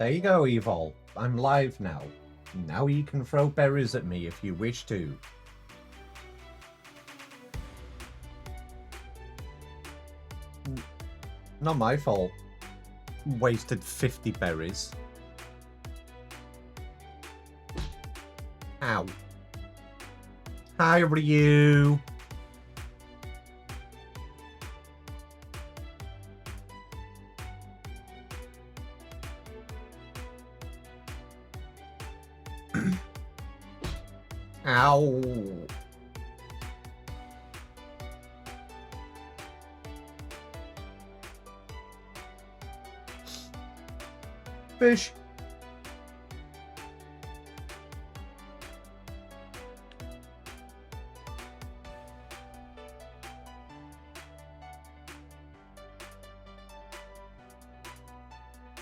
There you go, Evol. I'm live now. Now you can throw berries at me if you wish to. Not my fault. Wasted 50 berries. Ow. Hi, Ryu. Ow. Fish.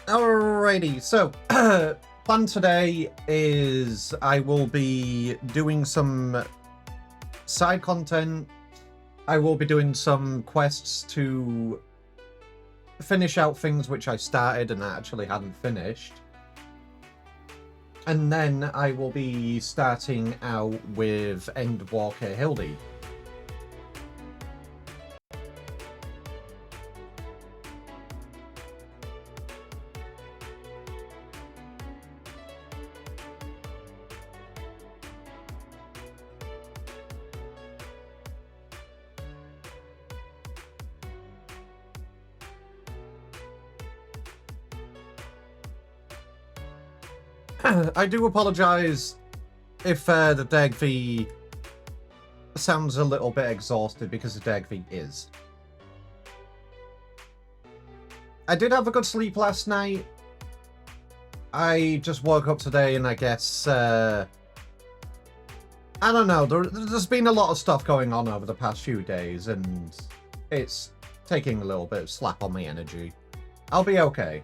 Alrighty, so plan today is I will be doing some side content. I will be doing some quests to finish out things which I started and actually hadn't finished. And then I will be starting out with Endwalker Hildi. I do apologise if the Degv sounds a little bit exhausted, because the Degv is. I did have a good sleep last night. I just woke up today and I guess, I don't know, there's been a lot of stuff going on over the past few days and it's taking a little bit of slap on my energy. I'll be okay.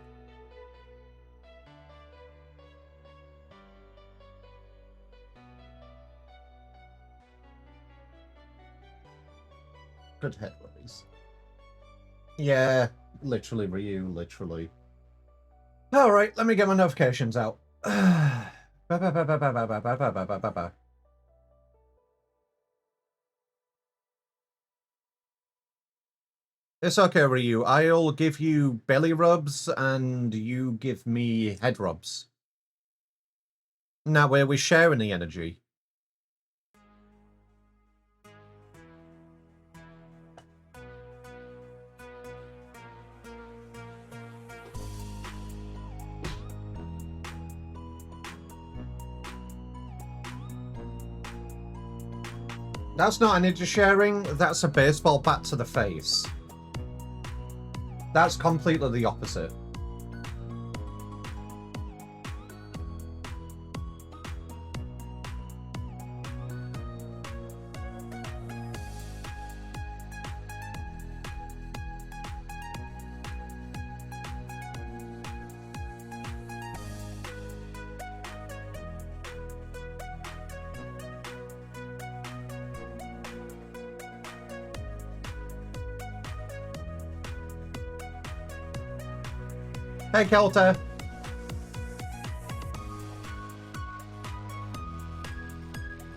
Good head worries. Yeah, literally, Ryu, literally. Alright, let me get my notifications out. It's okay, Ryu. I'll give you belly rubs and you give me head rubs. Now, where we're sharing the energy. That's not energy sharing, that's a baseball bat to the face. That's completely the opposite. Hey, Kelter.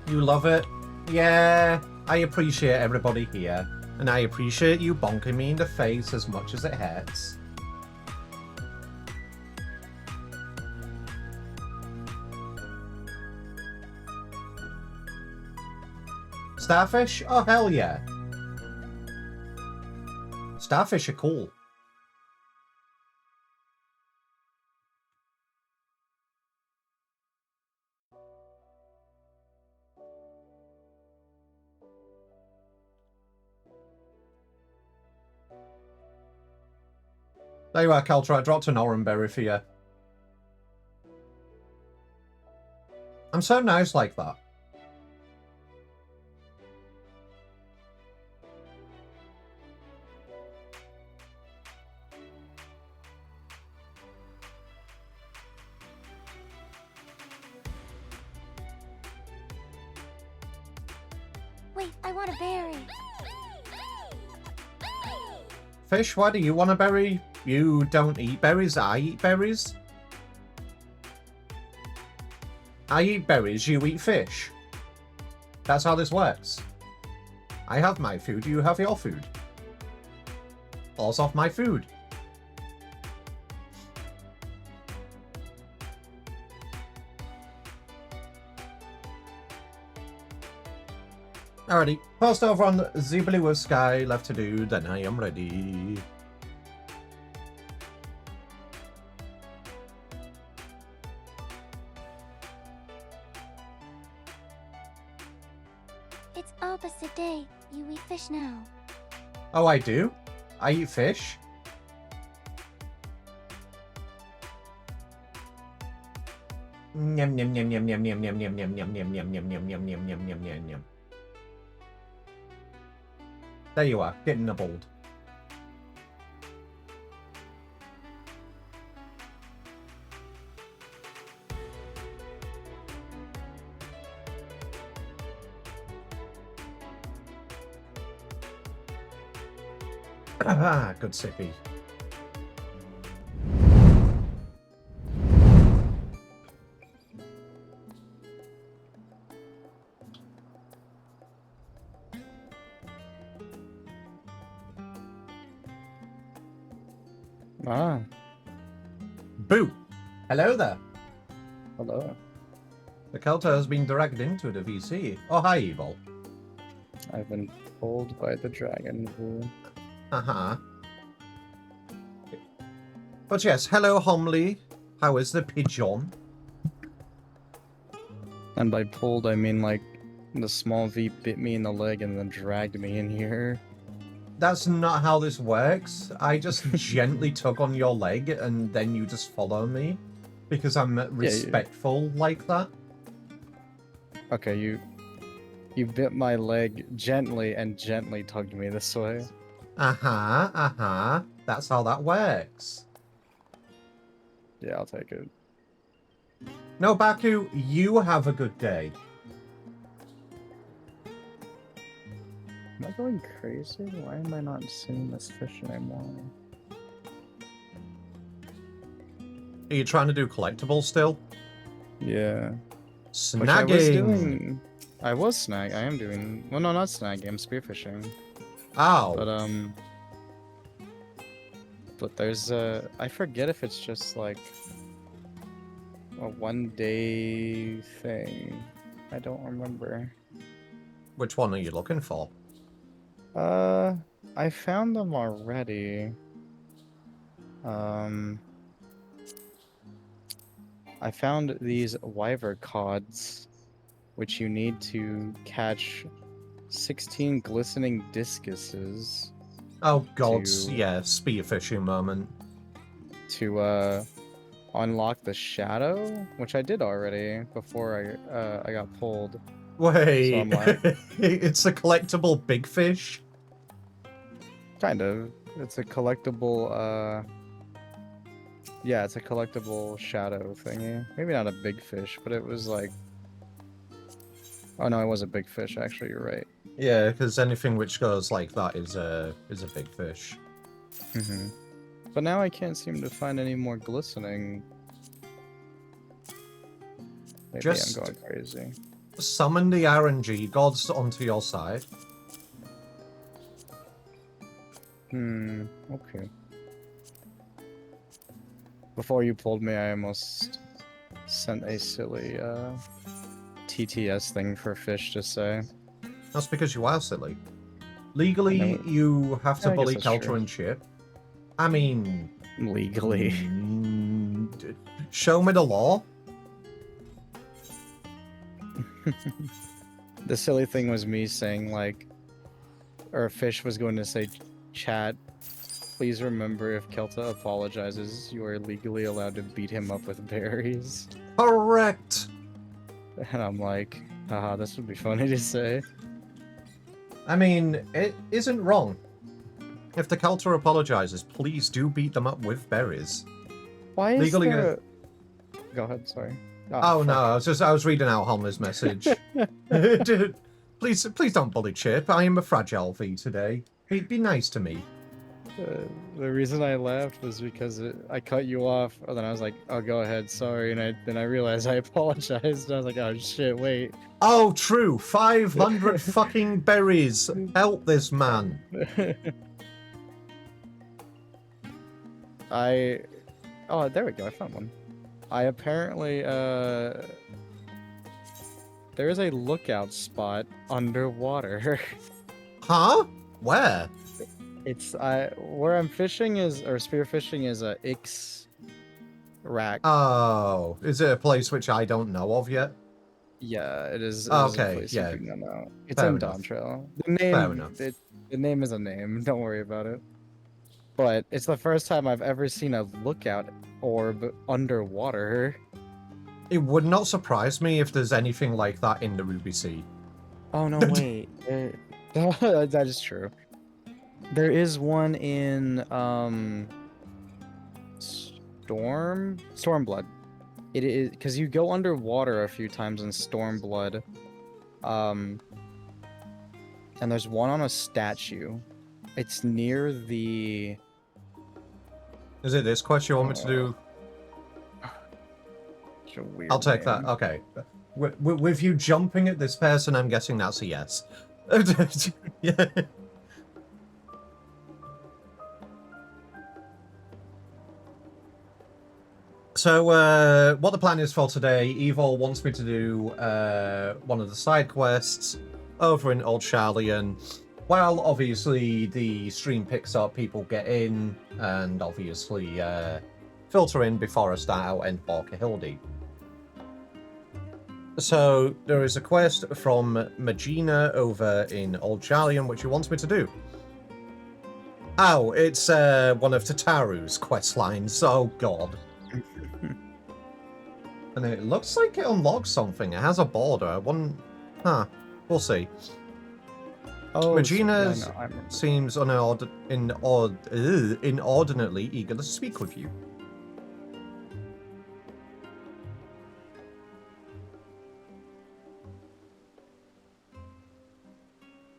You love it? Yeah, I appreciate everybody here. And I appreciate you bonking me in the face as much as it hurts. Starfish? Oh, hell yeah. Starfish are cool. There you are, Kelter. I dropped an oranberry for you. I'm so nice like that. Wait, I want a berry. Fish, why do you want a berry? You don't eat berries, I eat berries. I eat berries, you eat fish. That's how this works. I have my food, you have your food. All's off my food. Alrighty, post over on the blue sky, left to do, then I am ready. It's opposite day. You eat fish now. Oh, I do? I eat fish? Yum yum yum yum yum yum yum yum yum yum yum yum yum yum yum yum yum yum yum yum. There you are, getting nibbled. Ah, good sippy. Ah, Boo! Hello there. hello. The Kelter has been dragged into the VC. Oh, hi, Evil. I've been pulled by the dragon rule. Uh-huh. But yes, hello, Homely. How is the pigeon? And by pulled, I mean like the small V bit me in the leg and then dragged me in here. That's not how this works. I just gently tug on your leg and then you just follow me. Because I'm respectful like that. Okay, you bit my leg gently and gently tugged me this way. Uh-huh, uh-huh. That's how that works. Yeah, I'll take it. No, Baku, you have a good day. Am I going crazy? Why am I not seeing this fish anymore? Are you trying to do collectibles still? Yeah. Snagging! Which I was doing. I was snag. I am doing. Well, no, not snagging. I'm spearfishing. Ow. But there's a. I forget if it's just like a 1 day thing. I don't remember. Which one are you looking for? I found them already. I found these wyvern cods, which you need to catch 16 glistening discuses. Oh god, To- yeah, spearfishing moment. To unlock the shadow, which I did already before I got pulled. Wait, So I'm like- it's a collectible big fish? Kind of. It's a collectible. Yeah, it's a collectible shadow thingy. Maybe not a big fish, but it was like. Oh no, it was a big fish. Actually, you're right. Yeah, because anything which goes like that is a big fish. Mm-hmm. But now I can't seem to find any more glistening. Maybe Just- I'm going crazy. Summon the RNG gods onto your side. Okay. Before you pulled me, I almost sent a silly TTS thing for fish to say. That's because you are silly. Legally, No. you have to Yeah, I guess bully that's Kelter true. and Chip. I mean... Legally. Show me the law. The silly thing was me saying like, or Fish was going to say, chat, please remember if Kelta apologizes, you are legally allowed to beat him up with berries. Correct. And I'm like, haha, this would be funny to say. I mean, it isn't wrong. If the Kelter apologizes, please do beat them up with berries. Why is Legally there... Go ahead, sorry. Oh no, fuck. I was reading out Homer's message. Dude, please don't bully Chip. I am a fragile V today. Be nice to me. The reason I laughed was because I cut you off, and then I was like, "Oh, go ahead, sorry," and then I realized I apologized, and I was like, "Oh shit, wait." Oh, true. 500 fucking berries. Help this man. Oh, there we go. I found one. I apparently there is a lookout spot underwater. Huh? Where? It's where I'm fishing is, or spearfishing is a Ix rack. Oh, is it a place which I don't know of yet? Yeah, it is. It is a Okay, place yeah. you do not know. It's Fair in enough. Dontrell. The Fair name, enough. the name is a name. Don't worry about it. But it's the first time I've ever seen a lookout orb underwater. It would not surprise me if there's anything like that in the Ruby Sea. Oh no, wait. That is true. There is one in Stormblood. It is because you go underwater a few times in Stormblood. And there's one on a statue. It's near the. Is it this quest you want me to do? I'll take that. Okay. With you jumping at this person, I'm guessing that's a yes. Yeah. So, what the plan is for today, Evil wants me to do one of the side quests over in Old Charlian. Well, obviously, the stream picks up, people get in, and obviously filter in before I start out and walk a hildi. So, there is a quest from Magina over in Old Charlian, which he wants me to do. Oh, it's one of Tataru's quest lines. Oh, God. And it looks like it unlocks something. It has a border. I wouldn't... Huh. We'll see. Oh, Regina so, yeah, no, seems inordinately eager to speak with you.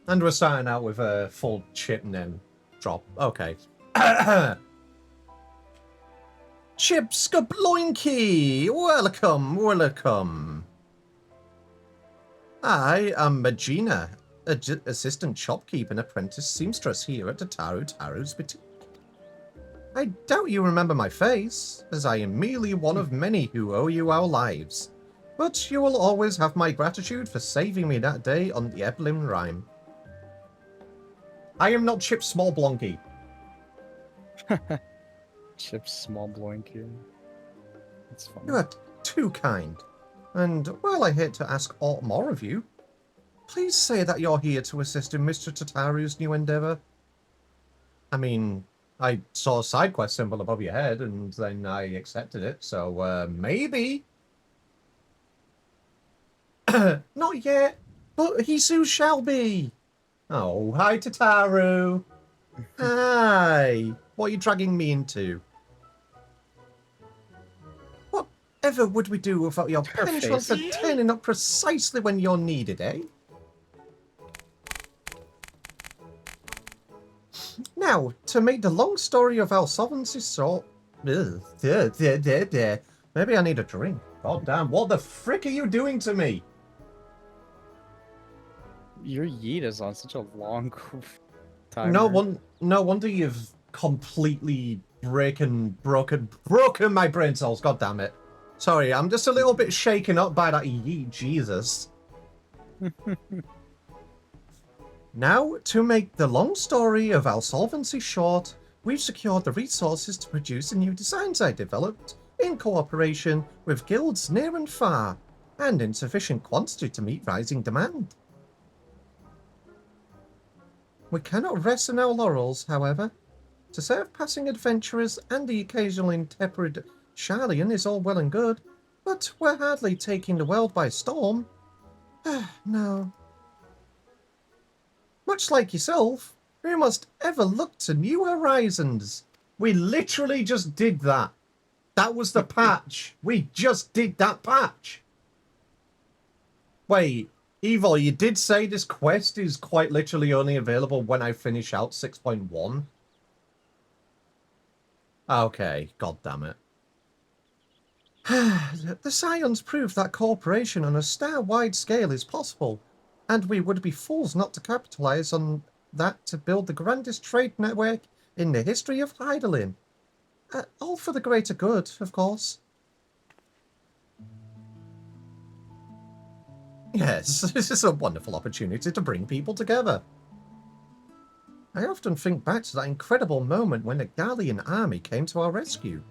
And we're starting out with a full chip name drop. Okay. Chip Skabloinky! Welcome, welcome. I am Magina, assistant shopkeeper and apprentice seamstress here at Taru's boutique. I doubt you remember my face, as I am merely one of many who owe you our lives. But you will always have my gratitude for saving me that day on the Eblin Rhyme. I am not Chip Smallblonky. Chip Small Blanky. That's funny. You are too kind. And while I hate to ask aught more of you, please say that you're here to assist in Mr. Tataru's new endeavor. I mean, I saw a side quest symbol above your head, and then I accepted it, so maybe. Not yet, but he soon shall be. Oh, hi Tataru. Hi. What are you dragging me into? Whatever would we do without your penchant for turning up precisely when you're needed, eh? Now, to make the long story of our sovereignty short... Maybe I need a drink. God damn, what the frick are you doing to me? Your yeet is on such a long timer. No wonder you've completely broken my brain cells, god damn it. Sorry, I'm just a little bit shaken up by that yeet, Jesus. Now, to make the long story of our solvency short, we've secured the resources to produce the new designs I developed in cooperation with guilds near and far, and in sufficient quantity to meet rising demand. We cannot rest on our laurels, however. To serve passing adventurers and the occasional intrepid Charlian is all well and good, but we're hardly taking the world by storm. No. Much like yourself, we must ever look to new horizons. We literally just did that. That was the patch. We just did that patch. Wait, Evil, you did say this quest is quite literally only available when I finish out 6.1? Okay, god damn it. The scions prove that cooperation on a star-wide scale is possible, and we would be fools not to capitalize on that to build the grandest trade network in the history of Heidelin. All for the greater good, of course. Yes, this is a wonderful opportunity to bring people together. I often think back to that incredible moment when the Gallian army came to our rescue.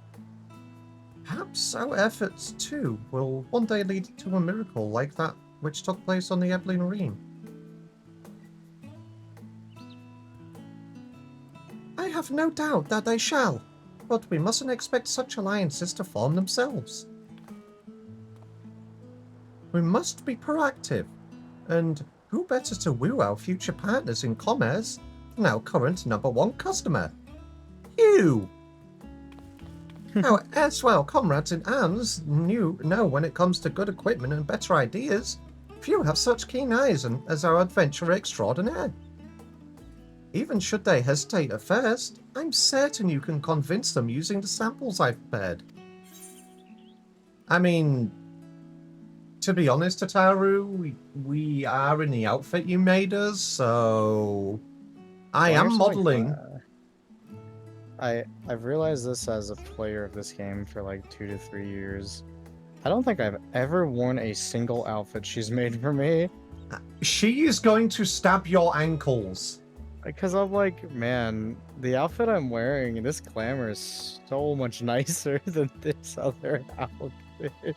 Perhaps our efforts, too, will one day lead to a miracle like that which took place on the Ebony Marine. I have no doubt that they shall, but we mustn't expect such alliances to form themselves. We must be proactive, and who better to woo our future partners in commerce than our current #1 customer, you? Our erstwhile comrades in arms know when it comes to good equipment and better ideas, few have such keen eyes as our adventurer extraordinaire. Even should they hesitate at first, I'm certain you can convince them using the samples I've prepared. I mean, to be honest, Tataru, we are in the outfit you made us, so I am modeling. I've realized this as a player of this game for like 2 to 3 years. I don't think I've ever worn a single outfit she's made for me. She is going to stab your ankles. Because I'm like, man, the outfit I'm wearing, this glamour is so much nicer than this other outfit.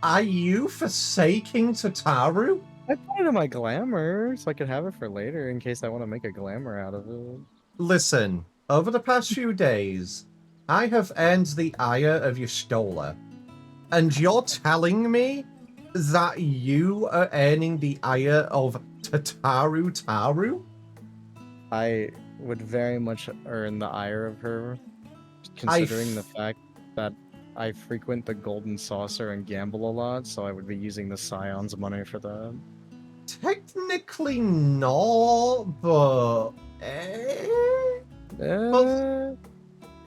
Are you forsaking Tataru? I put it in my glamour so I could have it for later in case I want to make a glamour out of it. Listen, over the past few days, I have earned the ire of Y'shtola. And you're telling me that you are earning the ire of Tataru Taru? I would very much earn the ire of her, considering the fact that I frequent the Golden Saucer and gamble a lot, so I would be using the Scion's money for that. Technically not, but... But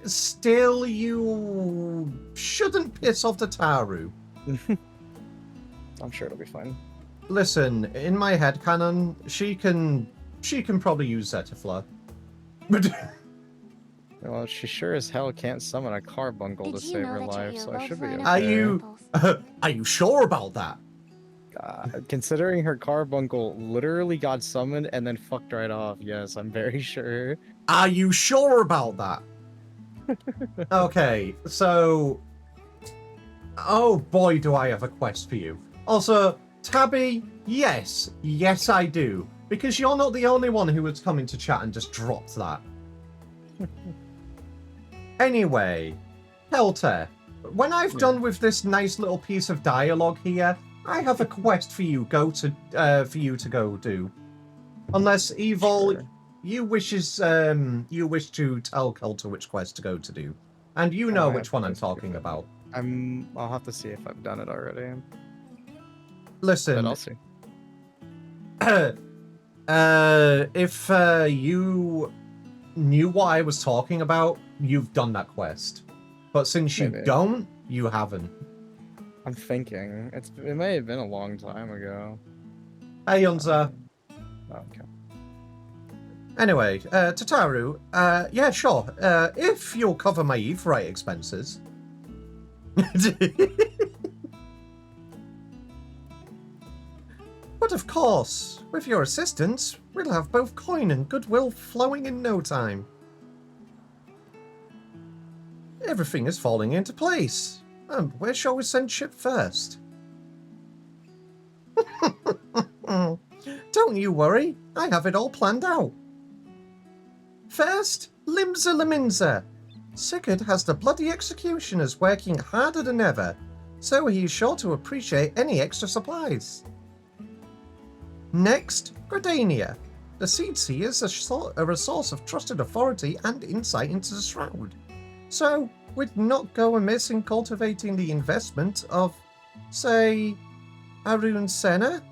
still, you shouldn't piss off Tataru. I'm sure it'll be fine. Listen, in my headcanon, she can probably use Zetifla. Well, she sure as hell can't summon a carbuncle to save her life, so I should be okay. Are you sure about that? Considering her carbuncle literally got summoned and then fucked right off, yes, I'm very sure. Are you sure about that? Okay, so... Oh boy, do I have a quest for you. Also, Tabby, yes I do. Because you're not the only one who was coming to chat and just dropped that. Anyway, Helter, when I've done with this nice little piece of dialogue here, I have a quest for you to go do. Unless Evil, sure. you wish to tell Helter which quest to go to do, and you know which one I'm talking about. I'll have to see if I've done it already. Listen, but I'll see. If you knew what I was talking about, you've done that quest. But since you don't, you haven't. I'm thinking. It may have been a long time ago. Hey, Yunza. Okay. Anyway, Tataru, yeah, sure. If you'll cover my Ephorite expenses. But of course, with your assistance, we'll have both coin and goodwill flowing in no time. Everything is falling into place. Where shall we send ship first? Don't you worry, I have it all planned out. First, Limza Laminza. Sigurd has the bloody executioners working harder than ever, so he is sure to appreciate any extra supplies. Next, Gradania. The Seed Seers are a source of trusted authority and insight into the Shroud, so would not go amiss in cultivating the investment of, say, Arun Senna?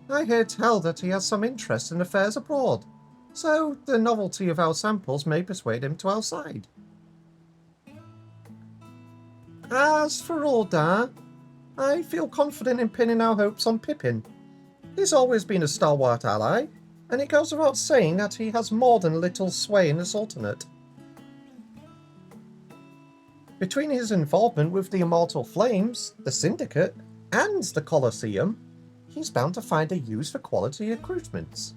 I hear tell that he has some interest in affairs abroad, so the novelty of our samples may persuade him to our side. As for all that, I feel confident in pinning our hopes on Pippin. He's always been a stalwart ally, and it goes without saying that he has more than little sway in the Sultanate. Between his involvement with the Immortal Flames, the Syndicate, and the Colosseum, he's bound to find a use for quality recruitments.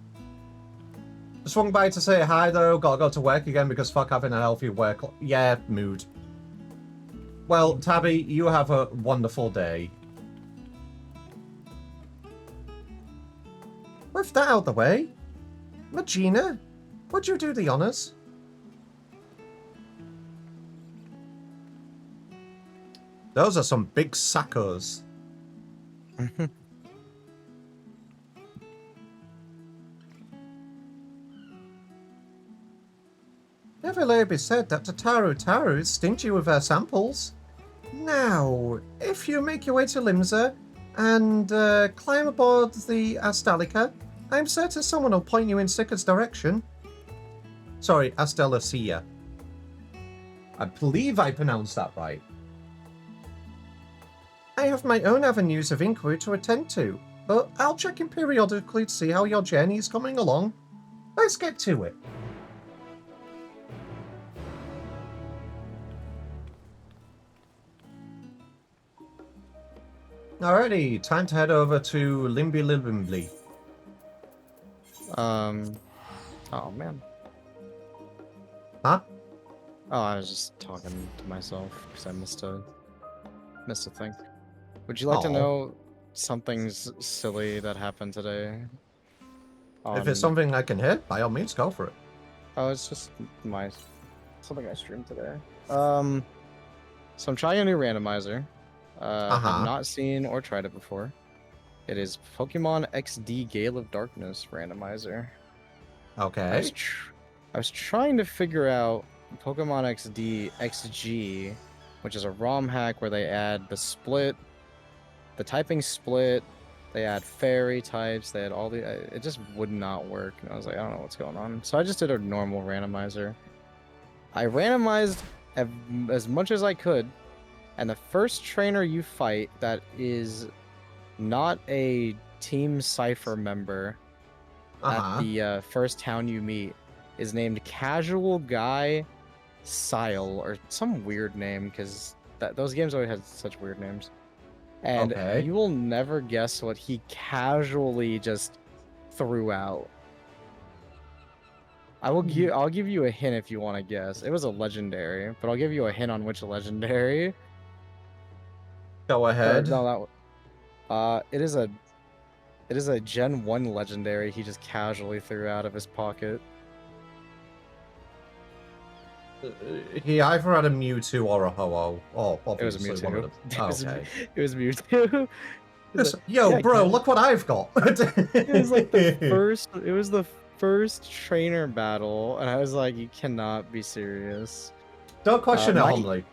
Swung by to say hi though, gotta go to work again because fuck having a healthy work. Yeah, mood. Well, Tabby, you have a wonderful day. With that out the way, Magina, would you do the honors? Those are some big sackos. Never let it be said that Tataru is stingy with her samples. Now, if you make your way to Limsa and climb aboard the Astalica, I'm certain someone will point you in Sicker's direction. Sorry, Astalacia. I believe I pronounced that right. I have my own avenues of inquiry to attend to, but I'll check in periodically to see how your journey is coming along. Let's get to it. Alrighty, time to head over to Limby Limbly. Oh man. Huh? Oh, I was just talking to myself because I missed a thing. Would you like to Aw. know something silly that happened today? If it's something I can hit, by all means, go for it. Oh, it's just something I streamed today. So I'm trying a new randomizer. I've not seen or tried it before. It is Pokemon XD Gale of Darkness randomizer. Okay. I was trying to figure out Pokemon XD XG, which is a ROM hack where they add the typing split, they add fairy types, they had all the... it just would not work. And I was like, I don't know what's going on. So I just did a normal randomizer. I randomized as much as I could, and the first trainer you fight that is not a Team Cypher member at the first town you meet is named Casual Guy Sile, or some weird name, because those games always had such weird names. And you will never guess what he casually just threw out. I'll give you a hint if you want to guess. It was a legendary, but I'll give you a hint on which legendary. Go ahead. No, it is a Gen 1 legendary he just casually threw out of his pocket. He either had a Mewtwo or a Ho-Oh. Oh, obviously it was a one Mewtwo. of them. Okay. It was Mewtwo. Yo, yeah, bro, look what I've got. It was like the first trainer battle, and I was like, you cannot be serious. Don't question it, Homely.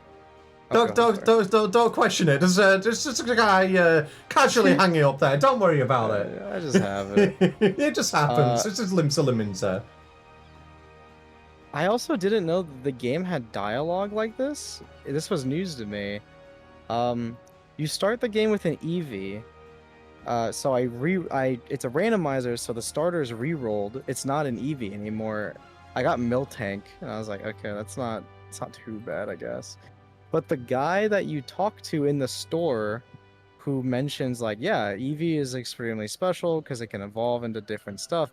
Don't question it. There's just a guy casually hanging up there. Don't worry about it. I just have it. It just happens. It's just Limsa Liminsa. I also didn't know that the game had dialogue like this. This was news to me. You start the game with an Eevee. So it's a randomizer, so the starter's re-rolled. It's not an Eevee anymore. I got Miltank, and I was like, okay, it's not too bad, I guess. But the guy that you talk to in the store, who mentions like, yeah, Eevee is extremely special because it can evolve into different stuff.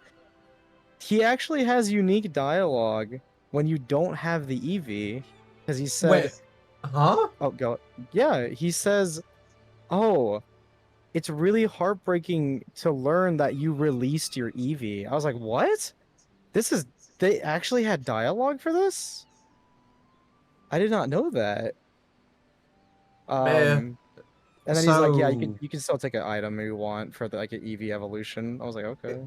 He actually has unique dialogue when you don't have the Eevee, because he said, Wait, huh? Oh, go. Yeah, he says, oh, it's really heartbreaking to learn that you released your Eevee. I was like, what? They actually had dialogue for this? I did not know that. And then he's like, yeah, you can still take an item if you want for like an Eevee evolution. I was like, okay.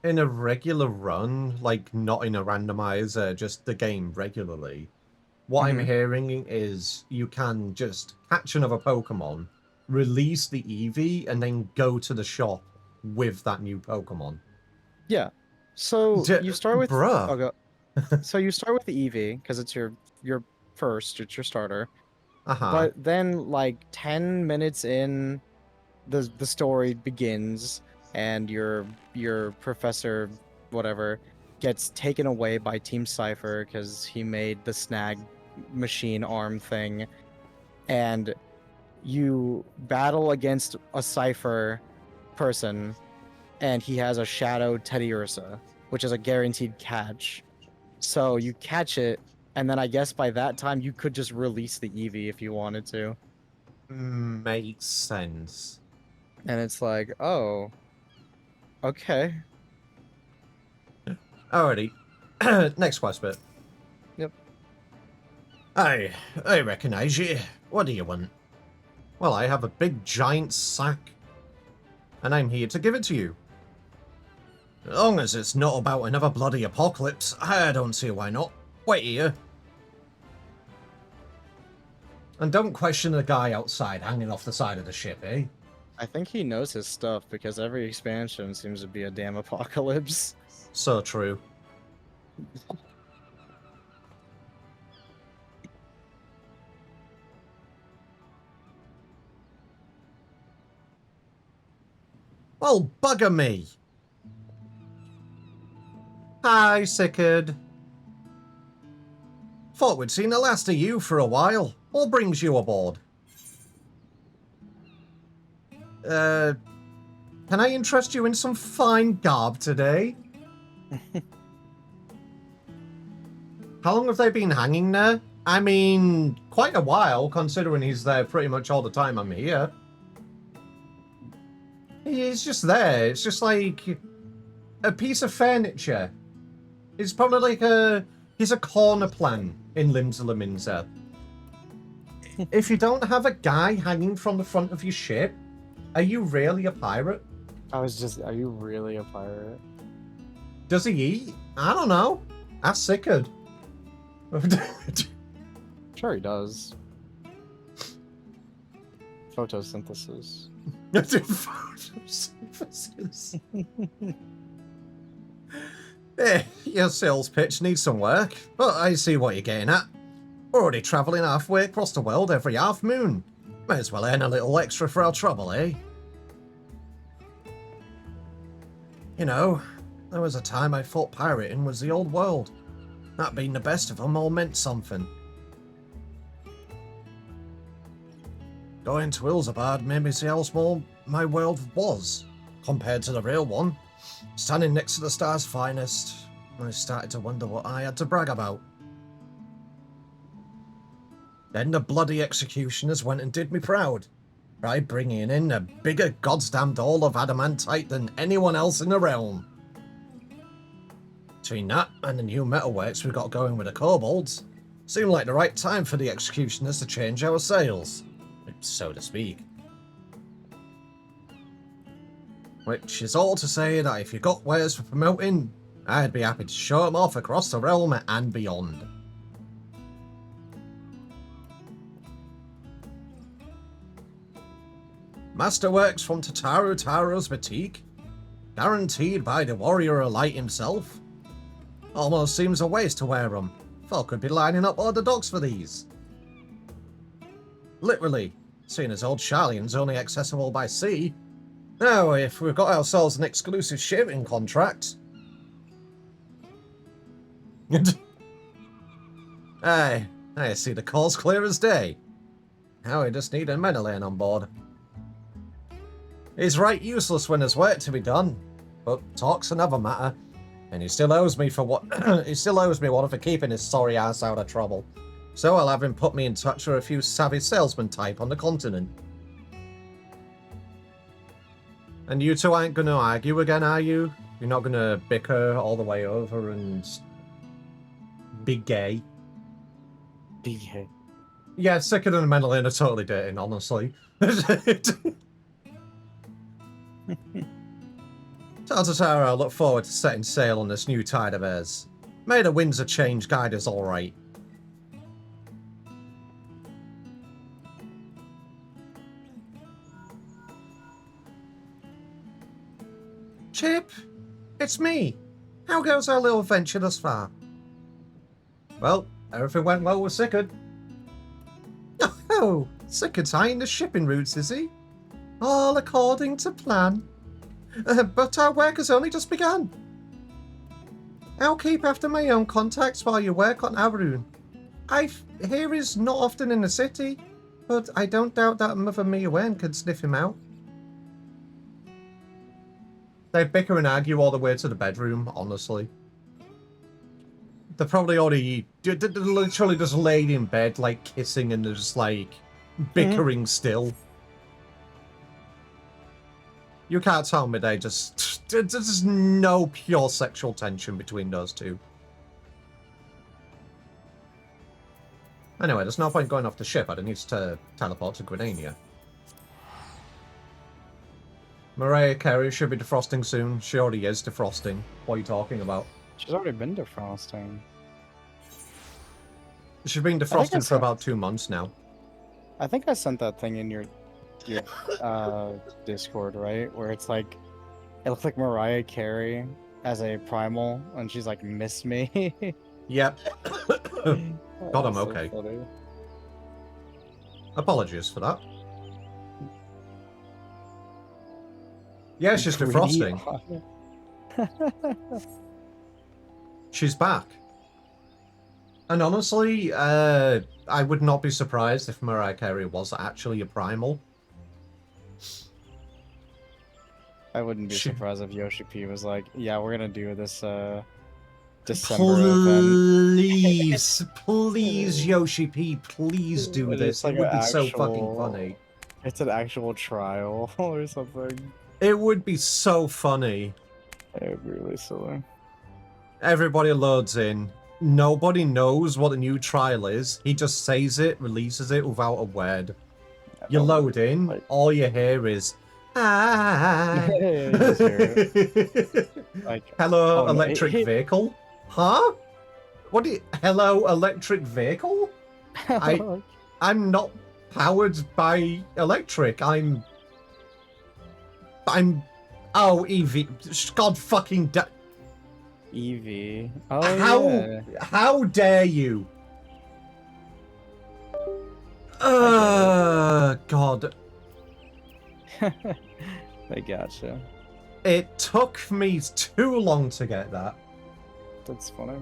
In a regular run, like not in a randomizer, just the game regularly, what I'm hearing is you can just catch another Pokemon, release the Eevee, and then go to the shop with that new Pokemon. Yeah. So you start with bruh. So you start with the Eevee because it's your first, it's your starter. Uh-huh. But then, like 10 minutes in, the story begins, and your professor, whatever, gets taken away by Team Cypher because he made the snag machine arm thing, and you battle against a Cypher person, and he has a Shadow Teddy Ursa, which is a guaranteed catch. So you catch it, and then I guess by that time you could just release the Eevee if you wanted to. Makes sense. And it's like, oh, okay. Alrighty. Next quest bit. Yep. I recognize you. What do you want? Well, I have a big giant sack, and I'm here to give it to you. As long as it's not about another bloody apocalypse, I don't see why not. Wait here. And don't question the guy outside hanging off the side of the ship, eh? I think he knows his stuff because every expansion seems to be a damn apocalypse. So true. Well, bugger me. Hi, Sickard. Thought we'd seen the last of you for a while. What brings you aboard? Can I interest you in some fine garb today? How long have they been hanging there? I mean, quite a while, considering he's there pretty much all the time I'm here. He's just there. It's just like a piece of furniture. It's probably like he's a corner plan in Limsa. If you don't have a guy hanging from the front of your ship, are you really a pirate? Are you really a pirate? Does he eat? I don't know. Ask Sickard. Sure he does. Photosynthesis. Photosynthesis. Your sales pitch needs some work, but I see what you're getting at. We're already travelling halfway across the world every half moon. May as well earn a little extra for our trouble, eh? You know, there was a time I thought pirating was the old world. That being the best of them all meant something. Going to Ilzabad made me see how small my world was, compared to the real one. Standing next to the star's finest, I started to wonder what I had to brag about. Then the bloody executioners went and did me proud, by bringing in a bigger goddamned all of adamantite than anyone else in the realm. Between that and the new metalworks we got going with the kobolds, seemed like the right time for the executioners to change our sails, so to speak. Which is all to say that if you got wares for promoting, I'd be happy to show them off across the realm and beyond. Masterworks from Taro's boutique, guaranteed by the warrior elite himself. Almost seems a waste to wear them. Folk could be lining up all the docks for these. Literally, seeing as old Charlian's only accessible by sea. Now, if we've got ourselves an exclusive shipping contract... I see the call's clear as day. Now we just need a Menelain on board. He's right useless when there's work to be done, but talk's another matter, and he still owes me for what he still owes me one for keeping his sorry ass out of trouble. So I'll have him put me in touch with a few savvy salesman type on the continent. And you two aren't gonna argue again, are you? You're not gonna bicker all the way over and be gay? Be gay. Yeah, Sickard and Menelain are totally dating, honestly. Tartatara, I look forward to setting sail on this new tide of ours. May the winds of change guide us all right. Chip, it's me. How goes our little venture thus far? Well, everything went well with Sickard. Oh, sick of tying the shipping routes, is he? All according to plan. But our work has only just begun. I'll keep after my own contacts while you work on Arun. I hear he's not often in the city, but I don't doubt that Mother Mia Wen could sniff him out. They bicker and argue all the way to the bedroom, honestly. They're probably already literally just laid in bed, like kissing and just like bickering still. You can't tell me they just... There's no pure sexual tension between those two. Anyway, there's no point going off the ship. I need to teleport to Grenania. Mariah Carey should be defrosting soon. She already is defrosting. What are you talking about? She's already been defrosting. She's been defrosting for about 2 months now. I think I sent that thing in your Discord, right? Where it's like, it looks like Mariah Carey as a primal, and she's like, "Miss me." Yep. God, I'm So okay. funny. Apologies for that. Yeah, she's Greedy defrosting. She's back. And honestly, I would not be surprised if Mariah Carey was actually a primal. I wouldn't be She- surprised if Yoshi P was like, "Yeah, we're gonna do this December event." Please, please, Yoshi P, please do And this. it's like It would an be so fucking actual- funny. It's an actual trial or something. It would be so funny. It would be really silly. Everybody loads in. Nobody knows what the new trial is. He just says it, releases it without a word. You load in, like- all you hear is, ah. You just hear Like, Hello, oh, no, electric vehicle? Huh? What do you... Hello, electric vehicle? I'm not powered by electric. I'm... Oh, EV. God fucking... Eevee. Oh, yeah. How dare you? God. I gotcha. It took me too long to get that. That's funny.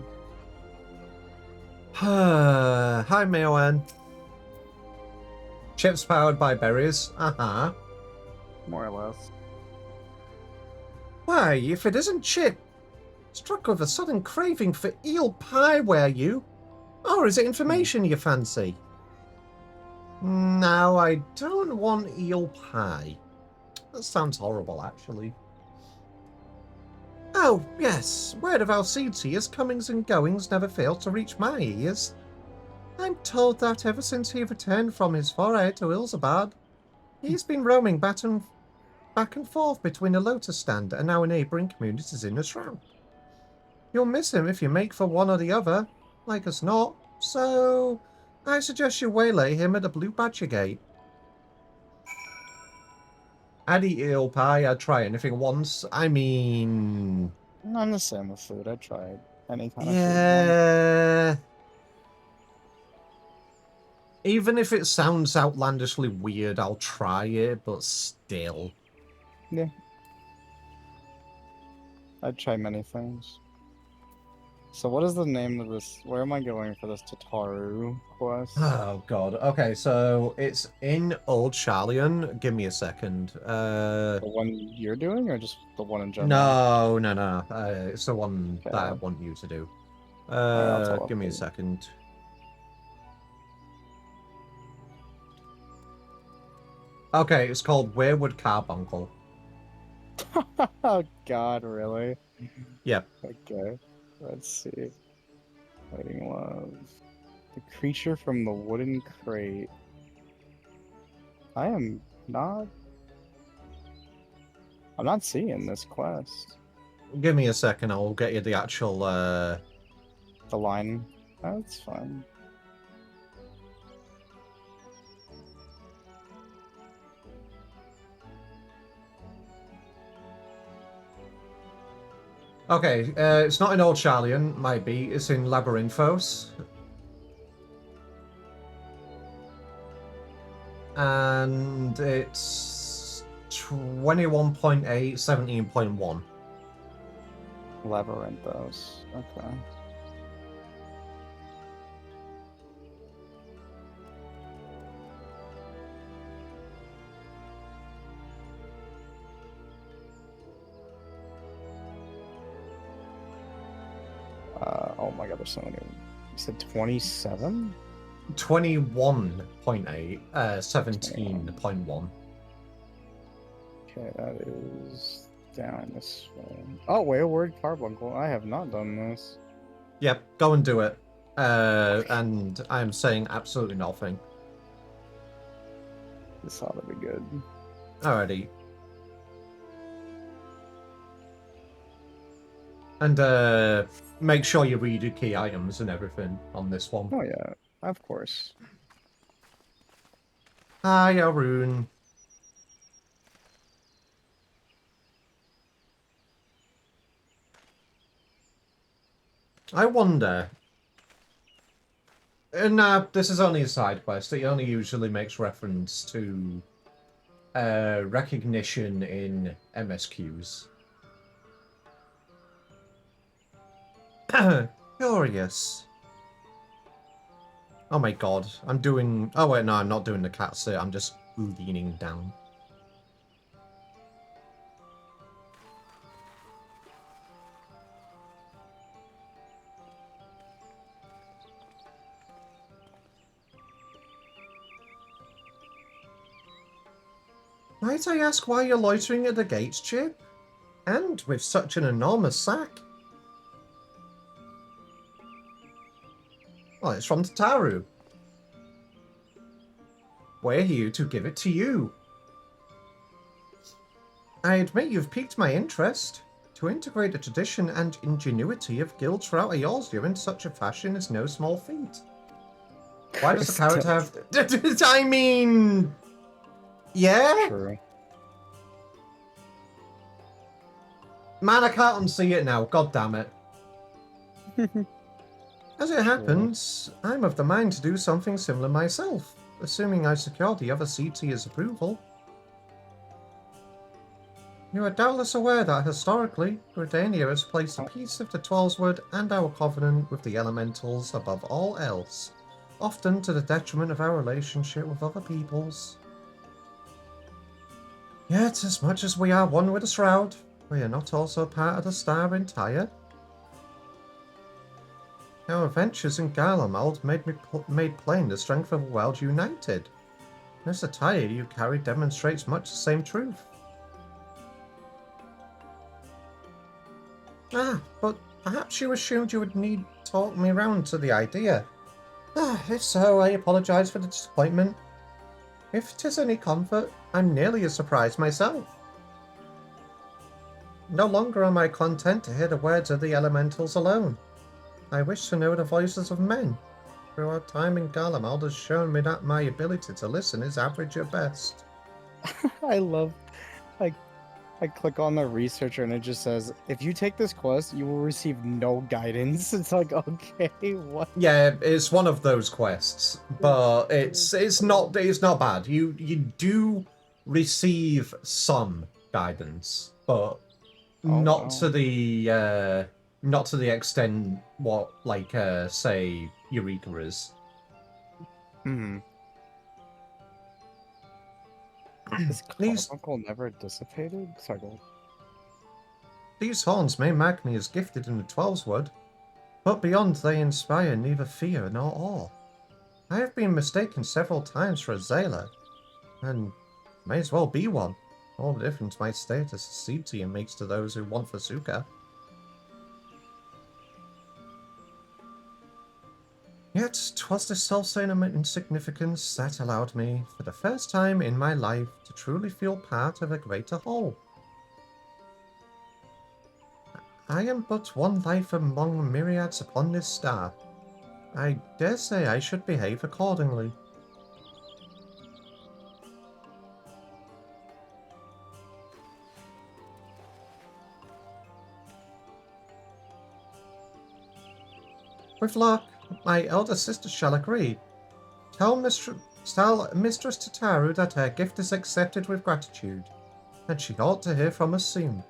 Hi, Mioan. Chips powered by berries. Uh-huh. More or less. Why, if it isn't Chip, struck with a sudden craving for eel pie, were you? Or is it information you fancy? No, I don't want eel pie. That sounds horrible, actually. Oh, yes, word of Alcides' comings and goings never failed to reach my ears. I'm told that ever since he returned from his foray to Ilzabad, he's been roaming back and forth between the Lotus Stand and our neighbouring communities in the Shroud. You'll miss him if you make for one or the other, like us not, so I suggest you waylay him at the Blue Badger Gate. I'd eat eel pie, I'd try anything once. I mean... I'm the same with food. I tried any kind of food. Yeah... Even if it sounds outlandishly weird, I'll try it, but still. Yeah. I'd try many things. So what is the name of this? Where am I going for this Tataru quest? Oh god. Okay, so it's in Old Charlian. Give me a second. The one you're doing, or just the one in general? No. It's the one that I want you to do. I'll tell Give me a you. second. Okay, it's called Wayward Carbuncle. Oh god, really? Yep. Okay. Let's see. Fighting love. The creature from the wooden crate. I'm not seeing this quest. Give me a second, I'll get you the actual, The line. That's fine. Okay, it's not in Old Charlian, might be. It's in Labyrinthos. And it's 21.8, 17.1. Labyrinthos. Okay. Oh my god, there's so many. You said 27? 21.8, 17.1. Okay, that is down this way. Oh, wait, a word carbuncle. I have not done this. Yep, go and do it. And I'm saying absolutely nothing. This ought to be good. Alrighty. And make sure you read your key items and everything on this one. Oh yeah, of course. Hi, Arun. I wonder. Nah, this is only a side quest. It only usually makes reference to recognition in MSQs. Curious. Oh my god, I'm doing... Oh wait, no, I'm not doing the cat sit. I'm just leaning down. Might I ask why you're loitering at the gates, Chip? And with such an enormous sack? Well, it's from Tataru. We're here to give it to you. I admit you've piqued my interest. To integrate the tradition and ingenuity of guilds throughout Eorzea in such a fashion is no small feat. Why does the character have... I mean... Yeah? True. Man, I can't unsee it now. God damn it. As it happens, I'm of the mind to do something similar myself, assuming I secure the other CT's approval. You are doubtless aware that historically, Gridania has placed a piece of the Twelveswood and our covenant with the elementals above all else, often to the detriment of our relationship with other peoples. Yet, as much as we are one with the Shroud, we are not also part of the Star entire. Our adventures in Garlemald made plain the strength of a world united. This attire you carry demonstrates much the same truth. Ah, but perhaps you assumed you would need to talk me round to the idea. If so, I apologise for the disappointment. If 'tis any comfort, I'm nearly as surprised myself. No longer am I content to hear the words of the elementals alone. I wish to know the voices of men. Throughout time in Garlemald has shown me that my ability to listen is average at best. I love, like, I click on the researcher and it just says, if you take this quest, you will receive no guidance. It's like, okay, what? Yeah, it's one of those quests, but it's not bad. You do receive some guidance, but not to the extent what say Eureka is. Hmm. Is carbuncle never dissipated? Sorry, go ahead. These horns may mark me as gifted in the Twelveswood, but beyond they inspire neither fear nor awe. I have been mistaken several times for a Zayla, and may as well be one. All the difference my status as Seedtier makes to those who want Fasuka. Yet 'twas this self-same insignificance that allowed me, for the first time in my life, to truly feel part of a greater whole. I am but one life among myriads upon this star. I dare say I should behave accordingly. With luck, my elder sister shall agree. Tell Miss Tell Mistress Tataru that her gift is accepted with gratitude, and she ought to hear from us soon.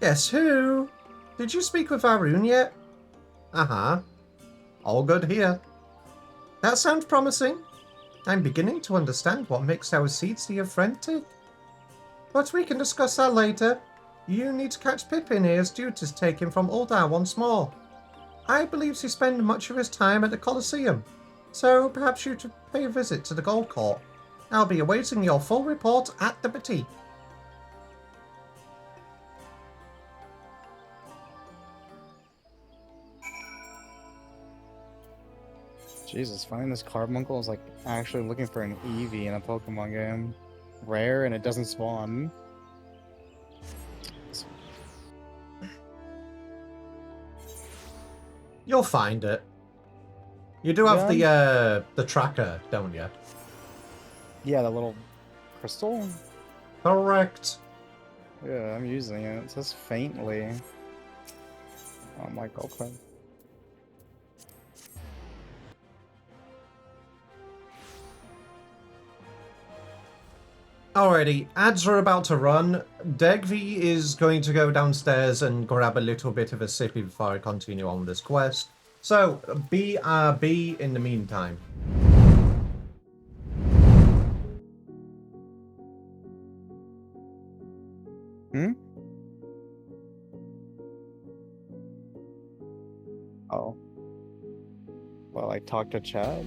Guess who? Did you speak with Arun yet? Uh-huh. All good here. That sounds promising. I'm beginning to understand what makes our seeds frantic. But we can discuss that later. You need to catch Pippin here as duties taken from Uldar once more. I believe he spent much of his time at the Colosseum, so perhaps you should pay a visit to the Gold Court. I'll be awaiting your full report at the boutique. Jesus, finding this carbuncle is like actually looking for an Eevee in a Pokemon game. Rare and it doesn't spawn. You'll find it. You do have the tracker, don't you? Yeah, the little crystal? Correct. Yeah, I'm using it. It says faintly. I'm like, okay. Alrighty, ads are about to run. Degvi is going to go downstairs and grab a little bit of a sippy before I continue on this quest. So, BRB in the meantime. Oh. Well, I talked to Chad?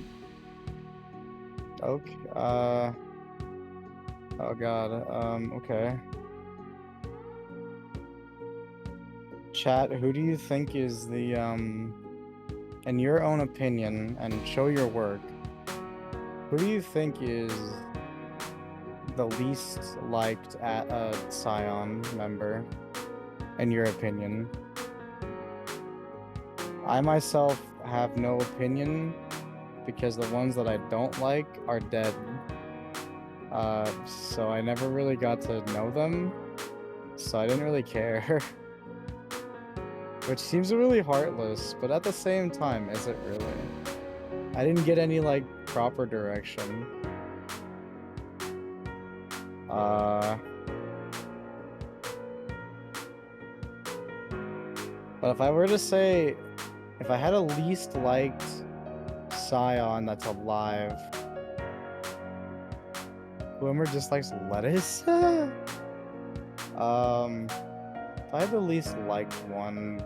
Okay, oh god, okay. Chat, who do you think is the, in your own opinion, and show your work, who do you think is the least liked Scion member, in your opinion? I myself have no opinion, because the ones that I don't like are dead. So I never really got to know them, so I didn't really care. Which seems really heartless, but at the same time, is it really? I didn't get any, like, proper direction. But if I were to say, if I had a least liked Scion that's alive, Boomer just likes lettuce? If I had the least liked one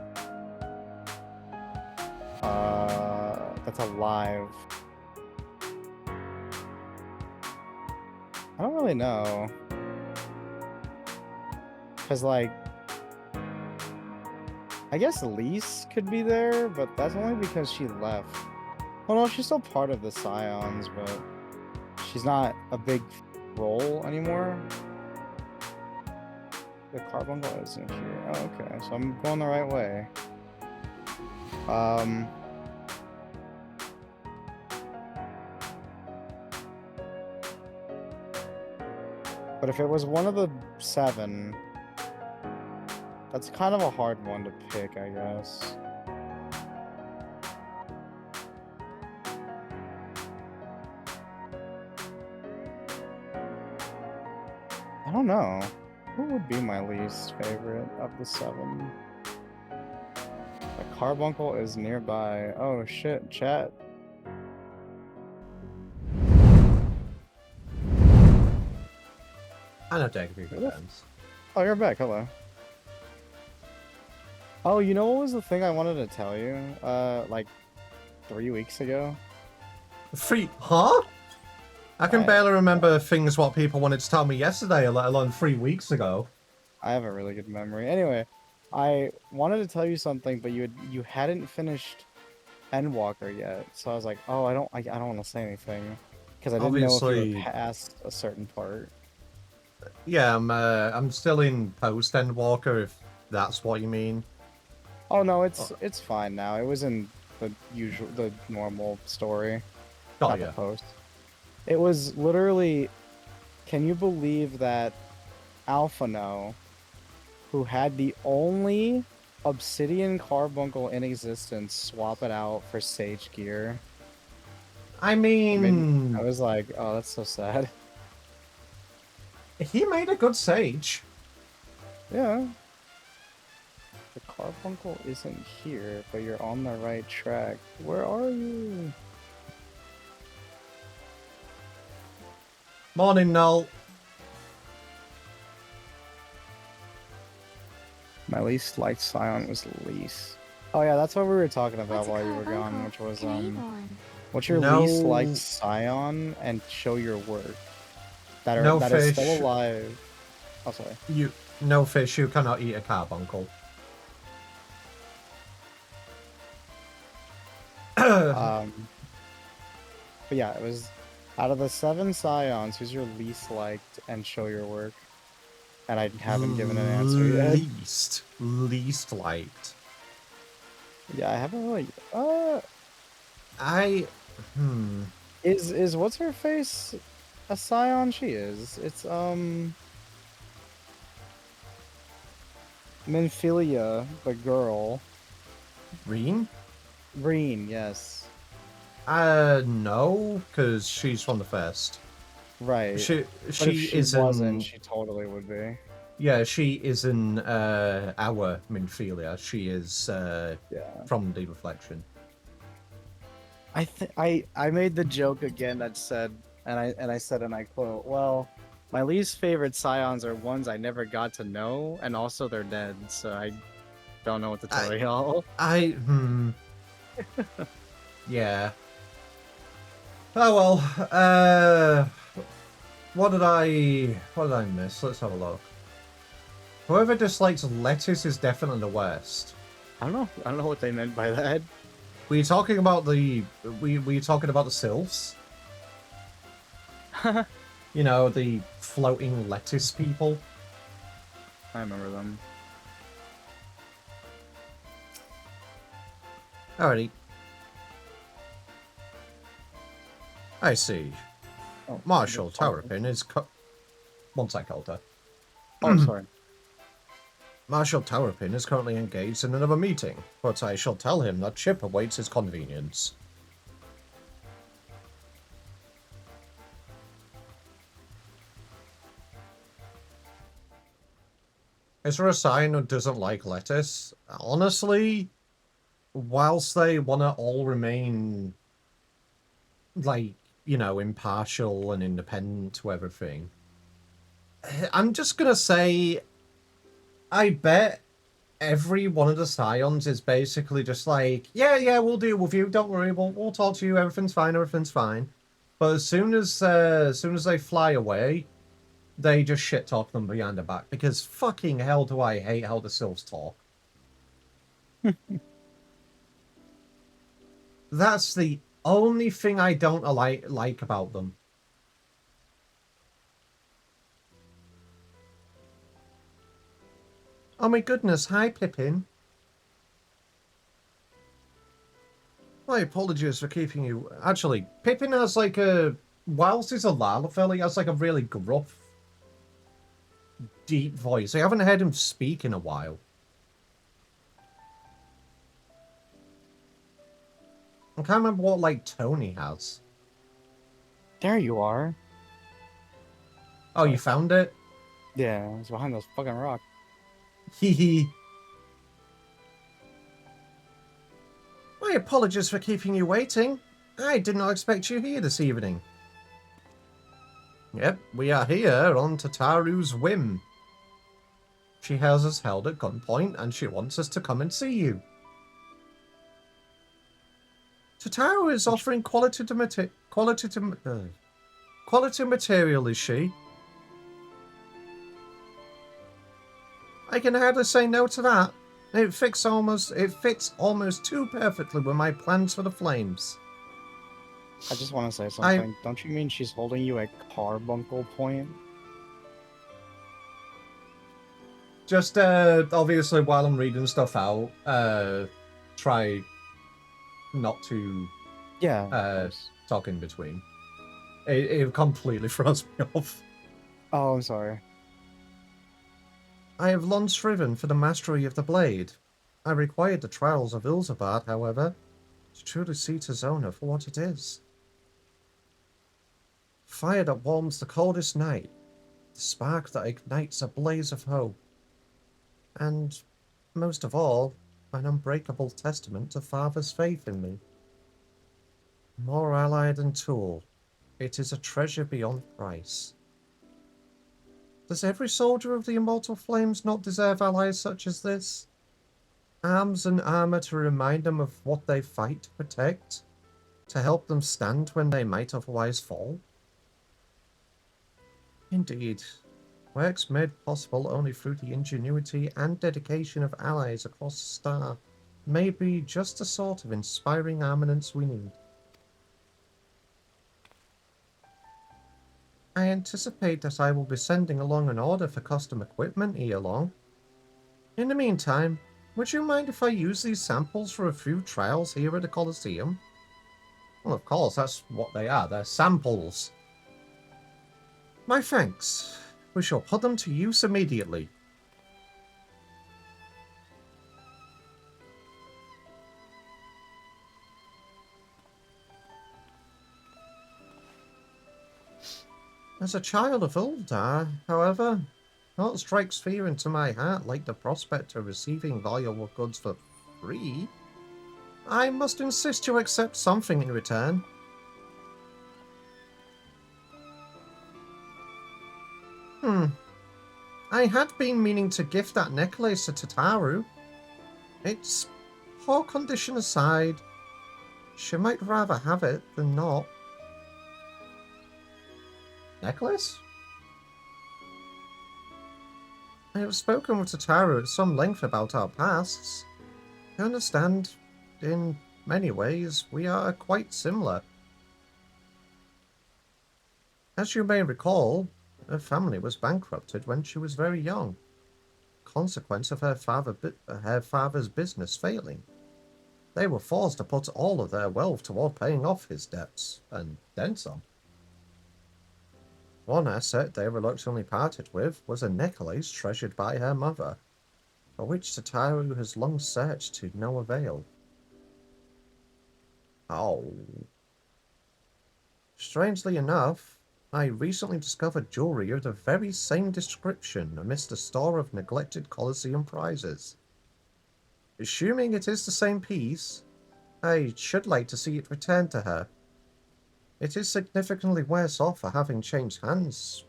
that's alive, I don't really know. Cause like, I guess Lise could be there, but that's only because she left. Well, no, she's still part of the Scions, but she's not a big role anymore. The carbuncle isn't here. Oh, okay, so I'm going the right way. But if it was one of the 7, that's kind of a hard one to pick, I guess. I don't know. Who would be my least favorite of the 7? The carbuncle is nearby. Oh shit, chat. I know Degvi returns. Oh, you're back. Hello. Oh, you know what was the thing I wanted to tell you? Like 3 weeks ago? Huh? I can barely remember things what people wanted to tell me yesterday, let alone 3 weeks ago. I have a really good memory. Anyway, I wanted to tell you something, but you hadn't finished Endwalker yet, so I was like, oh, I don't want to say anything because I didn't know if you were past a certain part. Yeah, I'm still in post Endwalker, if that's what you mean. Oh no, it's fine now. It was in the normal story. Got ya. Post. It was literally. Can you believe that Alphano, who had the only obsidian carbuncle in existence, swap it out for sage gear. I I mean, was like, oh, that's so sad. he made a good sage. Yeah. The carbuncle isn't here, but you're on the right track. Where are you? Morning, Null. My least liked Scion was Lease. Oh yeah, that's what we were talking about What's a while you were gone, carbuncle? which was An Avon. what's your least liked Scion and show your work No that is still fish. alive. Oh sorry. No fish. You cannot eat a carbuncle. But yeah, it was out of the 7 Scions, who's your least liked and show your work? And I haven't given an answer yet. Least liked. Yeah, I haven't really. Is what's her face a Scion? She is. It's Minfilia, the girl. Reen? Green, yes. No, because she's from the first. Right. She But if she isn't. wasn't, she totally would be. Yeah, she isn't our Minfilia. She is from the Reflection. I made the joke again that said, and I said, and I quote, well, my least favorite Scions are ones I never got to know, and also they're dead, so I don't know what to tell y'all. Yeah. Oh well. What did I miss? Let's have a look. Whoever dislikes lettuce is definitely the worst. I don't know what they meant by that. Were you talking about the sylphs? You know, the floating lettuce people? I remember them. Alrighty. I see. Oh, Marshall Towerpin is one sec, Alter. Oh, sorry. Marshal Towerpin is currently engaged in another meeting, but I shall tell him that Chip awaits his convenience. Is there a sign who doesn't like lettuce? Honestly, whilst they want to all remain, like, you know, impartial and independent to everything, I'm just gonna say, I bet every one of the Scions is basically just like, yeah, we'll deal with you. Don't worry, we'll talk to you. Everything's fine. But as soon as they fly away, they just shit talk them behind their back because fucking hell do I hate how the Sylphs talk. That's the only thing I don't like about them. Oh my goodness, hi Pippin. My apologies for keeping you... Actually, Pippin has like a... Whilst he's a Lalafell, he has like a really gruff, deep voice. I haven't heard him speak in a while. I can't remember what like tone he has. There you are. Oh, you found it? Yeah, it's behind those fucking rocks. Hee. My apologies for keeping you waiting. I did not expect you here this evening. Yep, we are here on Tataru's whim. She has us held at gunpoint and she wants us to come and see you. Tataru is offering quality material, is she? I can hardly say no to that. It fits almost too perfectly with my plans for the flames. I just want to say something. Don't you mean she's holding you at carbuncle point? Just, obviously, while I'm reading stuff out, try not to talk in between. It completely throws me off. Oh, I'm sorry. I have long striven for the mastery of the blade. I required the trials of Ilzabad, however, to truly see Tizona for what it is. Fire that warms the coldest night, the spark that ignites a blaze of hope, and, most of all, an unbreakable testament to Father's faith in me. More ally than tool, it is a treasure beyond price. Does every soldier of the Immortal Flames not deserve allies such as this? Arms and armor to remind them of what they fight to protect, to help them stand when they might otherwise fall? Indeed, works made possible only through the ingenuity and dedication of allies across the star may be just the sort of inspiring armaments we need. I anticipate that I will be sending along an order for custom equipment ere long. In the meantime, would you mind if I use these samples for a few trials here at the Colosseum? Well, of course, that's what they are. They're samples. My thanks. We shall put them to use immediately. As a child of Uldar, however, naught strikes fear into my heart like the prospect of receiving valuable goods for free. I must insist you accept something in return. I had been meaning to gift that necklace to Tataru. Its poor condition aside, she might rather have it than not. Necklace? I have spoken with Tataru at some length about our pasts. I understand, in many ways, we are quite similar. As you may recall, her family was bankrupted when she was very young, consequence of her father's business failing. They were forced to put all of their wealth toward paying off his debts, and then some. One asset they reluctantly parted with was a necklace treasured by her mother, for which Tataru has long searched to no avail. Oh. Strangely enough, I recently discovered jewelry of the very same description amidst a store of neglected Colosseum prizes. Assuming it is the same piece, I should like to see it returned to her. It is significantly worse off for having changed hands,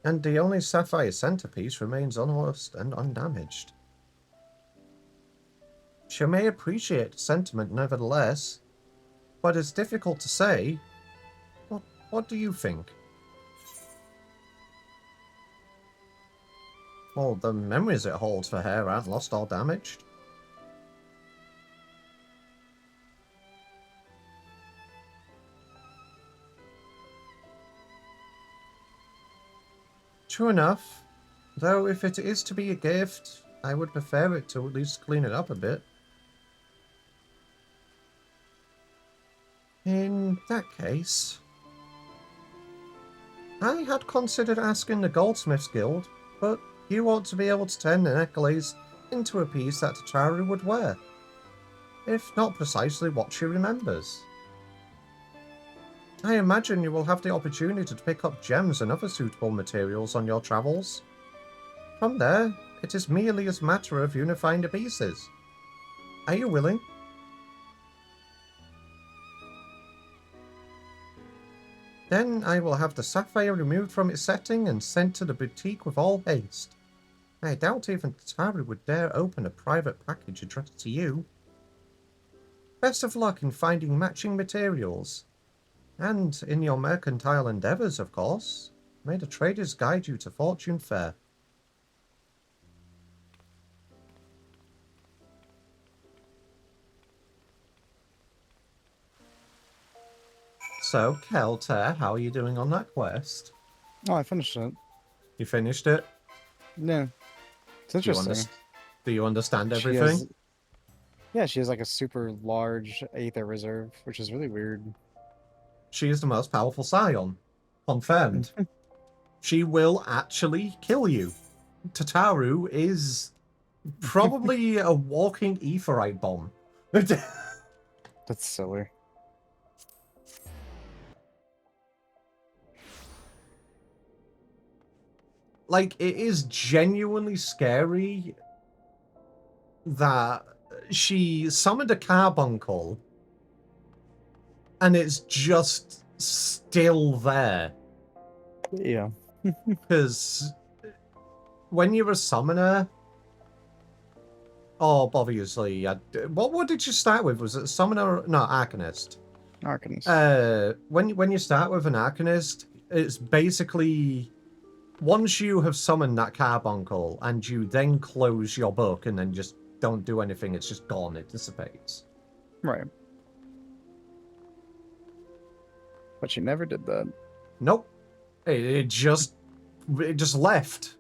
and the only sapphire centerpiece remains unlost and undamaged. She may appreciate the sentiment nevertheless, but it's difficult to say. What do you think? Well, the memories it holds for her aren't lost or damaged. True enough, though if it is to be a gift, I would prefer it to at least clean it up a bit. In that case, I had considered asking the Goldsmiths Guild, but you ought to be able to turn the necklace into a piece that Tataru would wear, if not precisely what she remembers. I imagine you will have the opportunity to pick up gems and other suitable materials on your travels. From there, it is merely a matter of unifying the pieces. Are you willing? Then I will have the sapphire removed from its setting and sent to the boutique with all haste. I doubt even Tataru would dare open a private package addressed to you. Best of luck in finding matching materials. And in your mercantile endeavours, of course. May the traders guide you to fortune fair. So, Kelter, how are you doing on that quest? Oh, I finished it. You finished it? Yeah. It's interesting. Do you understand She everything? has- yeah, she has like a super large Aether reserve, which is really weird. She is the most powerful Scion. Confirmed. she will actually kill you. Tataru is probably a walking etherite bomb. That's silly. Like, it is genuinely scary that she summoned a carbuncle and it's just still there. Yeah. Because when you're a summoner, obviously, what did you start with? Was it summoner? No, arcanist. Arcanist. When you start with an arcanist, it's basically once you have summoned that carbuncle and you then close your book and then just don't do anything, it's just gone. It dissipates. Right. But she never did that. Nope. It just left,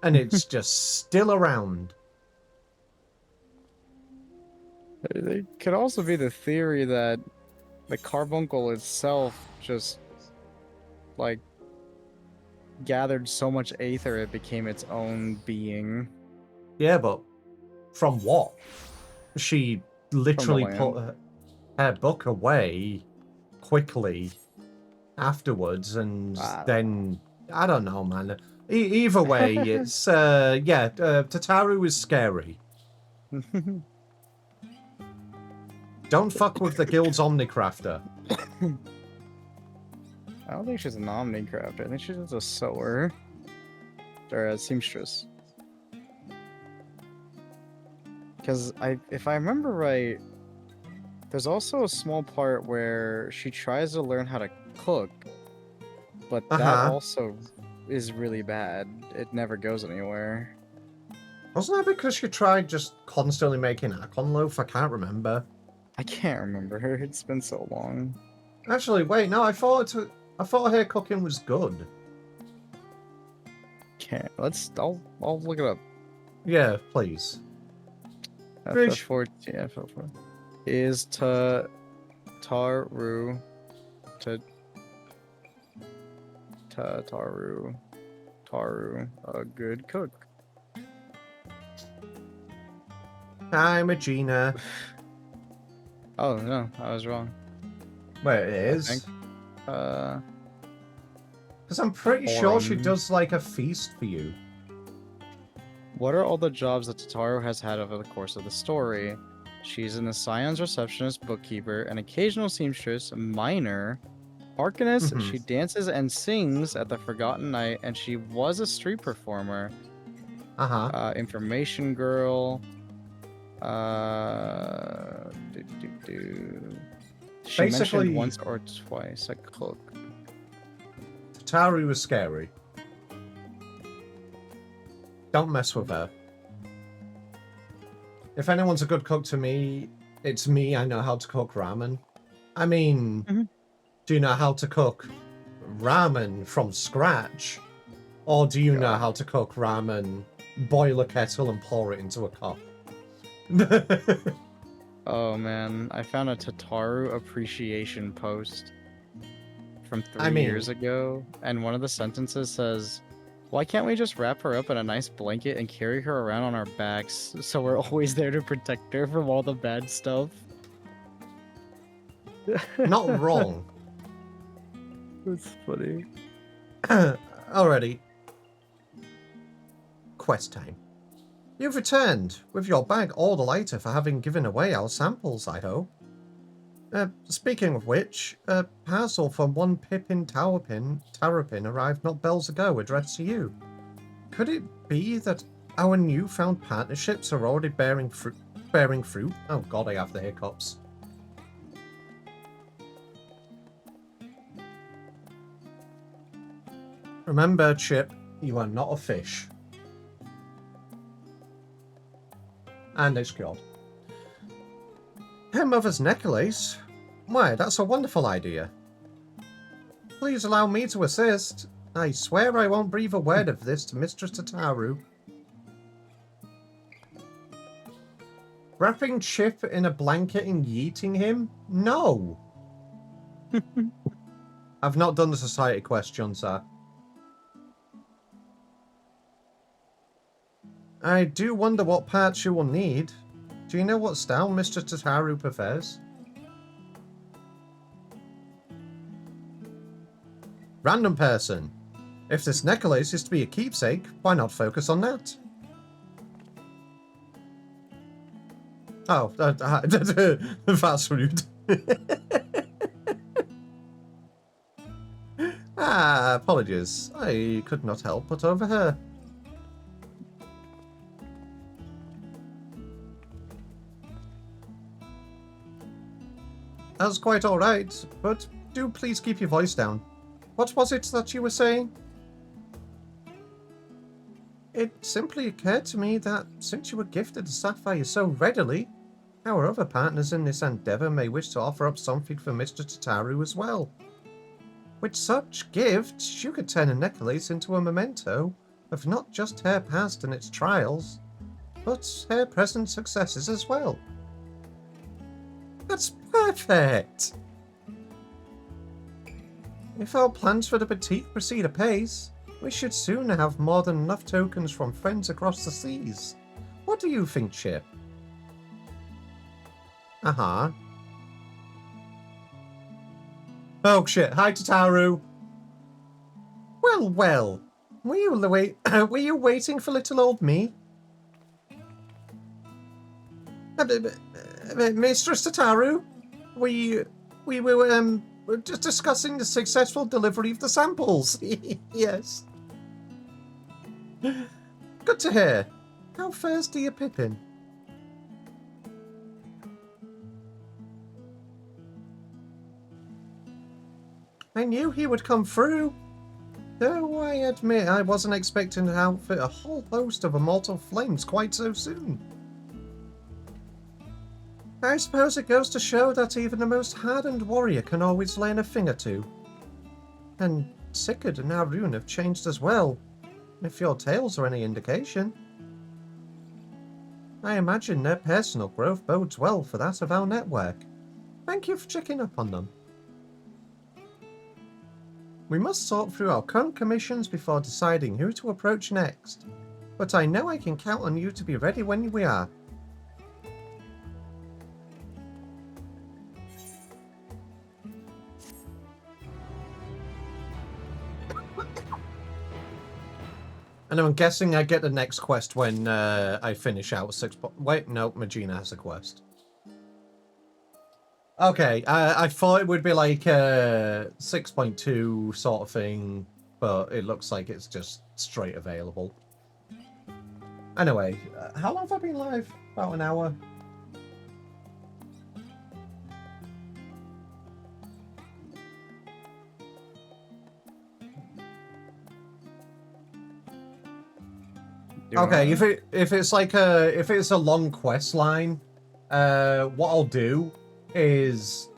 and it's just still around. There could also be the theory that the carbuncle itself just, like, gathered so much aether it became its own being. Yeah, but from what? She literally put her book away quickly afterwards, and then I don't know, man. Either way, it's Tataru is scary. Don't fuck with the guild's Omnicrafter. I don't think she's an Omnicrafter. I think she's just a sewer. Or a seamstress. Because if I remember right, there's also a small part where she tries to learn how to cook, but that also is really bad. It never goes anywhere. Wasn't that because she tried just constantly making Akon loaf? I can't remember. I can't remember her. It's been so long. Actually, wait, no, I thought her cooking was good. Can't. I'll look it up. Yeah, please. FF4, yeah, FF4. Is Taru a good cook? Hi, Magina. Oh no, I was wrong. Wait, it is? Because I'm pretty sure she does like a feast for you. What are all the jobs that Tataru has had over the course of the story? She's an Scion's receptionist, bookkeeper, an occasional seamstress, miner, arcanist. She dances and sings at the Forgotten Night, and she was a street performer. Information girl. She mentioned once or twice a cook. Tataru is scary. Don't mess with her. If anyone's a good cook to me, it's me. I know how to cook ramen. I mean, do you know how to cook ramen from scratch? Or do you know how to cook ramen, boil a kettle and pour it into a cup? Oh man, I found a Tataru appreciation post from 3 years ago, and one of the sentences says, "Why can't we just wrap her up in a nice blanket and carry her around on our backs so we're always there to protect her from all the bad stuff?" Not wrong. That's funny. Alrighty. Quest time. You've returned, with your bag all the lighter for having given away our samples, I hope. Speaking of which, a parcel from one Pippin Terrapin arrived not bells ago, addressed to you. Could it be that our newfound partnerships are already bearing fruit? Oh god, I have the hiccups. Remember, Chip, you are not a fish. And it's cured. Her mother's necklace? Why, that's a wonderful idea. Please allow me to assist. I swear I won't breathe a word of this to Mistress Tataru. Wrapping Chip in a blanket and yeeting him? No! I've not done the society quest, John, sir. I do wonder what parts you will need. Do you know what style Mr. Tataru prefers? Random person. If this necklace is to be a keepsake, why not focus on that? Oh, that's rude. Apologies. I could not help but overhear. That's quite alright, but do please keep your voice down. What was it that you were saying? It simply occurred to me that since you were gifted a sapphire so readily, our other partners in this endeavour may wish to offer up something for Mr. Tataru as well. With such gifts, you could turn a necklace into a memento of not just her past and its trials, but her present successes as well. That's perfect! If our plans for the boutique proceed apace, we should soon have more than enough tokens from friends across the seas. What do you think, Chip? Uh-huh. Oh shit, hi Tataru! Well, well. Were you waiting for little old me? Mistress Tataru? We were just discussing the successful delivery of the samples. Yes. Good to hear. How fares dear Pippin? I knew he would come through. Though I admit I wasn't expecting to outfit a whole host of immortal flames quite so soon. I suppose it goes to show that even the most hardened warrior can always learn a thing or two. And Sigurd and Arun have changed as well, if your tales are any indication. I imagine their personal growth bodes well for that of our network. Thank you for checking up on them. We must sort through our current commissions before deciding who to approach next, but I know I can count on you to be ready when we are. And I'm guessing I get the next quest when I finish out 6. Wait, no, Magina has a quest. Okay, I thought it would be like a 6.2 sort of thing, but it looks like it's just straight available. Anyway, how long have I been live? About an hour. Okay, if it's like if it's a long quest line, what I'll do is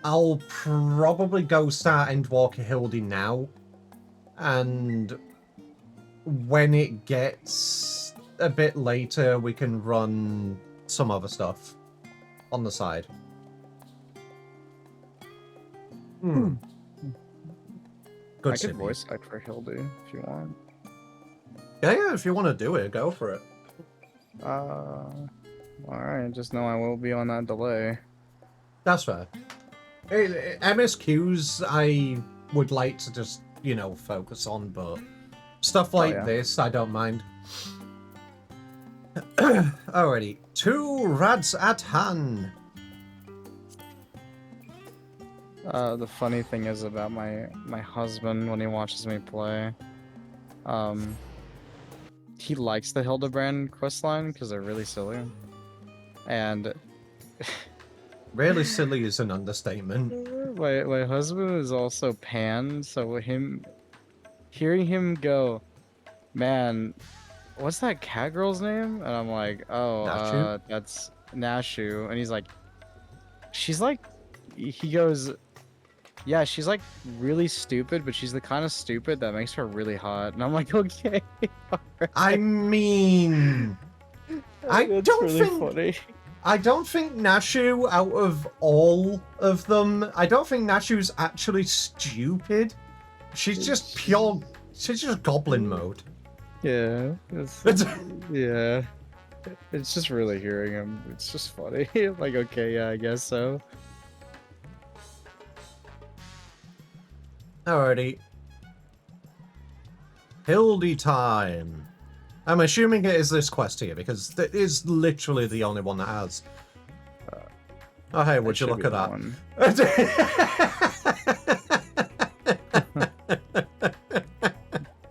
I'll probably go start Endwalker Hildi now, and when it gets a bit later, we can run some other stuff on the side. Hmm. Good. I could voice act for Hildi if you want. Yeah, if you want to do it, go for it. Alright, just know I will be on that delay. That's fair. MSQs I would like to just, you know, focus on, but stuff like this, I don't mind. Alrighty, 2 rads at hand. The funny thing is about my husband when he watches me play, he likes the Hildebrand questline because they're really silly, and really silly is an understatement. My husband is also Pan, so hearing him go, man, what's that cat girl's name? And I'm like, oh, that's Nashu, and he's like, she's like, he goes, yeah, she's like really stupid, but she's the kind of stupid that makes her really hot. And I'm like, okay. Right. I mean, I don't think Nashu, out of all of them, I don't think Nashu's actually stupid. She's just pure. She's just goblin mode. Yeah, yeah. It's just really hearing him. It's just funny. Like, okay, yeah, I guess so. Alrighty. Hildi time. I'm assuming it is this quest here because it is literally the only one that has. Oh hey, would you look at that?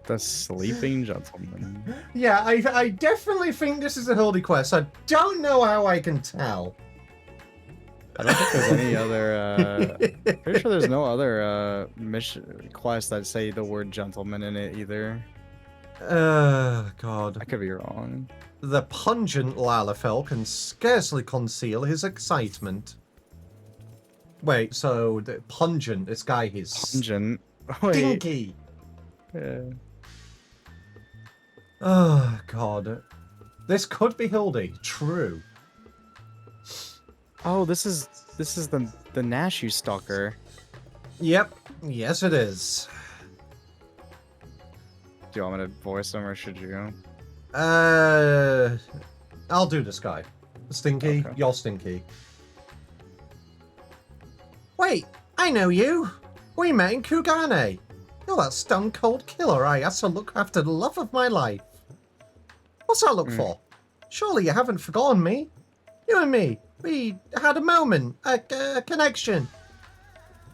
The sleeping gentleman. Yeah, I definitely think this is a Hildi quest. I don't know how I can tell. I don't think there's any other, pretty sure there's no other, mission quests that say the word gentleman in it either. God. I could be wrong. The pungent Lalafell can scarcely conceal his excitement. Wait, so the pungent, this guy is Pungent. Wait. stinky. Yeah. Oh, God. This could be Hildi. True. Oh, this is the Nashu stalker. Yep. Yes, it is. Do you want me to voice him or should you? I'll do this guy. Stinky, Okay. you're stinky. Wait, I know you. We met in Kugane. You're that stone cold killer I asked to look after the love of my life. What's that look for? Surely you haven't forgotten me. You and me, we had a moment, a connection.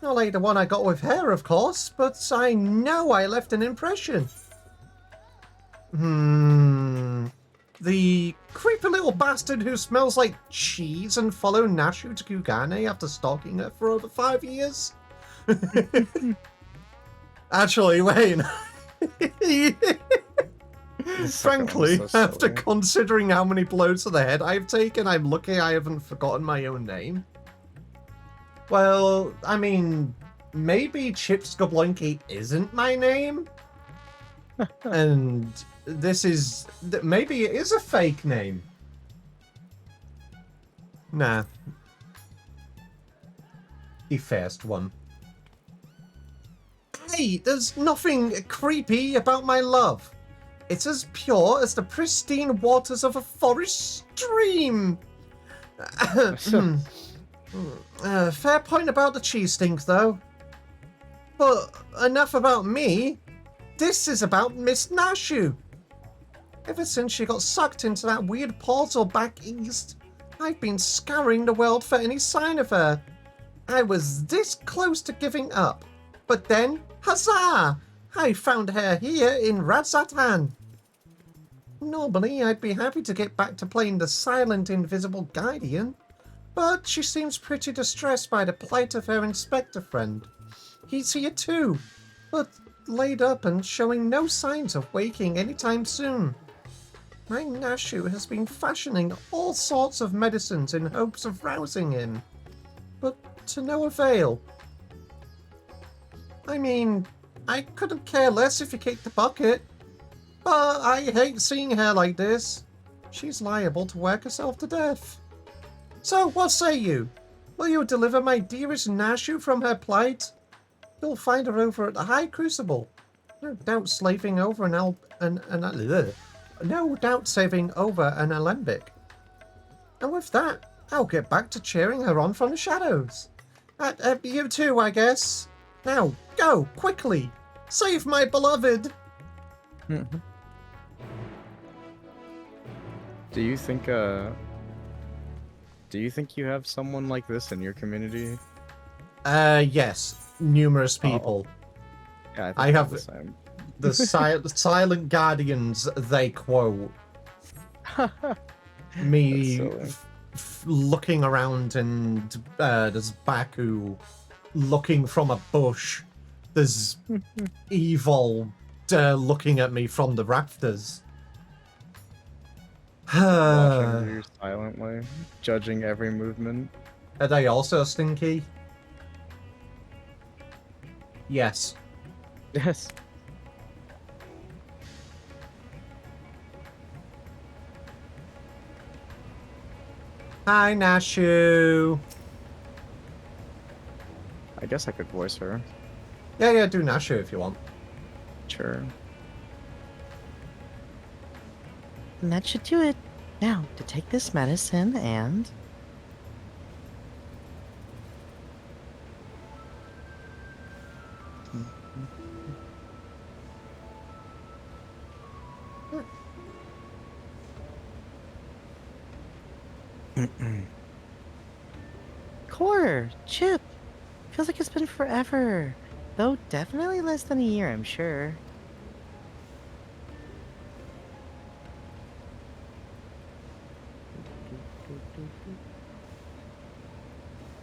Not like the one I got with her, of course, but I know I left an impression. The creepy little bastard who smells like cheese and followed Nashu to Kugane after stalking her for over 5 years? Actually, wait. Frankly, so after silly. considering how many blows to the head I've taken, I'm lucky I haven't forgotten my own name. Well, I mean, maybe Chips Goblonki isn't my name? And this is... maybe it is a fake name. Nah. The first one. Hey, there's nothing creepy about my love. It's as pure as the pristine waters of a forest stream. Fair point about the cheese stink, though. But enough about me. This is about Miss Nashu. Ever since she got sucked into that weird portal back east, I've been scouring the world for any sign of her. I was this close to giving up. But then, huzzah! I found her here in Radzatan. Normally, I'd be happy to get back to playing the silent, invisible guardian, but she seems pretty distressed by the plight of her inspector friend. He's here too, but laid up and showing no signs of waking anytime soon. My Nashu has been fashioning all sorts of medicines in hopes of rousing him, but to no avail. I mean, I couldn't care less if he kicked the bucket, but I hate seeing her like this. She's liable to work herself to death. So, what say you? Will you deliver my dearest Nashu from her plight? You'll find her over at the High Crucible. No doubt slaving over no doubt saving over an alembic. And with that, I'll get back to cheering her on from the shadows. You too, I guess. Now, go, quickly! Save my beloved! Do you think you have someone like this in your community? Yes. Numerous people. Yeah, I have the same. the silent guardians they quote. Me silly. looking around and there's Baku looking from a bush. There's Evil looking at me from the rafters. Watching you silently, judging every movement. Are they also stinky? Yes. Yes. Hi, Nashu. I guess I could voice her. Yeah, do Nashu if you want. Sure. And that should do it. Now, to take this medicine and... Core! Chip! Feels like it's been forever. Though definitely less than a year, I'm sure.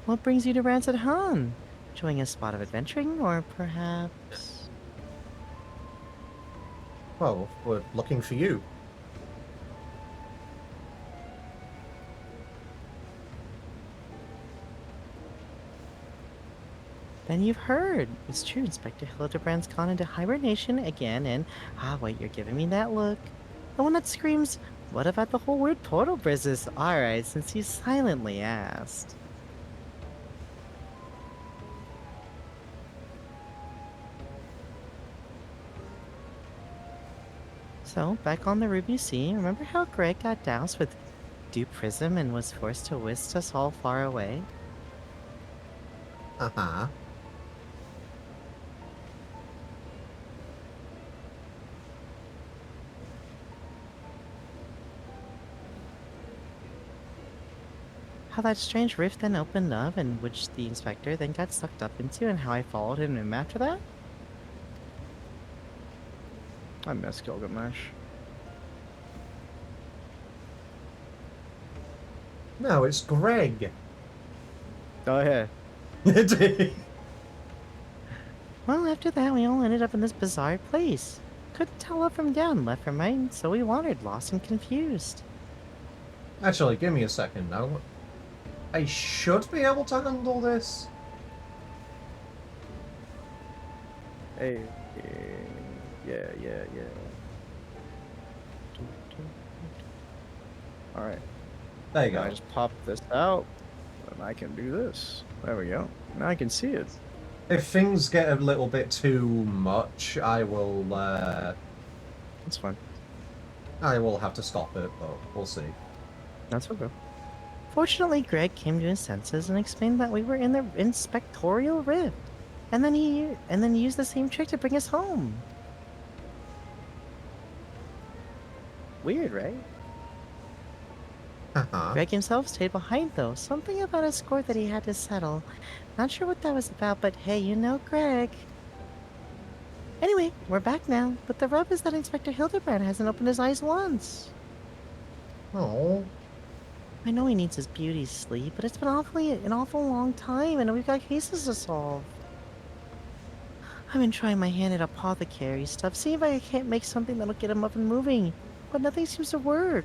What brings you to Rancid Han? Enjoying a spot of adventuring, or perhaps... Well, we're looking for you. Then you've heard. It's true, Inspector Hildebrand's gone into hibernation again, and... Ah, wait, you're giving me that look. The one that screams, what about the whole weird portal business? Alright, since you silently asked. So, back on the Ruby Sea, remember how Greg got doused with dew prism and was forced to whisk us all far away? Uh-huh. How that strange rift then opened up and which the inspector then got sucked up into and how I followed him after that? I miss Gilgamesh. No, it's Greg. Oh yeah. Well, after that, we all ended up in this bizarre place. Couldn't tell up from down, left from right, so we wandered, lost and confused. Actually, give me a second now. I should be able to handle this. Hey. Yeah. Alright. There you Now go. I just pop this out, and I can do this. There we go. Now I can see it. If things get a little bit too much, I will That's fine. have to stop it, but we'll see. That's okay. Fortunately, Greg came to his senses and explained that we were in the inspectorial rift, and then he used the same trick to bring us home. Weird, right? Uh-huh. Greg himself stayed behind, though. Something about a score that he had to settle. Not sure what that was about, but hey, you know Greg. Anyway, we're back now, but the rub is that Inspector Hildebrand hasn't opened his eyes once. Oh. I know he needs his beauty sleep, but it's been an awful long time, and we've got cases to solve. I've been trying my hand at apothecary stuff, seeing if I can't make something that'll get him up and moving, but nothing seems to work.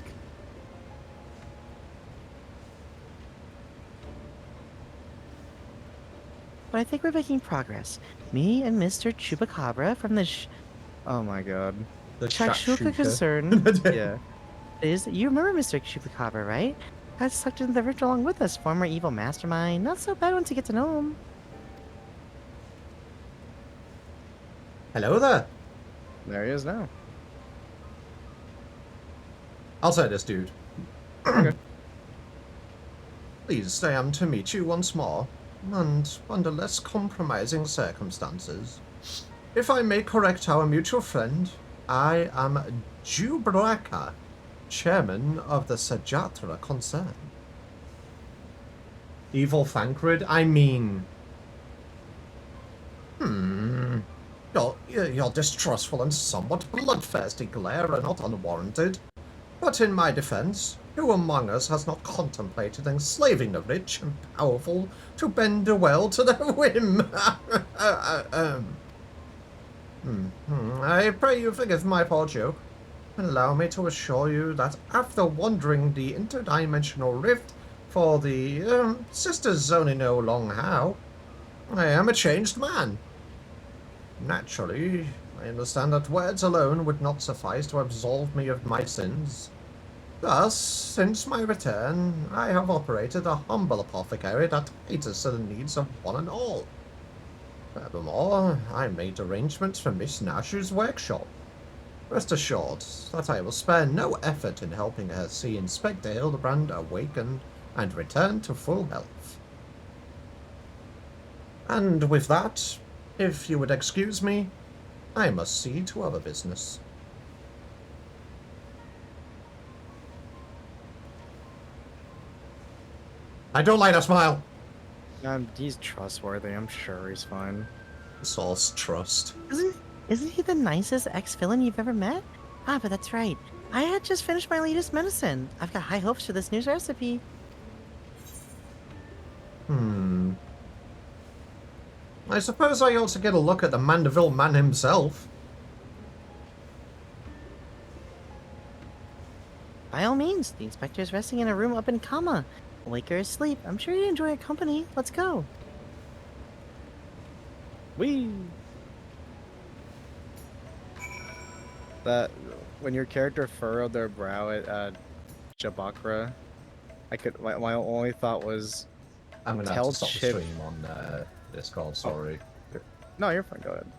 But I think we're making progress. Me and Mr. Chupacabra from the Oh my god. The Shakshuka shakshuka. concern. Yeah. You remember Mr. Chupacabra, right? Got sucked into the rift along with us, former evil mastermind. Not so bad once you get to know him. Hello there. There he is now. I'll say this, dude. Okay. Pleased I am to meet you once more, and under less compromising circumstances. If I may correct our mutual friend, I am Jubraka, chairman of the Sajatra concern. Evil Thancred? I mean... Your distrustful and somewhat bloodthirsty glare are not unwarranted. But in my defense, who among us has not contemplated enslaving the rich and powerful to bend a well to their whim? I pray you forgive my poor joke. Allow me to assure you that after wandering the interdimensional rift for the sisters only know long how, I am a changed man. Naturally, I understand that words alone would not suffice to absolve me of my sins. Thus, since my return, I have operated a humble apothecary that caters to the needs of one and all. Furthermore, I made arrangements for Miss Nash's workshop. Rest assured that I will spare no effort in helping her see Inspector Hildebrand awaken and return to full health. And with that, if you would excuse me, I must see to other business. I don't like that smile. He's trustworthy. I'm sure he's fine. Source trust. Isn't he the nicest ex-villain you've ever met? Ah, but that's right. I had just finished my latest medicine. I've got high hopes for this new recipe. I suppose I ought to get a look at the Mandeville man himself. By all means, the inspector's resting in a room up in Kama. Wake her asleep. I'm sure you'd enjoy her company. Let's go. Wee. That when your character furrowed their brow at Jabakra, my only thought was, I'm gonna have Tell to stop Chip- the stream on Discord, sorry. no, you're fine. Go ahead.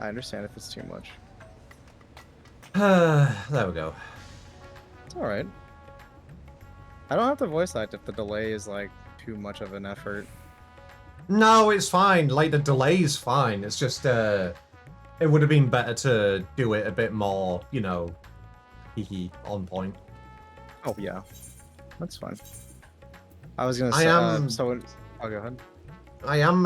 I understand if it's too much. There we go. It's all right. I don't have to voice act if the delay is like too much of an effort. No, it's fine. Like, the delay's fine. It's just, it would have been better to do it a bit more, you know, on point. Oh yeah, that's fine. I was gonna I say. am- I'll go ahead. I am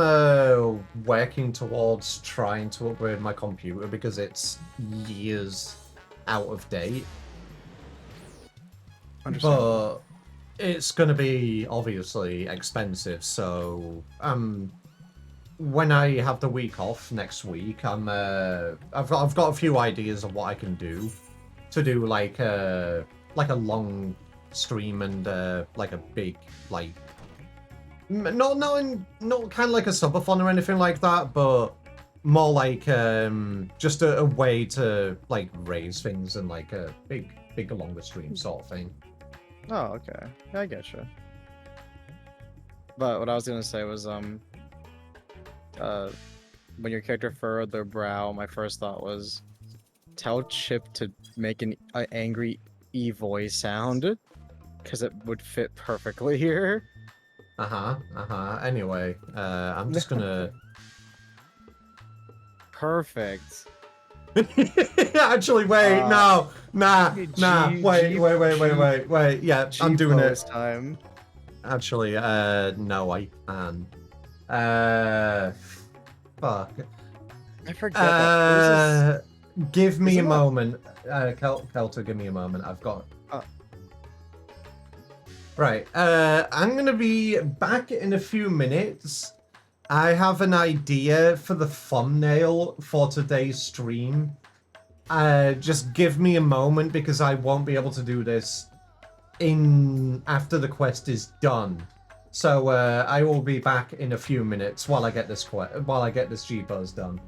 working towards trying to upgrade my computer because it's years out of date. Understandable. But it's going to be obviously expensive, so when I have the week off next week, I've got a few ideas of what I can do to do like a long stream and like a big like not kind of like a subathon or anything like that, but more like just a way to like raise things and like a big longer stream sort of thing. Oh, okay. Yeah, I get you. But what I was gonna say was, when your character furrowed their brow, my first thought was, tell Chip to make an angry voice sound, because it would fit perfectly here. Anyway, I'm just gonna. Perfect. Actually, wait, no, nah, wait. Yeah, I'm doing it. This time. Actually, no, I can. Fuck. I forget that. Give me a Isn't that- moment. Kelter, give me a moment. I've got. Right. I'm gonna be back in a few minutes. I have an idea for the thumbnail for today's stream. Just give me a moment because I won't be able to do this after the quest is done. So I will be back in a few minutes while I get this G-Buzz done.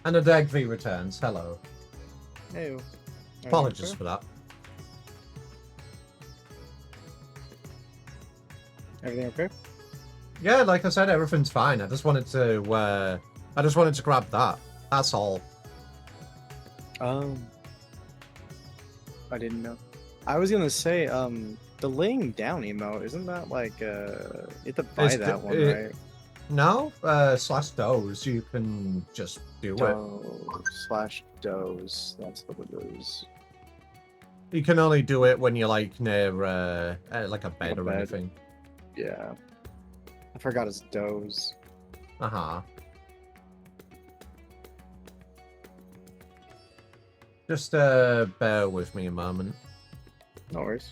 And a Dag V returns. Hello. Hey. Apologies for that. Everything okay? Yeah, like I said, everything's fine. I just wanted to grab that. That's all. I didn't know. I was gonna say, the laying down emote, isn't that like, you have to buy that one, right? No, slash doze. You can just do it. /doze. That's what it is. You can only do it when you're like near like a bed or bed. anything. Yeah. I forgot it's doze. Uh-huh. Just bear with me a moment. No worries.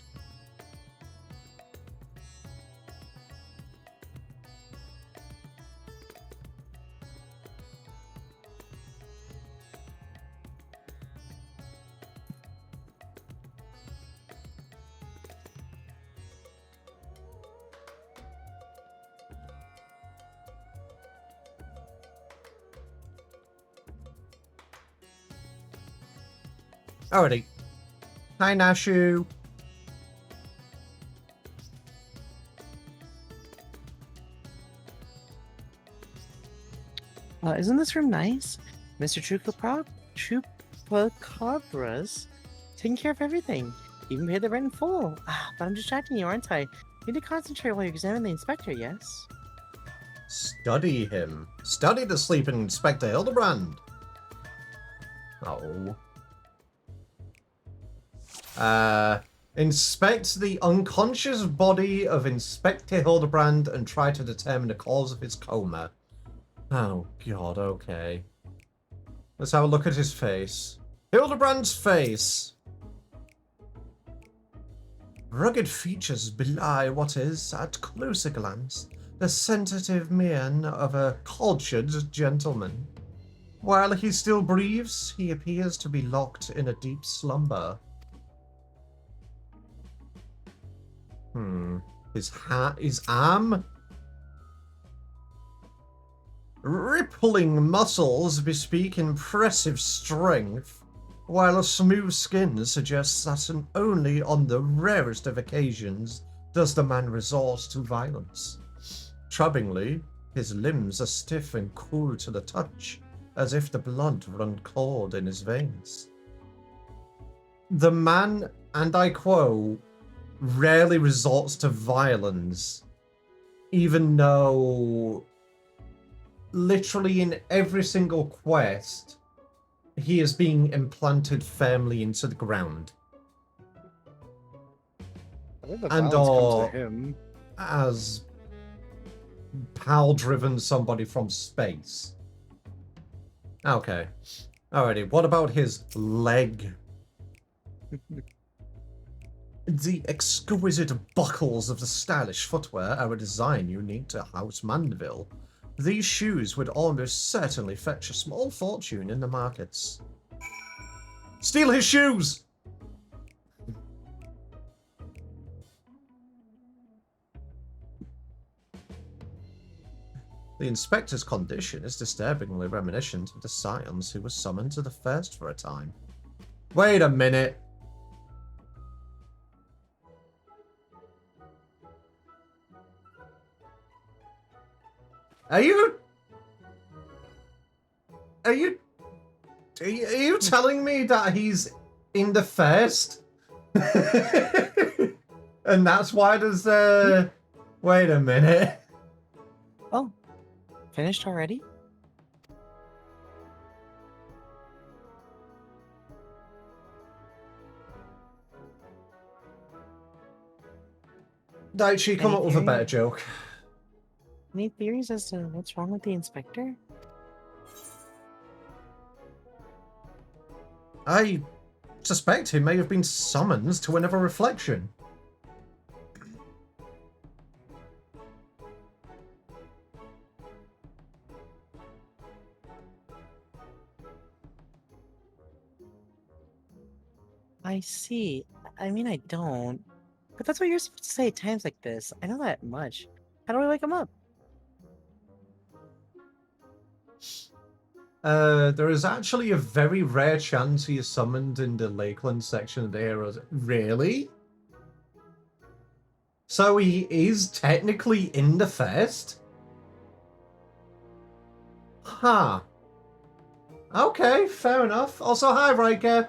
Alrighty. Hi, Nashu. Isn't this room nice? Mr. Chupacabra's taking care of everything. Even paid the rent in full. But I'm distracting you, aren't I? You need to concentrate while you examine the inspector, yes? Study him. Study the sleeping Inspector Hildebrand. Oh. Inspect the unconscious body of Inspector Hildebrand and try to determine the cause of his coma. Oh, God, okay. Let's have a look at his face. Hildebrand's face. Rugged features belie what is, at closer glance, the sensitive mien of a cultured gentleman. While he still breathes, he appears to be locked in a deep slumber. His arm? Rippling muscles bespeak impressive strength, while a smooth skin suggests that only on the rarest of occasions does the man resort to violence. Troublingly, his limbs are stiff and cool to the touch, as if the blood run cold in his veins. The man, and I quote, rarely resorts to violence, even though literally in every single quest he is being implanted firmly into the ground. I think the And violence comes or to him. as PAL-driven somebody from space. Okay. Alrighty, what about his leg? The exquisite buckles of the stylish footwear are a design unique to House Mandeville. These shoes would almost certainly fetch a small fortune in the markets. Steal his shoes! The inspector's condition is disturbingly reminiscent of the scions who were summoned to the first for a time. Wait a minute. Are you telling me that he's in the first? And that's why there's wait a minute. Oh, finished already? Daichi, come Any up with a theory? better joke. Any theories as to what's wrong with the inspector? I suspect he may have been summoned to another reflection. I see. I mean, I don't. But that's what you're supposed to say at times like this. I know that much. How do I wake him up? There is actually a very rare chance he is summoned in the Lakeland section of the heroes. Really? So he is technically in the first? Huh. Okay, fair enough. Also, hi, Riker.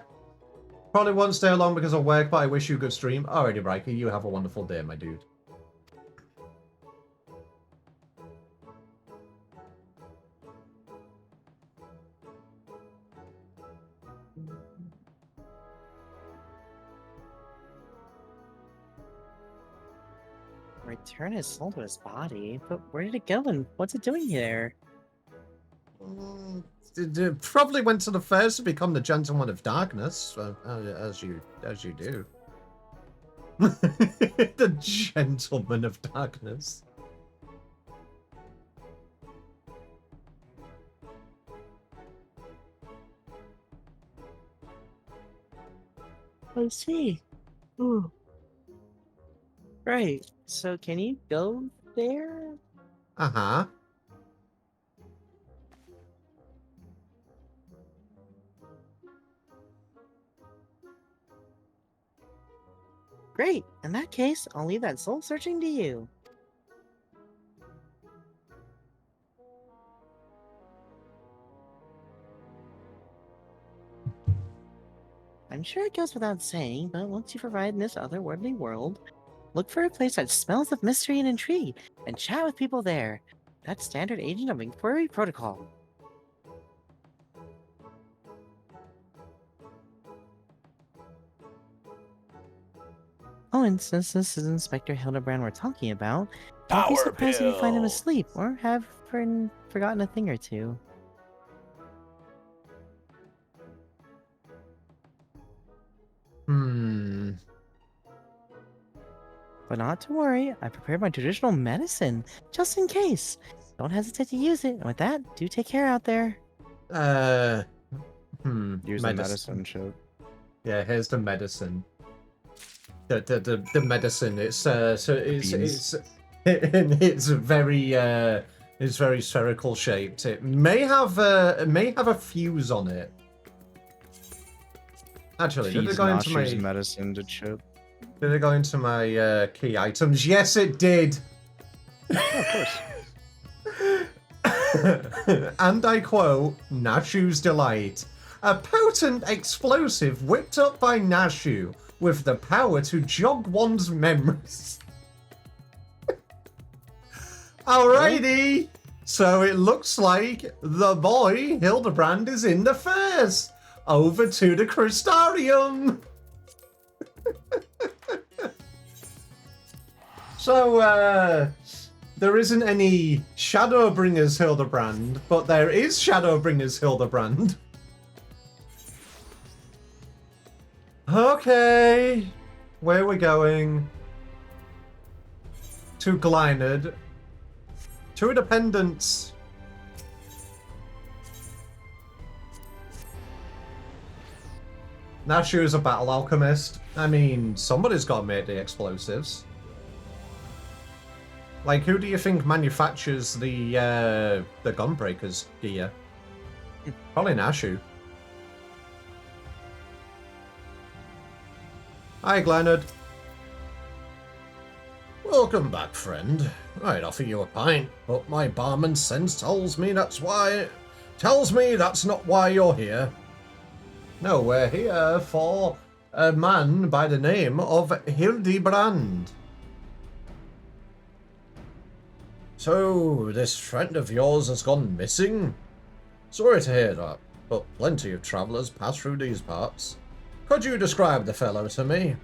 Probably won't stay long because of work, but I wish you a good stream. Alrighty, Riker, you have a wonderful day, my dude. Return his soul to his body? But where did it go and what's it doing there? Probably went to the first to become the Gentleman of Darkness, as you do. The Gentleman of Darkness. I see. Ooh. Right. So can you go there? Uh-huh. Great. In that case, I'll leave that soul searching to you. I'm sure it goes without saying, but once you've arrived in this otherworldly world, look for a place that smells of mystery and intrigue, and chat with people there. That's standard agent of inquiry protocol. Oh, and since this is Inspector Hildebrand we're talking about, don't be surprised if you find him asleep, or have forgotten a thing or two. But not to worry, I prepared my traditional medicine, just in case. Don't hesitate to use it, and with that, do take care out there. Use the medicine chip. Yeah, here's the medicine. The medicine. It's so it's very spherical shaped. It may have a fuse on it. Actually, did it go into my medicine to chip? Did it go into my key items? Yes, it did. Oh, of course. And I quote, Nashu's Delight. A potent explosive whipped up by Nashu with the power to jog one's memories. Alrighty. So it looks like the boy, Hildebrand, is in the first. Over to the Crystarium. So, there isn't any Shadowbringers Hildebrand, but there is Shadowbringers Hildebrand. Okay, where are we going? To Glynard. To Dependence. Nashu is a battle alchemist. I mean, somebody's got to make the explosives. Like, who do you think manufactures the Gunbreakers gear? Probably Nashu. Hi, Glynard. Welcome back, friend. I'd offer you a pint, but my barman sense tells me that's not why you're here. No, we're here for a man by the name of Hildebrand. So, this friend of yours has gone missing? Sorry to hear that, but plenty of travellers pass through these parts. Could you describe the fellow to me?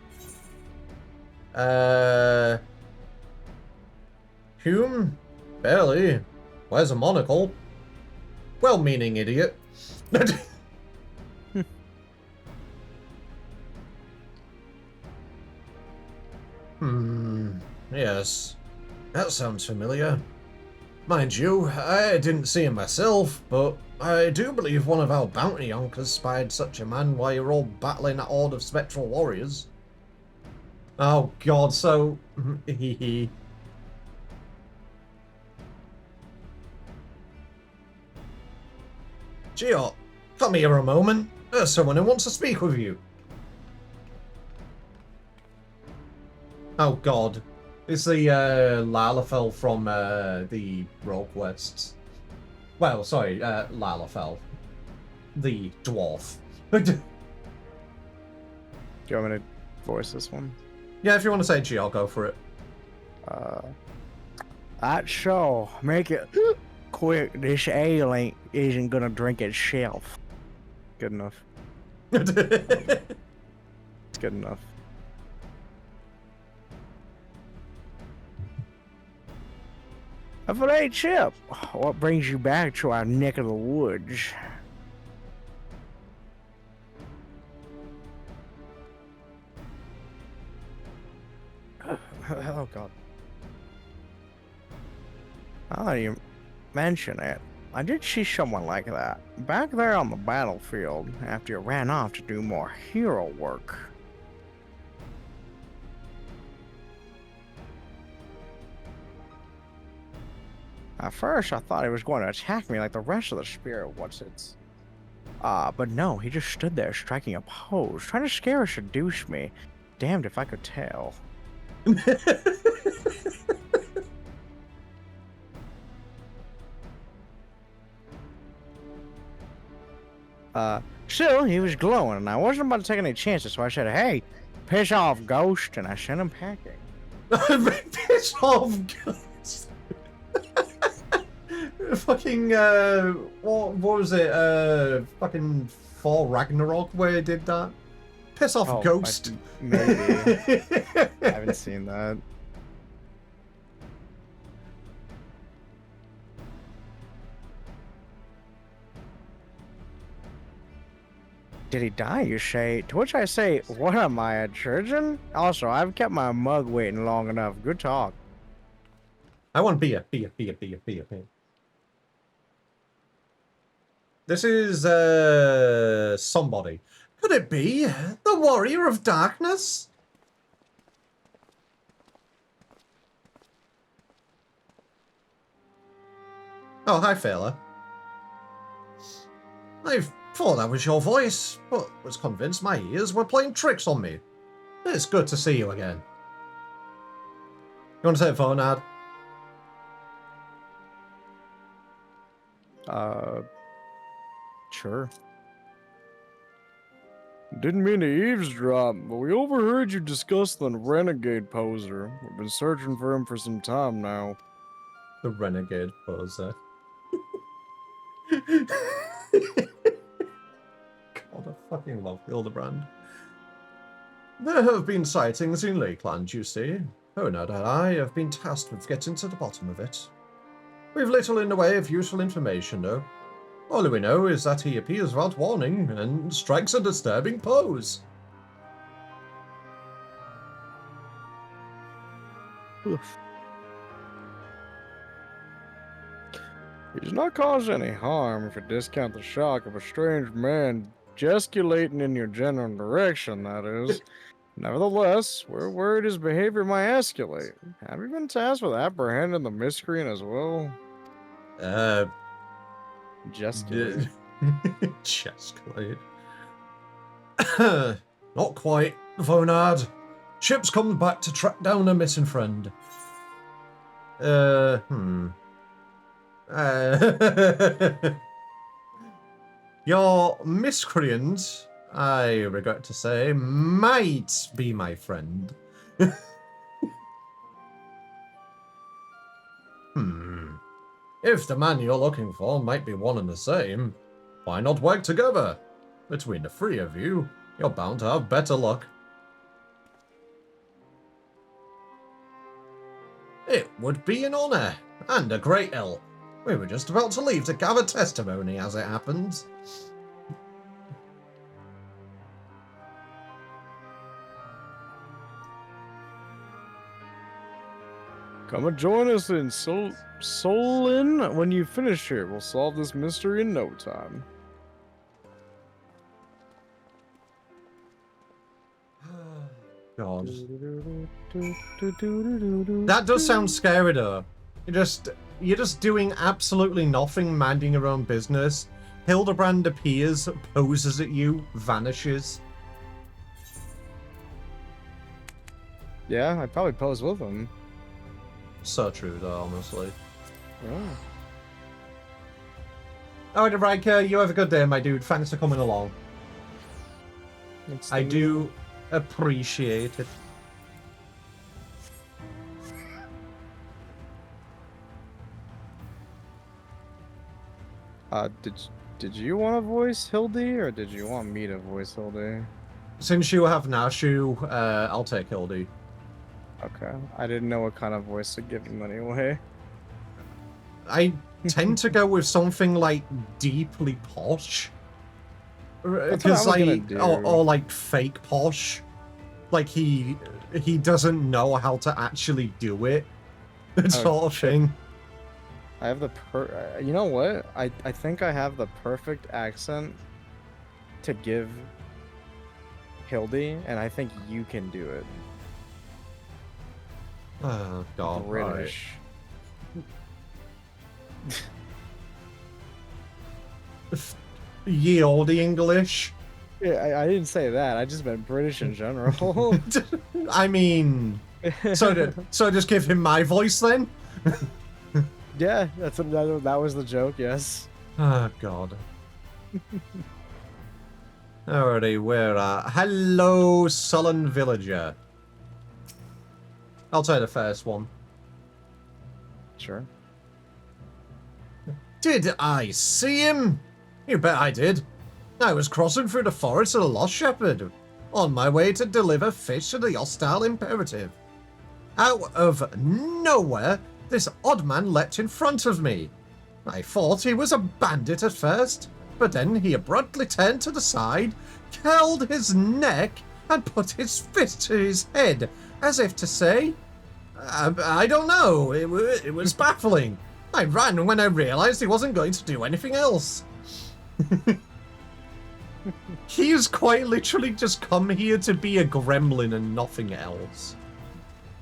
Hume? Barely. Wears a monocle. Well-meaning idiot. Yes. That sounds familiar. Mind you, I didn't see him myself, but I do believe one of our bounty hunters spied such a man while you were all battling that horde of spectral warriors. Oh god, so... Gio, come here a moment. There's someone who wants to speak with you. Oh god. It's the Lalafell from the Rogue Quests. Well, sorry, Lalafell. The dwarf. Do you want me to voice this one? Yeah, if you want to say G, I'll go for it. That show, make it quick. This ale isn't gonna drink itself. Good enough. It's good enough. If it ain't Chip, what brings you back to our neck of the woods? Oh god. Oh, you mention it. I did see someone like that back there on the battlefield after you ran off to do more hero work. At first, I thought he was going to attack me like the rest of the spirit what's-its. But no, he just stood there striking a pose, trying to scare or seduce me. Damned if I could tell. Still, he was glowing, and I wasn't about to take any chances, so I said, "Hey, piss off, ghost," and I sent him packing. Piss off, ghost. Fucking, what was it? Fucking Thor Ragnarok where he did that? Piss off, ghost. Maybe. I haven't seen that. Did he die, you say? To which I say, what am I, a surgeon? Also, I've kept my mug waiting long enough. Good talk. I want beer. This is, somebody. Could it be the Warrior of Darkness? Oh, hi, fella. I thought that was your voice, but was convinced my ears were playing tricks on me. It's good to see you again. You want to say a phone ad? Sure. Didn't mean to eavesdrop, but we overheard you discuss the renegade poser. We've been searching for him for some time now. The renegade poser. God, I fucking love Hildebrand. There have been sightings in Lakeland, you see. Honard and I have been tasked with getting to the bottom of it. We've little in the way of useful information, though. All we know is that he appears without warning and strikes a disturbing pose. Oof. He's not caused any harm if you discount the shock of a strange man gesticulating in your general direction, that is. Nevertheless, we're worried his behavior might escalate. Have you been tasked with apprehending the miscreant as well? Gesticulating. Gesticulating. Not quite, Vonard. Ships come back to track down a missing friend. Your miscreant, I regret to say, might be my friend. If the man you're looking for might be one and the same, why not work together? Between the three of you, you're bound to have better luck. It would be an honor, and a great help. We were just about to leave to gather testimony as it happens. Come and join us in Solin when you finish here. We'll solve this mystery in no time. God. That does sound scary though. You're just doing absolutely nothing, minding your own business, Hildebrand appears, poses at you, vanishes. Yeah, I'd probably pose with him. So true, though, honestly. Oh. Alright, Riker, you have a good day, my dude. Thanks for coming along. I do appreciate it. Did you want to voice Hildi, or did you want me to voice Hildi? Since you have Nashu, I'll take Hildy. Okay. I didn't know what kind of voice to give him anyway. I tend to go with something like deeply posh. Because like, or like fake posh. Like he doesn't know how to actually do it. Sort of thing. I have the you know what? I think I have the perfect accent to give Hildy, and I think you can do it. Oh god. British. Right. Ye olde English. Yeah, I didn't say that. I just meant British in general. I mean, so just give him my voice then. Yeah, that was the joke. Yes. Oh god. Alrighty, we're hello, sullen villager. I'll take the first one. Sure. Did I see him? You bet I did. I was crossing through the forest of the Lost Shepherd, on my way to deliver fish to the hostile imperative. Out of nowhere, this odd man leapt in front of me. I thought he was a bandit at first, but then he abruptly turned to the side, curled his neck, and put his fist to his head, as if to say, I don't know, it was baffling. I ran when I realized he wasn't going to do anything else. He has quite literally just come here to be a gremlin and nothing else.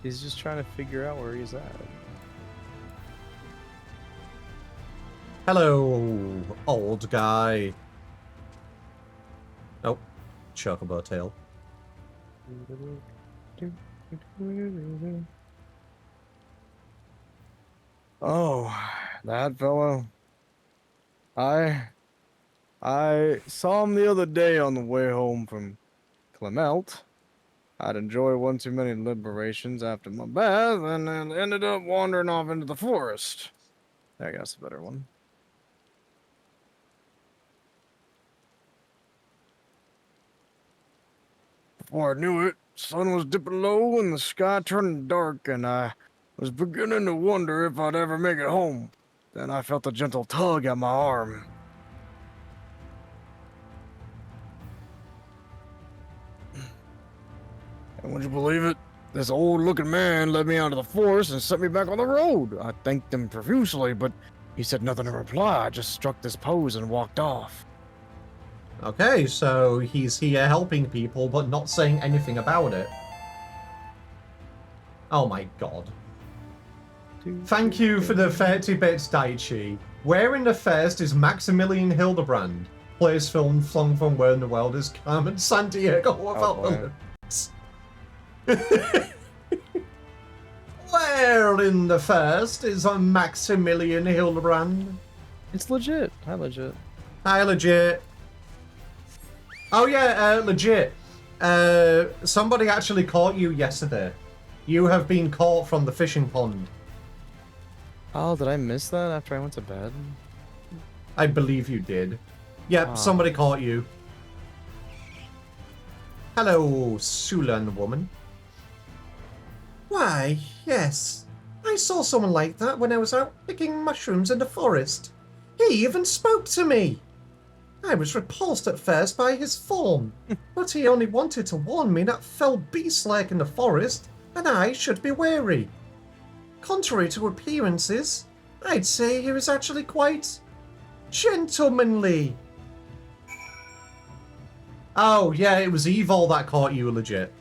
He's just trying to figure out where he's at. Hello, old guy. Oh, chocobo tail. Oh, that fellow. I saw him the other day on the way home from Clement. I'd enjoy one too many liberations after my bath, and then ended up wandering off into the forest. There, I guess a better one. Before I knew it, sun was dipping low and the sky turning dark, and I was beginning to wonder if I'd ever make it home. Then I felt a gentle tug at my arm. And would you believe it? This old-looking man led me out of the forest and set me back on the road. I thanked him profusely, but he said nothing in reply. I just struck this pose and walked off. Okay, so he's here helping people, but not saying anything about it. Oh my god. Thank you for the 30 bits, Daichi. Where in the first is Maximilian Hildebrand? Plays film flung from where in the world is Carmen Sandiego without the lips. Where in the first is a Maximilian Hildebrand? It's legit. Hi, legit. Hi, legit. Oh yeah, legit. Somebody actually caught you yesterday. You have been caught from the fishing pond. Oh, did I miss that after I went to bed? I believe you did. Yep, Oh. somebody caught you. Hello, Sulan woman. Why, yes. I saw someone like that when I was out picking mushrooms in the forest. He even spoke to me. I was repulsed at first by his form, but he only wanted to warn me that fell beasts lurk in the forest, and I should be wary. Contrary to appearances, I'd say he was actually quite gentlemanly. Oh, yeah, it was Evil that caught you, legit.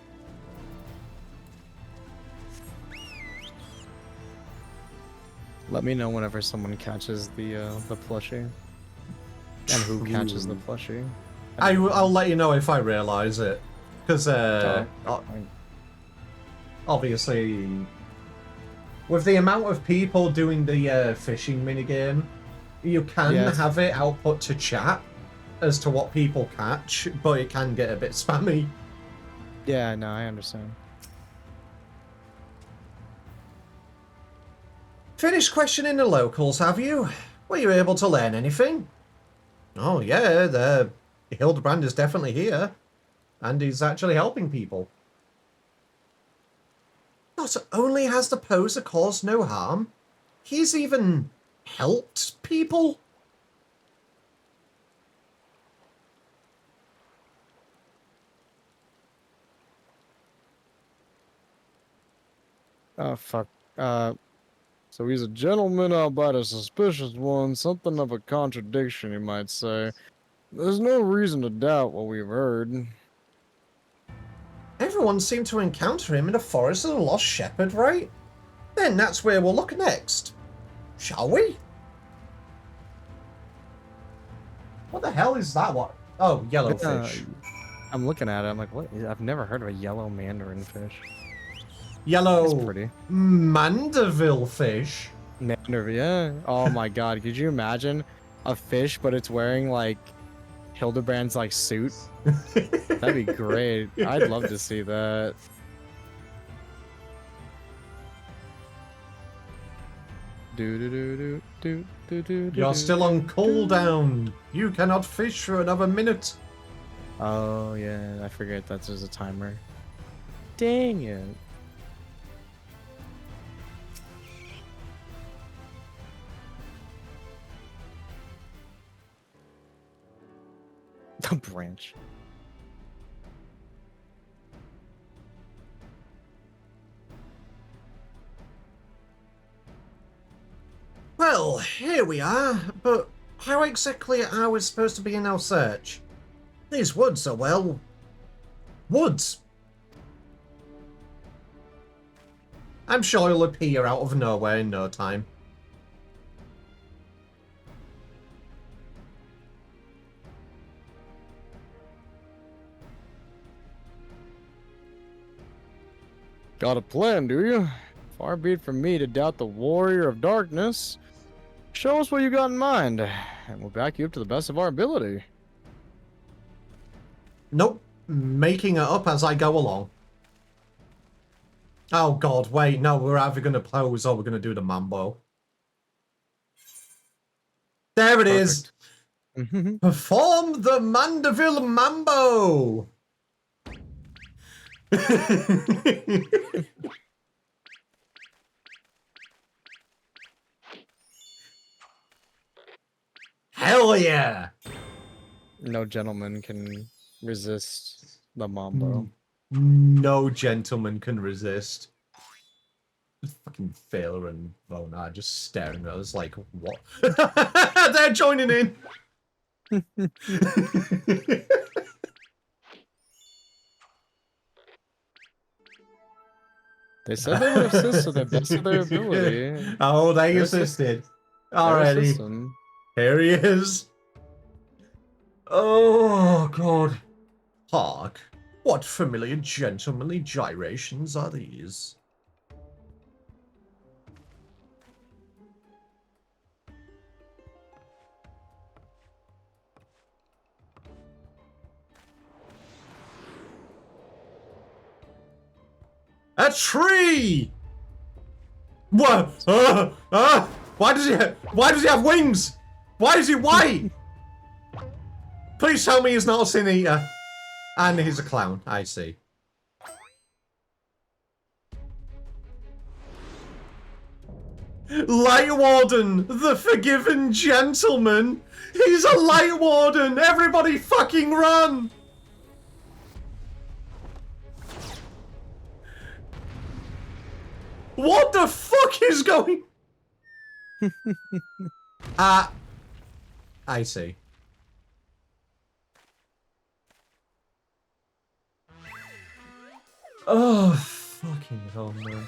Let me know whenever someone catches the plushie. And who catches the True. plushie? I'll let you know if I realize it. Because, obviously, with the amount of people doing the fishing minigame, you can have it output to chat as to what people catch, but it can get a bit spammy. Yeah, no, I understand. Finished questioning the locals, have you? Were you able to learn anything? Oh yeah, the Hildebrand is definitely here. And he's actually helping people. Not only has the poser caused no harm, he's even helped people? Oh, fuck. So he's a gentleman, albeit a suspicious one, something of a contradiction, you might say. There's no reason to doubt what we've heard. Everyone seemed to encounter him in the forest of the Lost Shepherd, right? Then that's where we'll look next. Shall we? What the hell is that one? Oh, yellowfish. I'm looking at it, I'm like, what? I've never heard of a yellow mandarin fish. Yellow That's pretty. Mandeville fish. Yeah. Oh my god, could you imagine a fish, but it's wearing like Hildebrand's like suit? That'd be great. I'd love to see that. You're still on cooldown. You cannot fish for another minute. Oh yeah, I forget that's just a timer. Dang it. The branch. Well, here we are, but how exactly are we supposed to begin our search? These woods are, well, woods. I'm sure he'll appear out of nowhere in no time. Got a plan, do you? Far be it from me to doubt the warrior of darkness. Show us what you got in mind, and we'll back you up to the best of our ability. Nope. Making it up as I go along. Oh god, wait, no, we're either going to pose or we're going to do the mambo. There it is. Perform the Mandeville Mambo! Hell yeah! No gentleman can resist the mambo. No gentleman can resist. Fucking Failer and Vonar just staring at us like, what? They're joining in! They said they would assist to the best of their ability. Oh, they assisted. Already. Here he is. Oh, God. Hark. What familiar gentlemanly gyrations are these? A tree! What? Why does he have wings? Why is he white? Please tell me he's not a sin eater. And he's a clown, I see. Light Warden, the forgiven gentleman. He's a Light Warden. Everybody fucking run. What the fuck is going? I see. Oh, fucking hell, man.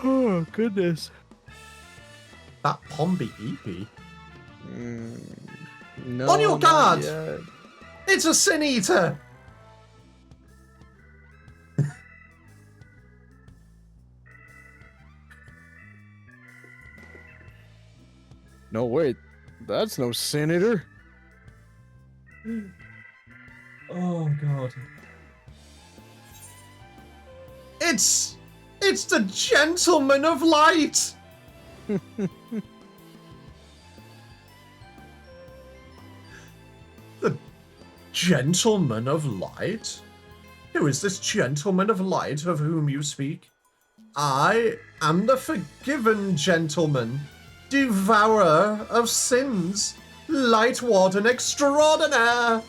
Oh, goodness. That Pombi Eepy. No, On your not guard! yet. It's a Sin Eater! No, wait. That's no senator. Oh god. It's the Gentleman of Light! The Gentleman of Light? Who is this Gentleman of Light of whom you speak? I am the forgiven gentleman, devourer of sins, light warden extraordinaire.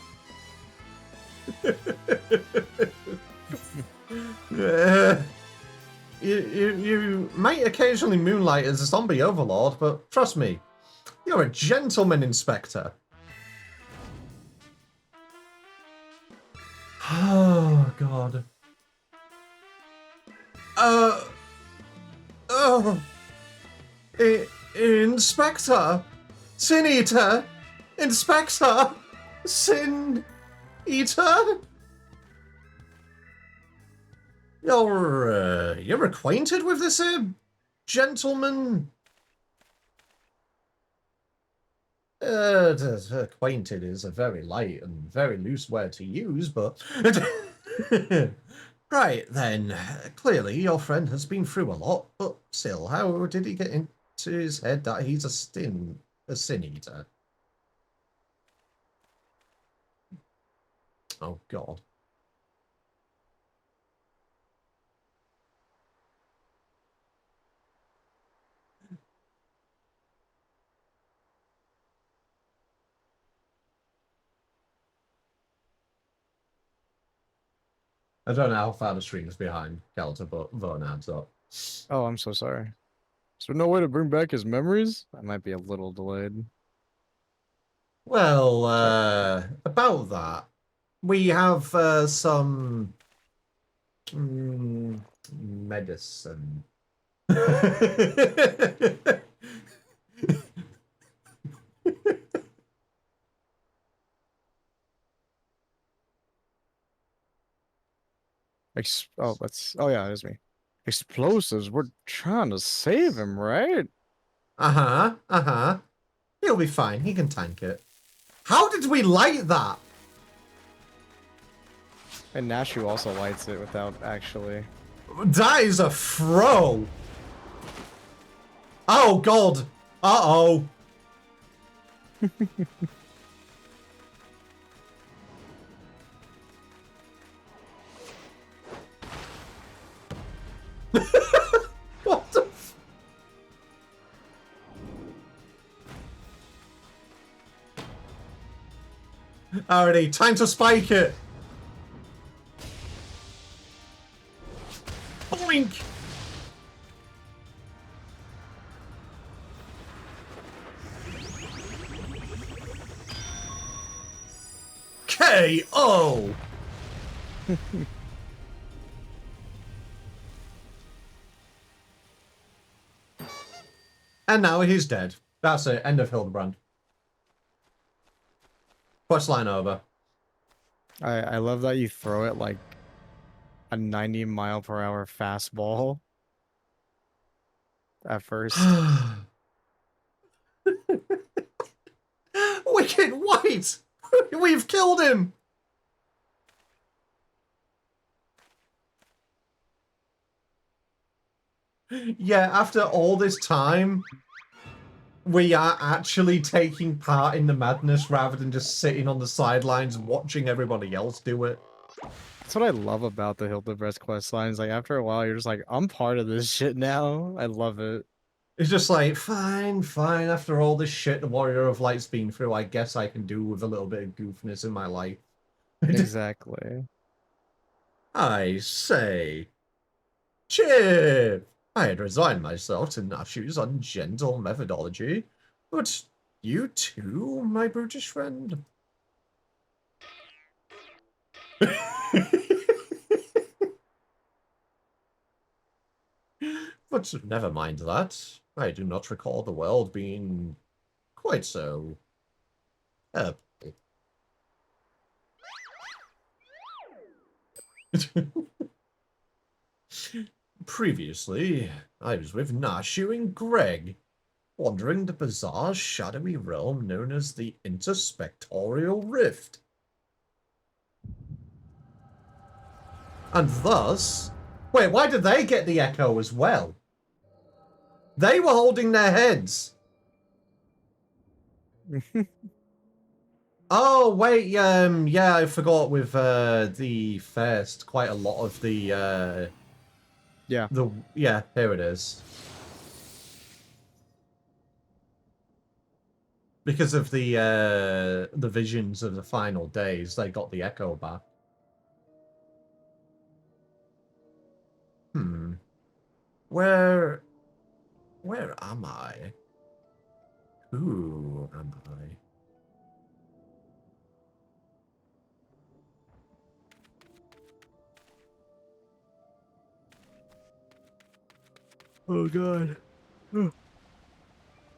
You might occasionally moonlight as a zombie overlord, but trust me, you're a gentleman, Inspector. Oh, God. Inspector? Sin Eater? Inspector? Sin Eater? You're acquainted with this gentleman? Acquainted is a very light and very loose word to use, but... Right, then. Clearly, your friend has been through a lot, but still, how did he get into his head that he's a sin eater? Oh, God. I don't know how far the stream is behind Kelter, but vote adds up. Oh, I'm so sorry. Is there no way to bring back his memories? I might be a little delayed. Well, about that, we have some medicine. Oh, yeah, it is me. Explosives. We're trying to save him, right? Uh-huh. He'll be fine. He can tank it. How did we light that? And Nashu also lights it without actually. That is a throw. Oh, God. Uh-oh. What the f... Alrighty, time to spike it. Boink! KO! And now he's dead. That's it. End of Hildebrand. Questline over. I love that you throw it like a 90-mile-per-hour fastball at first. Wicked White! We've killed him! Yeah, after all this time, we are actually taking part in the madness rather than just sitting on the sidelines watching everybody else do it. That's what I love about the Hildebrand quest lines. Like, after a while, you're just like, I'm part of this shit now. I love it. It's just like, fine, after all this shit the Warrior of Light's been through, I guess I can do with a little bit of goofiness in my life. Exactly. I say, Chip! I had resigned myself to Nashu's ungentle methodology, but you too, my brutish friend? But never mind that. I do not recall the world being quite so... Uh, Previously, I was with Nashu and Greg, wandering the bizarre, shadowy realm known as the Interspectorial Rift. And thus... Wait, why did they get the echo as well? They were holding their heads. Oh, wait, yeah, I forgot with, the first, quite a lot of the, Yeah. yeah, here it is. Because of the visions of the final days, they got the echo back. Where am I? Who am I? Oh god.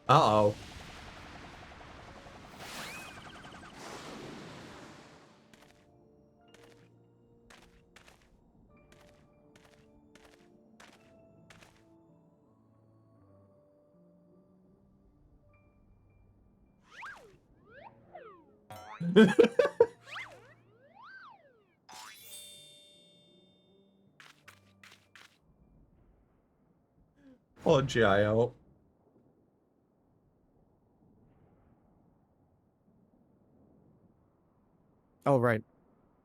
Uh-oh. Oh, Gio. Oh, right.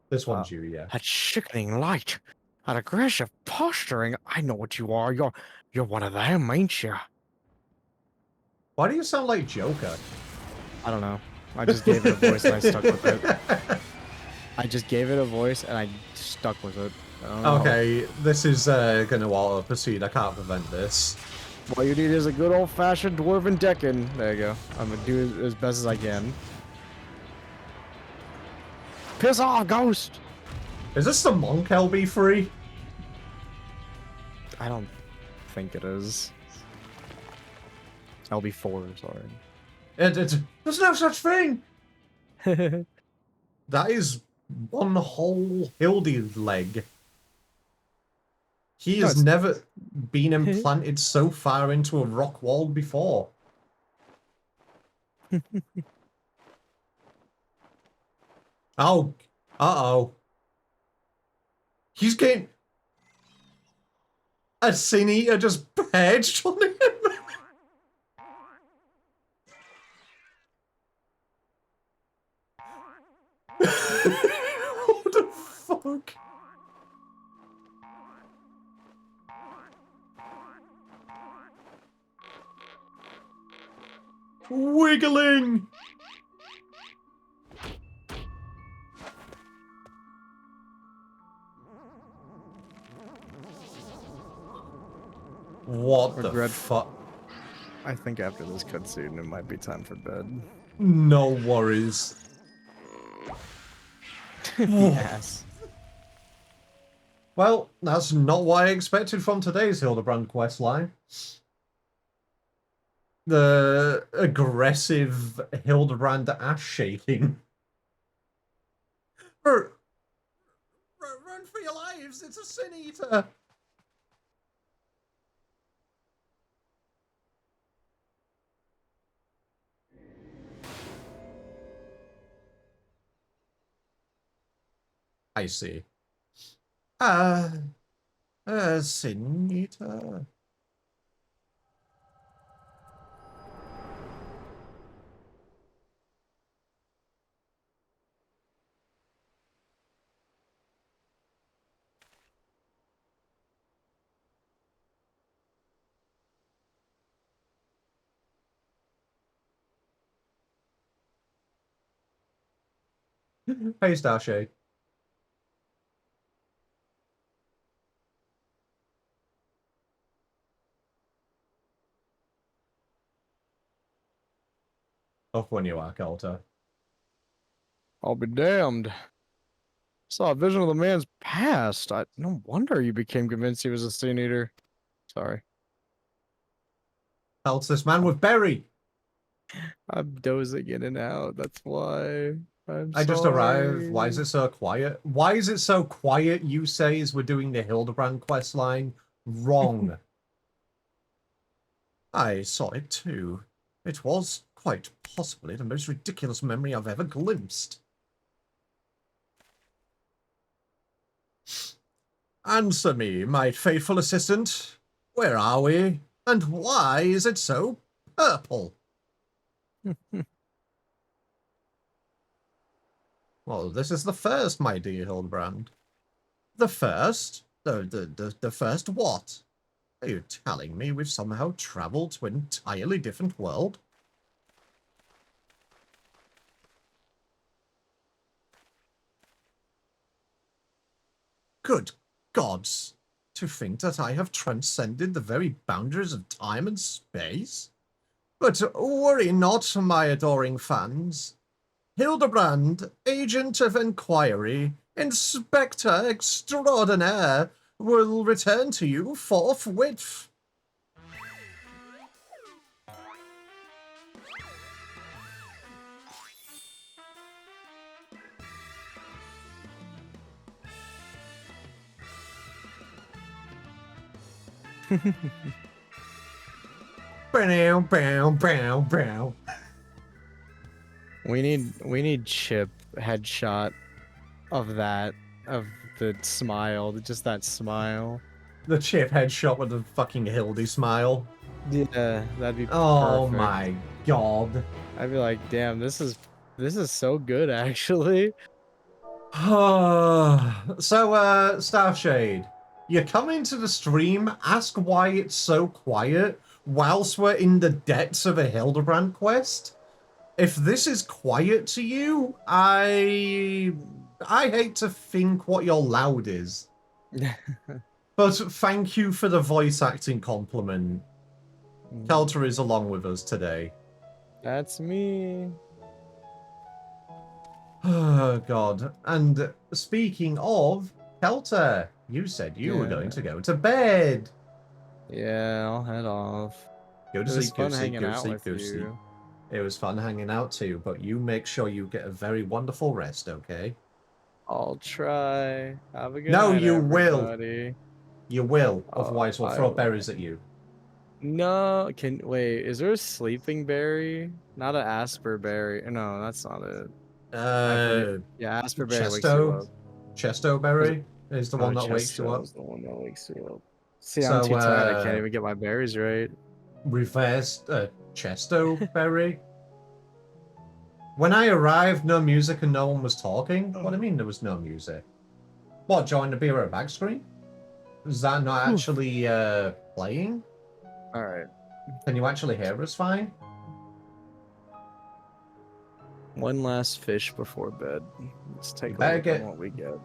This one's you, yeah. That sickening light. That aggressive posturing. I know what you are. You're one of them, ain't you? Why do you sound like Joker? I don't know. I just gave it a voice and I stuck with it. I just gave it a voice and I stuck with it. I don't know. Okay, this is gonna auto-proceed. I can't prevent this. All you need is a good old-fashioned dwarven Decken. There you go. I'm gonna do it as best as I can. Piss off, ghost! Is this the monk LB3? I don't think it is. LB4, sorry. There's no such thing! That is one whole hildi leg. He has never been implanted so far into a rock wall before. Oh, uh-oh. He's getting... A sin eater just perched on him. What the fuck? Wiggling! What the fuck? I think after this cutscene, it might be time for bed. No worries. Yes. Well, that's not what I expected from today's Hildebrand questline. The aggressive Hildebrand ass shaking. Run for your lives! It's a sin eater! I see. Sin eater. Hey, Starshade. Off when you are, Calter. I'll be damned. Saw a vision of the man's past. No wonder you became convinced he was a sin eater. Sorry. Helps this man with berry. I'm dozing in and out. That's why. I'm I just arrived. Why is sorry. it so quiet? Why is it so quiet, you say, as we're doing the Hildebrand quest line? Wrong. I saw it too. It was, quite possibly, the most ridiculous memory I've ever glimpsed. Answer me, my faithful assistant. Where are we? And why is it so purple? Well, this is the first, my dear Hildebrand. The first? The first what? Are you telling me we've somehow travelled to an entirely different world? Good gods! To think that I have transcended the very boundaries of time and space? But worry not, my adoring fans. Hildebrand, agent of inquiry, inspector extraordinaire, will return to you forthwith. Bow, bow, bow, bow. We need Chip headshot of that, of the smile, just that smile. The chip headshot with the fucking Hildy smile. Yeah, that'd be Oh perfect. my god. I'd be like, damn, this is so good actually. So, Starshade, you come into the stream, ask why it's so quiet whilst we're in the depths of a Hildebrand quest. If this is quiet to you, I hate to think what your loud is. But thank you for the voice acting compliment. Kelter is along with us today. That's me. Oh, God. And speaking of, Kelter, you said you were going to go to bed. Yeah, I'll head off. Go to It was sleep, go fun to sleep, hanging go to out sleep, with go to sleep. you. It was fun hanging out too, but you make sure you get a very wonderful rest, okay? I'll try. Have a good No, night, you will. everybody. You will. Oh, Otherwise, we'll I throw will. berries at you. No, wait, is there a sleeping berry? Not an asper berry. No, that's not it. I forget. Yeah, asper berry wakes you up. Chesto Was berry is the one that wakes you Chesto up. is the one that wakes you up. See, I'm So, too tired. I can't even get my berries right. reversed Chesto berry. When I arrived, no music and no one was talking. What do you mean there was no music? What, join the beer at a back screen? Is that not actually playing? Alright. Can you actually hear us fine? One last fish before bed. Let's take a Better look get, at what we get.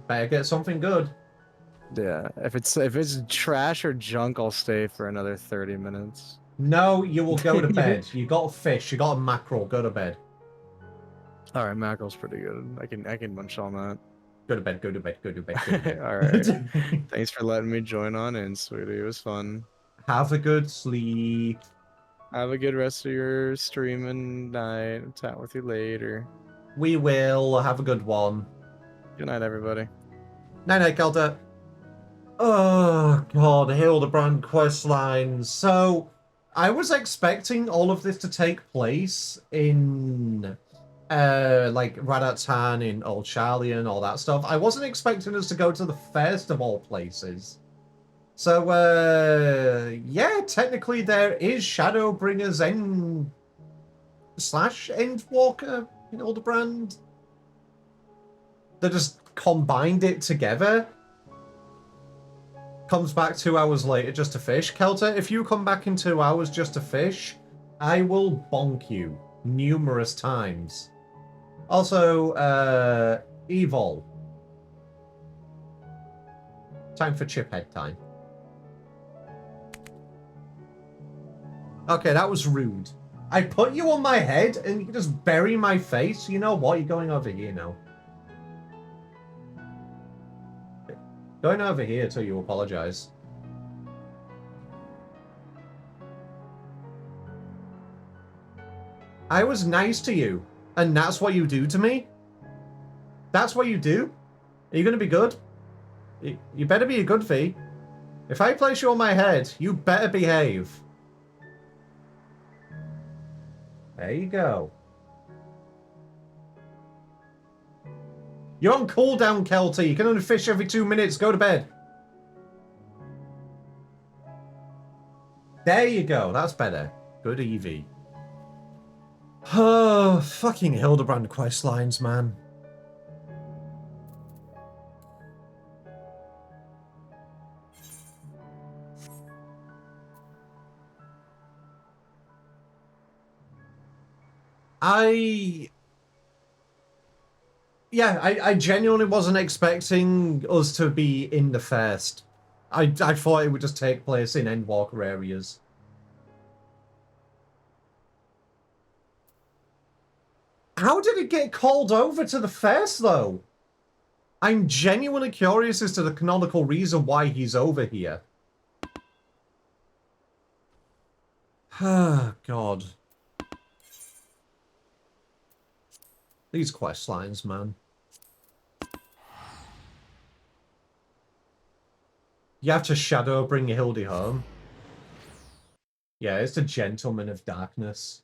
better get something good. Yeah, if it's trash or junk, I'll stay for another 30 minutes. No, you will go to bed. You got a fish, you got a mackerel, go to bed. Alright, mackerel's pretty good. I can munch on that. Go to bed, go to bed, go to bed, go to bed. Alright. Thanks for letting me join on in, sweetie. It was fun. Have a good sleep. Have a good rest of your stream and night. I'll chat with you later. We will. Have a good one. Good night, everybody. Night night, Kelter. Oh, God, Hildebrand questline. So, I was expecting all of this to take place in, like, Radatan, in Old Charlie and all that stuff. I wasn't expecting us to go to the first of all places. So, yeah, technically there is Shadowbringer's End / Endwalker in Hildebrand. They just combined it together. Comes back 2 hours later just to fish. Kelter, if you come back in 2 hours just to fish, I will bonk you numerous times. Also, Evil. Time for chiphead time. Okay, that was rude. I put you on my head and you just bury my face. You know what? You're going over here now. Going over here till you apologize. I was nice to you, and that's what you do to me? That's what you do? Are you gonna be good? You better be a good V. If I place you on my head, you better behave. There you go. You're on cooldown, Kelty. You can only fish every 2 minutes. Go to bed. There you go. That's better. Good Eevee. Oh, fucking Hildebrand quest lines, man. I genuinely wasn't expecting us to be in the first. I thought it would just take place in Endwalker areas. How did it get called over to the first, though? I'm genuinely curious as to the canonical reason why he's over here. Oh, God. These quest lines, man. You have to shadow bring Hildi home. Yeah, it's the Gentleman of Darkness.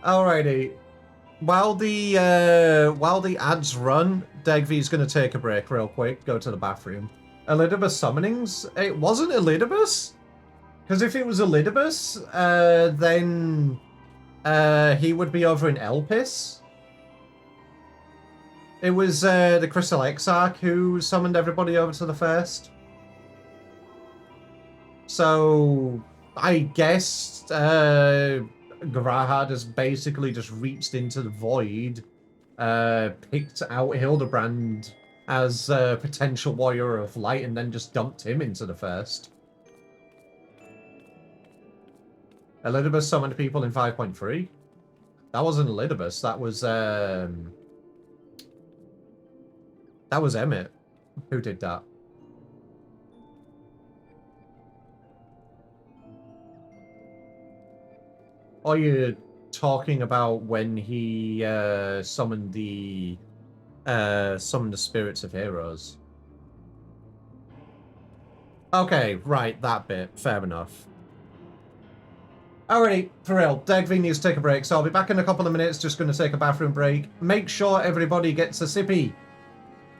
Alrighty. While the ads run, Degvy's gonna take a break real quick, go to the bathroom. Elidibus summonings? It wasn't Elidibus? Because if it was Elidibus, then he would be over in Elpis. It was the Crystal Exarch who summoned everybody over to the first. So I guess Grahad has basically just reached into the void, picked out Hildebrand as a potential warrior of light, and then just dumped him into the first. Elidibus summoned people in 5.3. That wasn't Elidibus. That was Emmett who did that. Are you talking about when he summoned the spirits of heroes? Okay, right, that bit. Fair enough. Alrighty, for real, Degvy needs to take a break, so I'll be back in a couple of minutes, just going to take a bathroom break. Make sure everybody gets a sippy.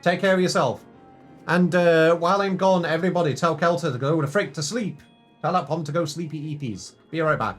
Take care of yourself. And while I'm gone, everybody tell Kelter to go to frick to sleep. Tell that Pom to go sleepy eepies. Be right back.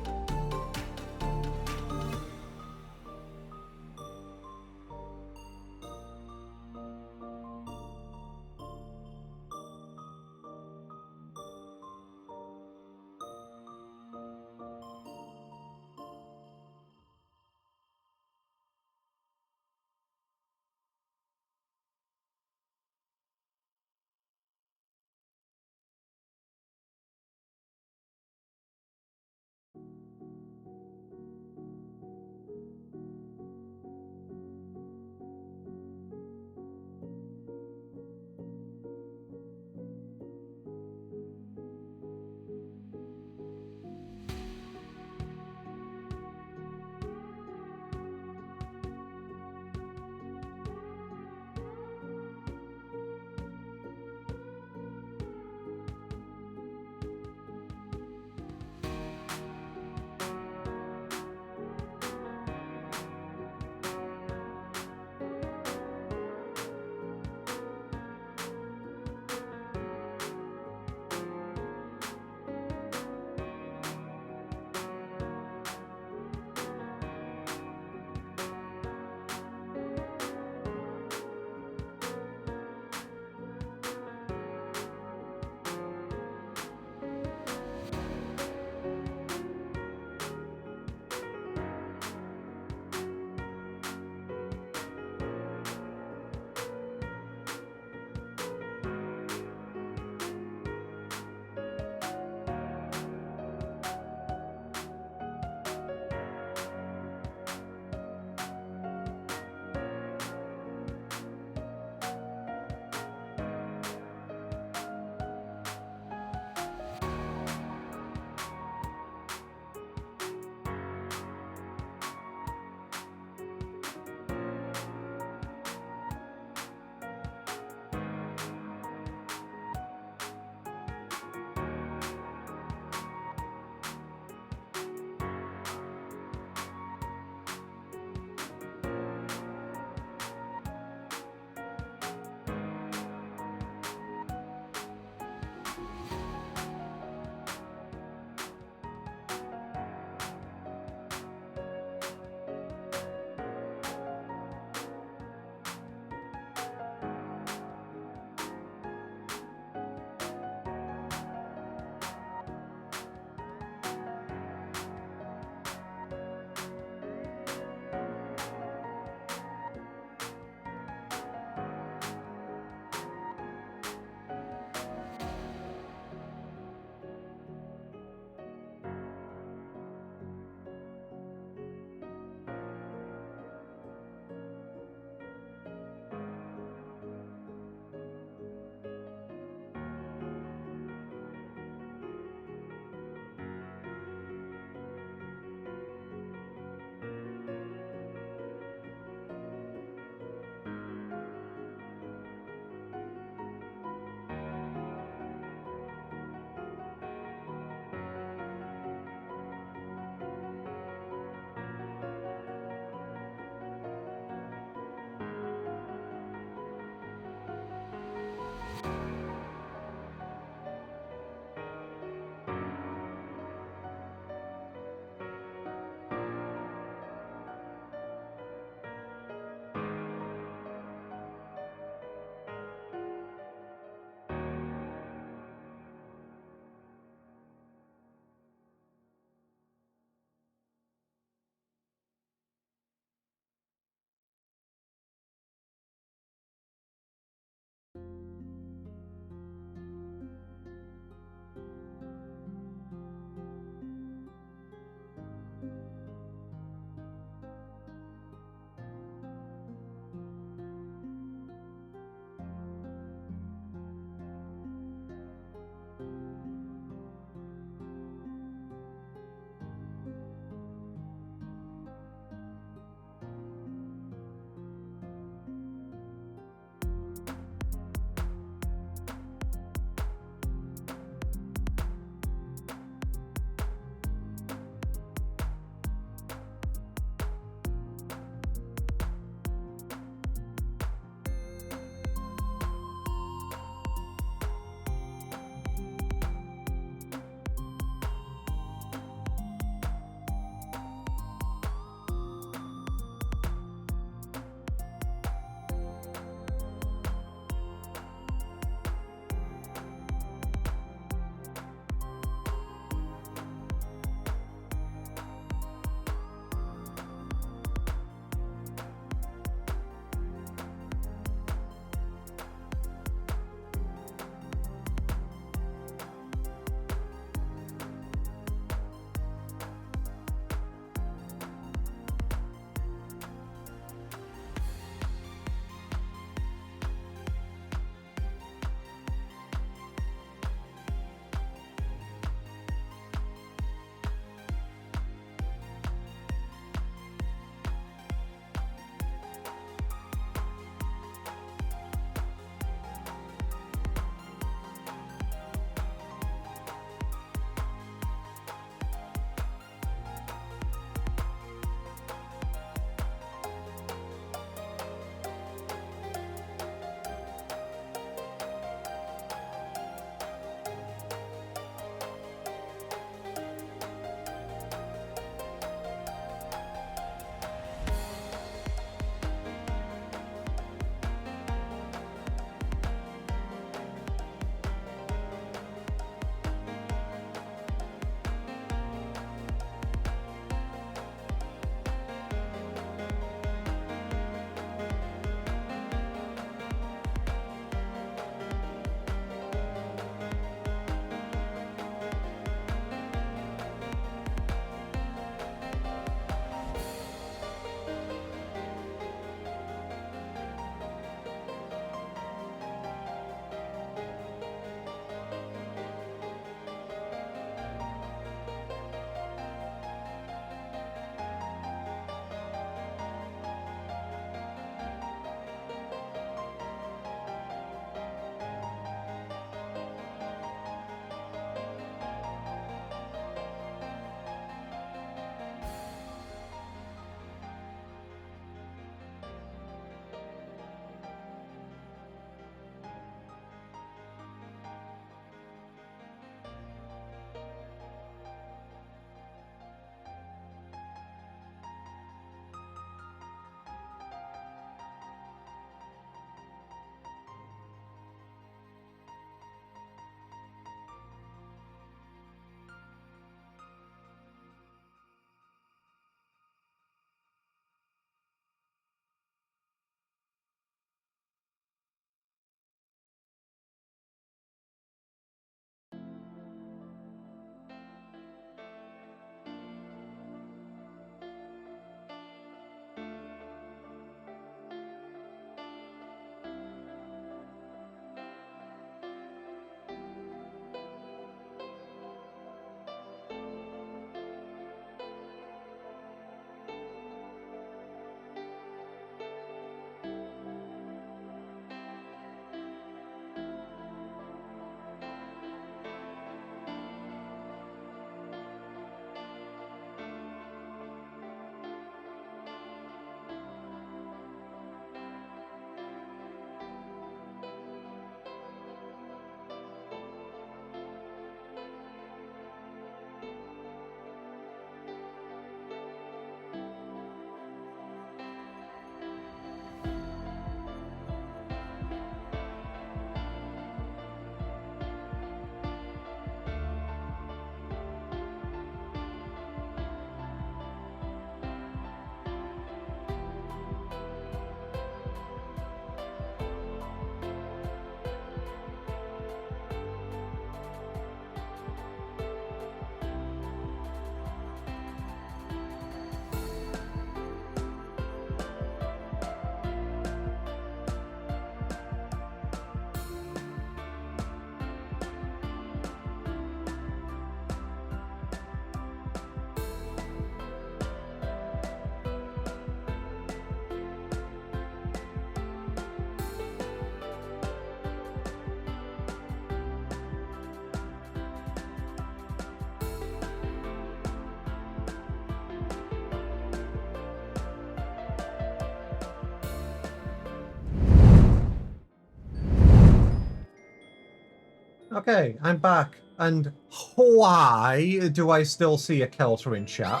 Okay, I'm back. And why do I still see a Kelter in chat?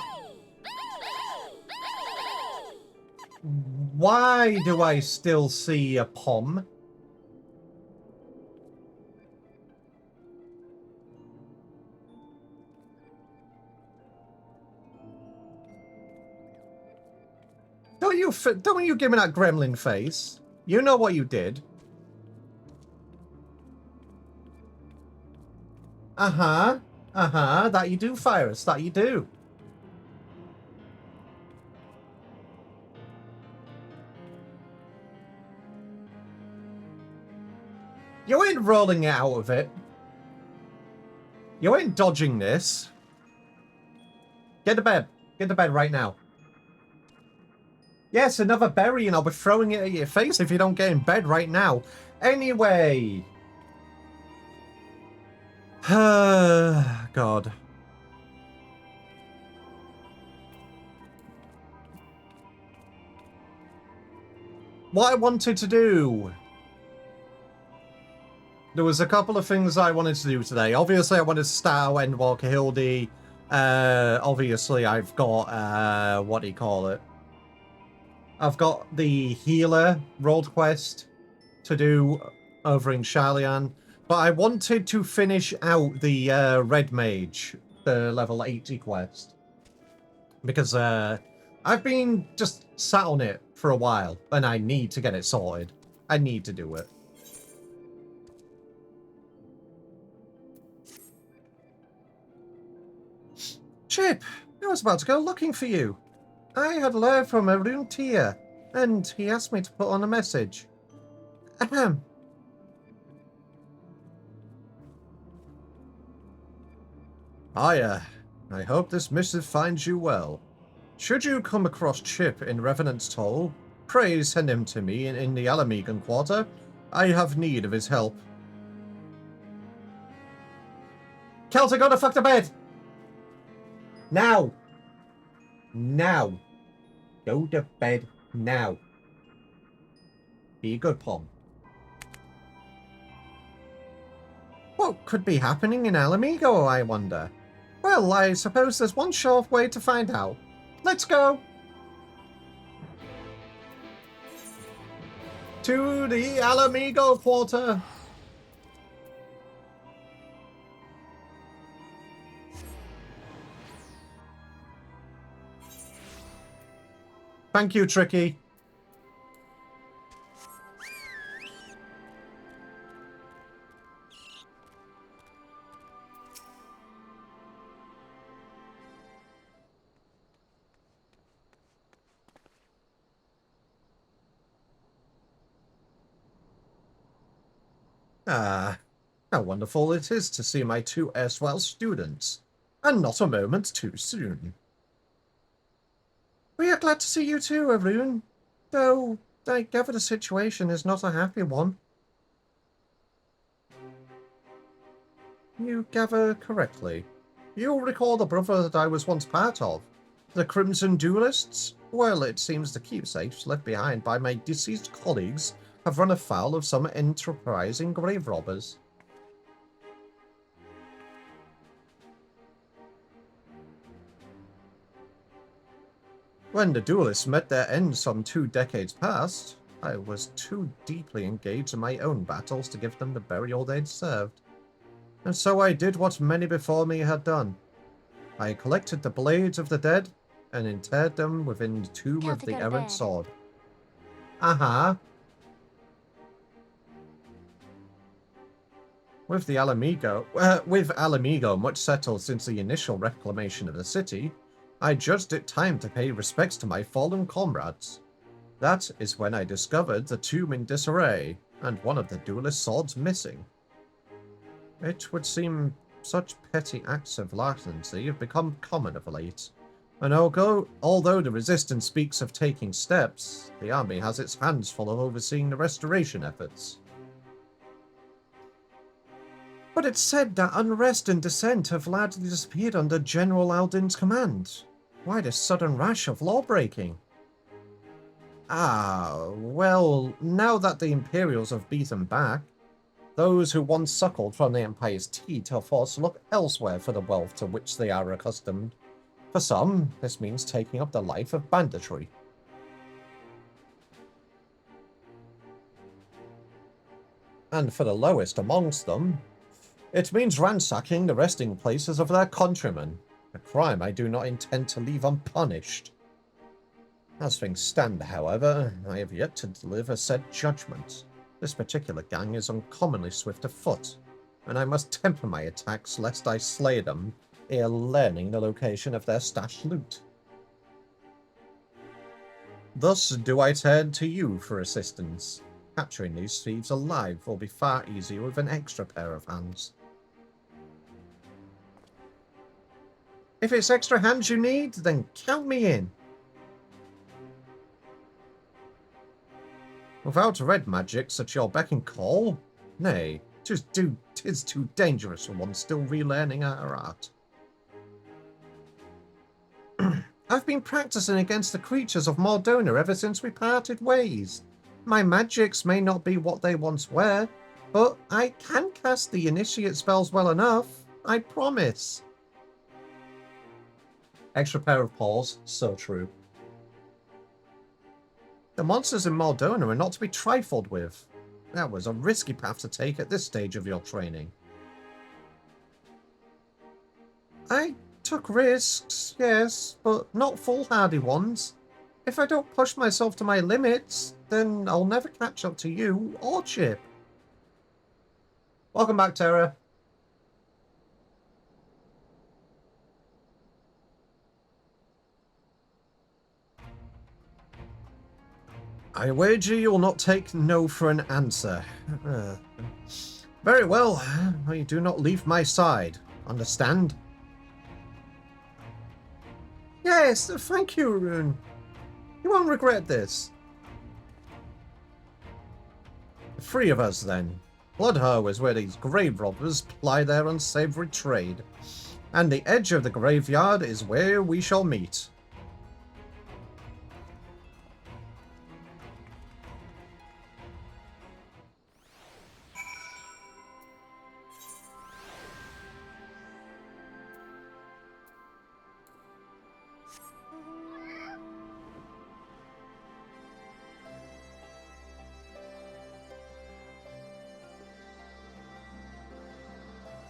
Why do I still see a Pom? Don't you give me that gremlin face. You know what you did. Uh-huh. Uh-huh. That you do, Fyrus. That you do. You ain't rolling it out of it. You ain't dodging this. Get to bed. Get to bed right now. Yes, another berry, and I'll be throwing it at your face if you don't get in bed right now. Anyway. God. What I wanted to do. There was a couple of things I wanted to do today. Obviously, I wanted to start Endwalker Hildi. Obviously, I've got, what do you call it? I've got the healer road quest to do over in Sharlayan. But I wanted to finish out the Red Mage, the level 80 quest. Because I've been just sat on it for a while, and I need to get it sorted. I need to do it. Chip, I was about to go looking for you. I had learned from Arun Tia, and he asked me to put on a message. Ahem. Hiya. I hope this missive finds you well. Should you come across Chip in Revenant's Toll, pray send him to me in the Alamegan Quarter. I have need of his help. Kelter, go to fuck to bed! Now! Now! Go to bed now. Be a good Pom. What could be happening in Alamigo, I wonder? Well, I suppose there's one short way to find out. Let's go! To the Alamigo Quarter! Thank you, Tricky. Ah, how wonderful it is to see my two erstwhile students, and not a moment too soon. We are glad to see you too, Arun, though I gather the situation is not a happy one. You gather correctly. You'll recall the brother that I was once part of, the Crimson Duelists? Well, it seems the keepsakes left behind by my deceased colleagues have run afoul of some enterprising grave robbers. When the duelists met their end some 2 decades past, I was too deeply engaged in my own battles to give them the burial they deserved. And so I did what many before me had done. I collected the blades of the dead and interred them within the tomb of the errant sword. Uh-huh. With Alamigo much settled since the initial reclamation of the city, I judged it time to pay respects to my fallen comrades. That is when I discovered the tomb in disarray, and one of the duelist swords missing. It would seem such petty acts of larceny have become common of late, and although the Resistance speaks of taking steps, the army has its hands full of overseeing the restoration efforts. But it's said that unrest and dissent have largely disappeared under General Aldin's command. Why this sudden rash of law-breaking? Ah, well, now that the Imperials have beaten back, Those who once suckled from the Empire's teat are forced to look elsewhere for the wealth to which they are accustomed. For some, this means taking up the life of banditry. And for the lowest amongst them, it means ransacking the resting places of their countrymen, a crime I do not intend to leave unpunished. As things stand, however, I have yet to deliver said judgment. This particular gang is uncommonly swift of foot, and I must temper my attacks lest I slay them ere learning the location of their stashed loot. Thus do I turn to you for assistance. Capturing these thieves alive will be far easier with an extra pair of hands. If it's extra hands you need, then count me in. Without red magics at your beck and call? Nay, 'tis too dangerous for one still relearning our art. I've been practicing against the creatures of Mordona ever since we parted ways. My magics may not be what they once were, but I can cast the initiate spells well enough, I promise. Extra pair of paws, so true. The monsters in Mordona are not to be trifled with. That was a risky path to take at this stage of your training. I took risks, yes, but not foolhardy ones. If I don't push myself to my limits, then I'll never catch up to you or Chip. Welcome back, Tara. I wager you'll not take no for an answer. Very well, I do not leave my side. Understand? Yes, thank you, Rune. You won't regret this. The three of us, then. Bloodhoe is where these grave robbers ply their unsavory trade, and the edge of the graveyard is where we shall meet.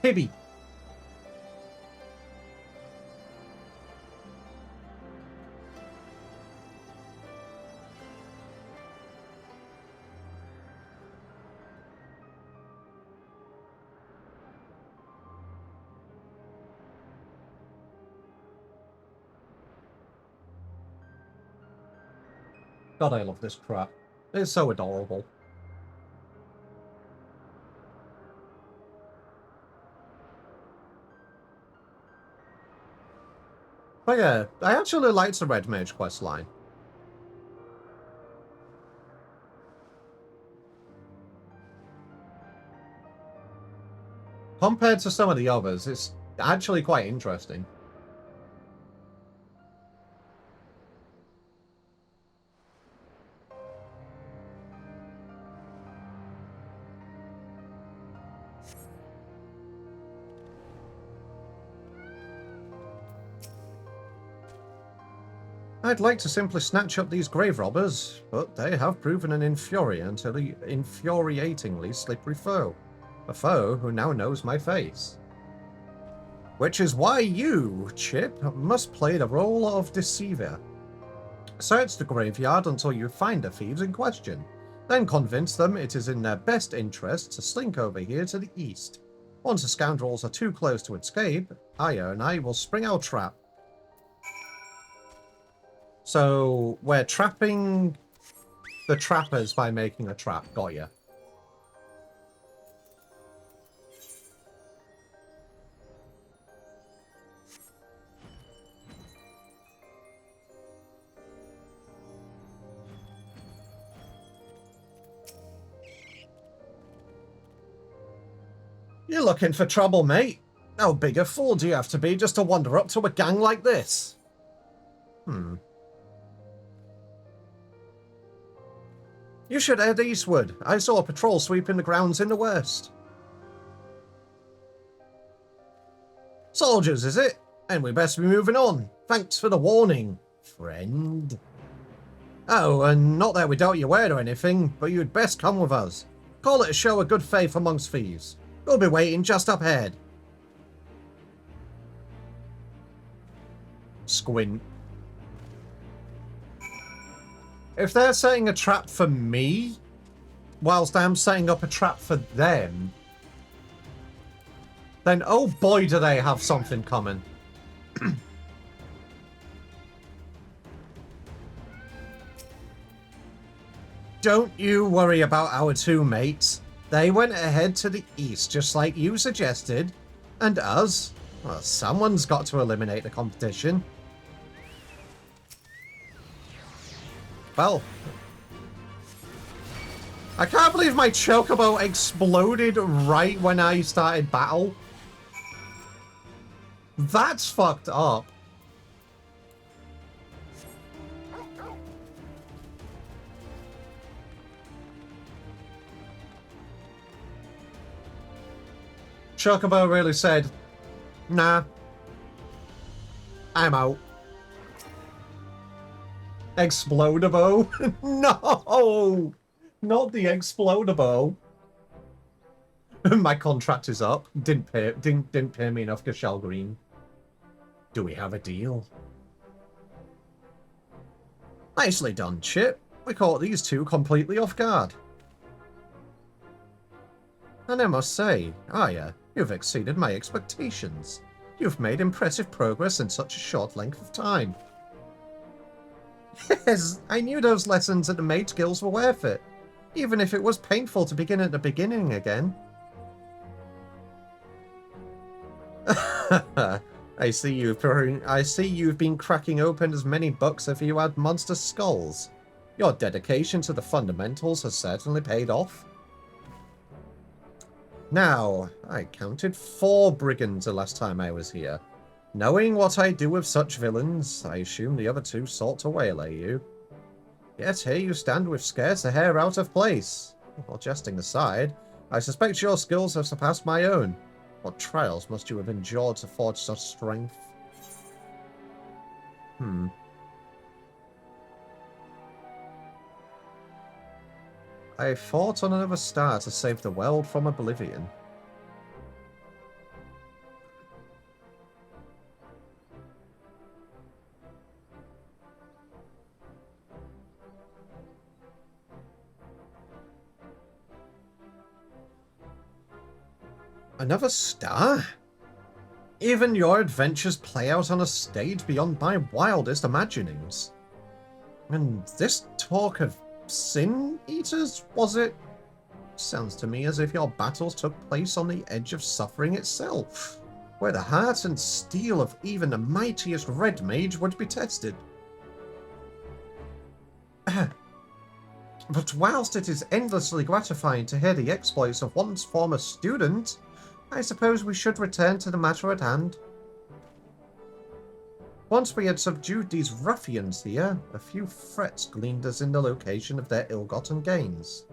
Hibby. God, I love this crap. It's so adorable. But yeah, I actually liked the Red Mage questline. Compared to some of the others, it's actually quite interesting. I'd like to simply snatch up these grave robbers, but they have proven an infuriatingly slippery foe. A foe who now knows my face. Which is why you, Chip, must play the role of deceiver. Search the graveyard until you find the thieves in question. Then convince them it is in their best interest to slink over here to the east. Once the scoundrels are too close to escape, Aya and I will spring our trap. So, we're trapping the trappers by making a trap. Got ya. You're looking for trouble, mate. How big a fool do you have to be just to wander up to a gang like this? You should head eastward. I saw a patrol sweeping the grounds in the west. Soldiers, is it? And we best be moving on. Thanks for the warning, friend. Oh, and not that we doubt your word or anything, but you'd best come with us. Call it a show of good faith amongst thieves. We'll be waiting just up ahead. Squint. If they're setting a trap for me, whilst I'm setting up a trap for them, then oh boy do they have something coming. Don't you worry about our two mates. They went ahead to the east just like you suggested. And us? Well, someone's got to eliminate the competition. Well, I can't believe my chocobo exploded right when I started battle. That's fucked up. Chocobo really said, nah, I'm out. Explodabo? No! Not the Explodabo. My contract is up. Didn't pay me enough, Gashel Green. Do we have a deal? Nicely done, Chip. We caught these two completely off guard. And I must say, Aya, you've exceeded my expectations. You've made impressive progress in such a short length of time. Yes, I knew those lessons at the maid skills were worth it, even if it was painful to begin at the beginning again. I see you've been cracking open as many books as you had monster skulls. Your dedication to the fundamentals has certainly paid off. Now, I counted 4 brigands the last time I was here. Knowing what I do with such villains, I assume the other 2 sought to waylay you. Yet here you stand with scarce a hair out of place. Well, jesting aside, I suspect your skills have surpassed my own. What trials must you have endured to forge such strength? I fought on another star to save the world from oblivion. Another star? Even your adventures play out on a stage beyond my wildest imaginings. And this talk of sin eaters, was it? Sounds to me as if your battles took place on the edge of suffering itself, where the heart and steel of even the mightiest red mage would be tested. But whilst it is endlessly gratifying to hear the exploits of one's former student, I suppose we should return to the matter at hand. Once we had subdued these ruffians here, a few threats gleaned us in the location of their ill-gotten gains.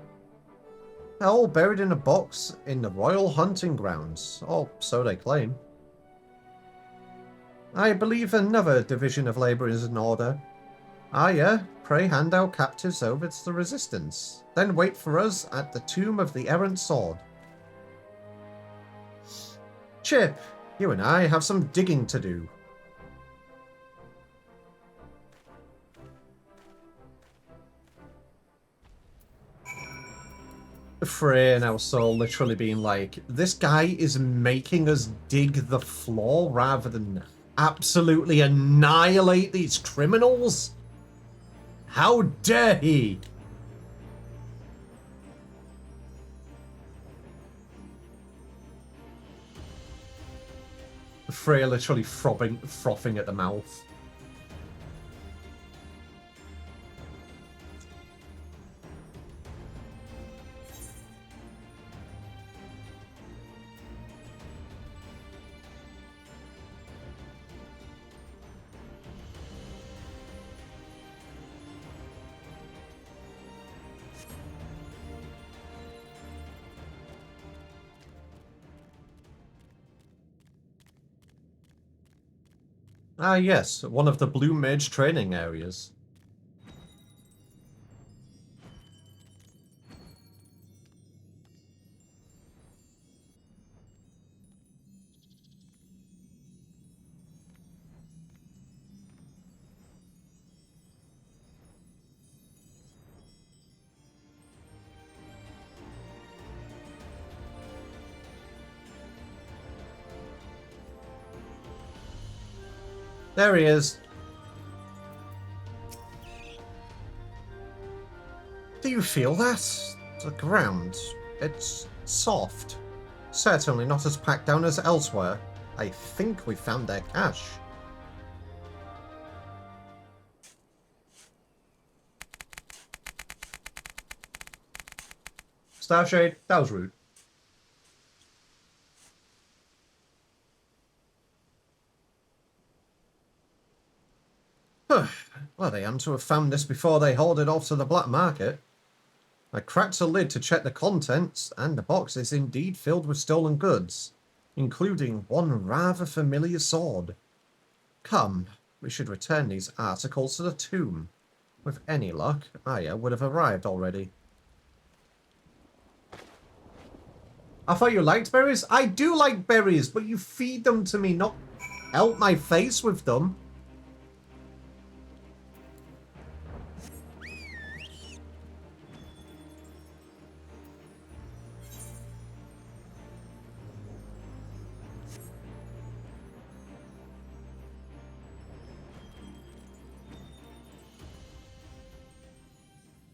They're all buried in a box in the royal hunting grounds, or so they claim. I believe another division of labour is in order. Aya, pray hand our captives over to the resistance, then wait for us at the tomb of the errant sword. Chip, you and I have some digging to do. Frey and our soul literally being like, this guy is making us dig the floor rather than absolutely annihilate these criminals? How dare he? Frey literally frothing at the mouth. Ah, yes, one of the Blue Mage training areas. There he is. Do you feel that? The ground. It's soft. Certainly not as packed down as elsewhere. I think we found their cache. Starshade, that was rude. Well, they am to have found this before they hauled it off to the black market. I cracked the lid to check the contents, and the box is indeed filled with stolen goods, including one rather familiar sword. Come, we should return these articles to the tomb. With any luck, Aya would have arrived already. I thought you liked berries? I do like berries, but you feed them to me, not help my face with them.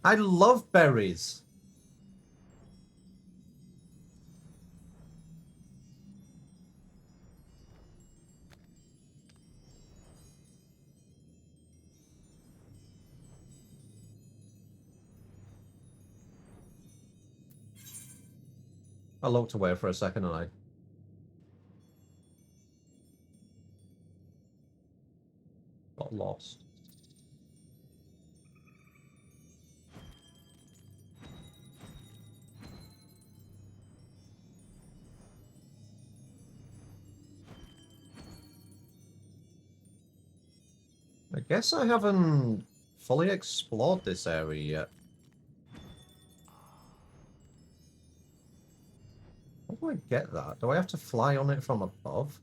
I love berries. I looked away for a second and I got lost. I guess I haven't fully explored this area yet. How do I get that? Do I have to fly on it from above?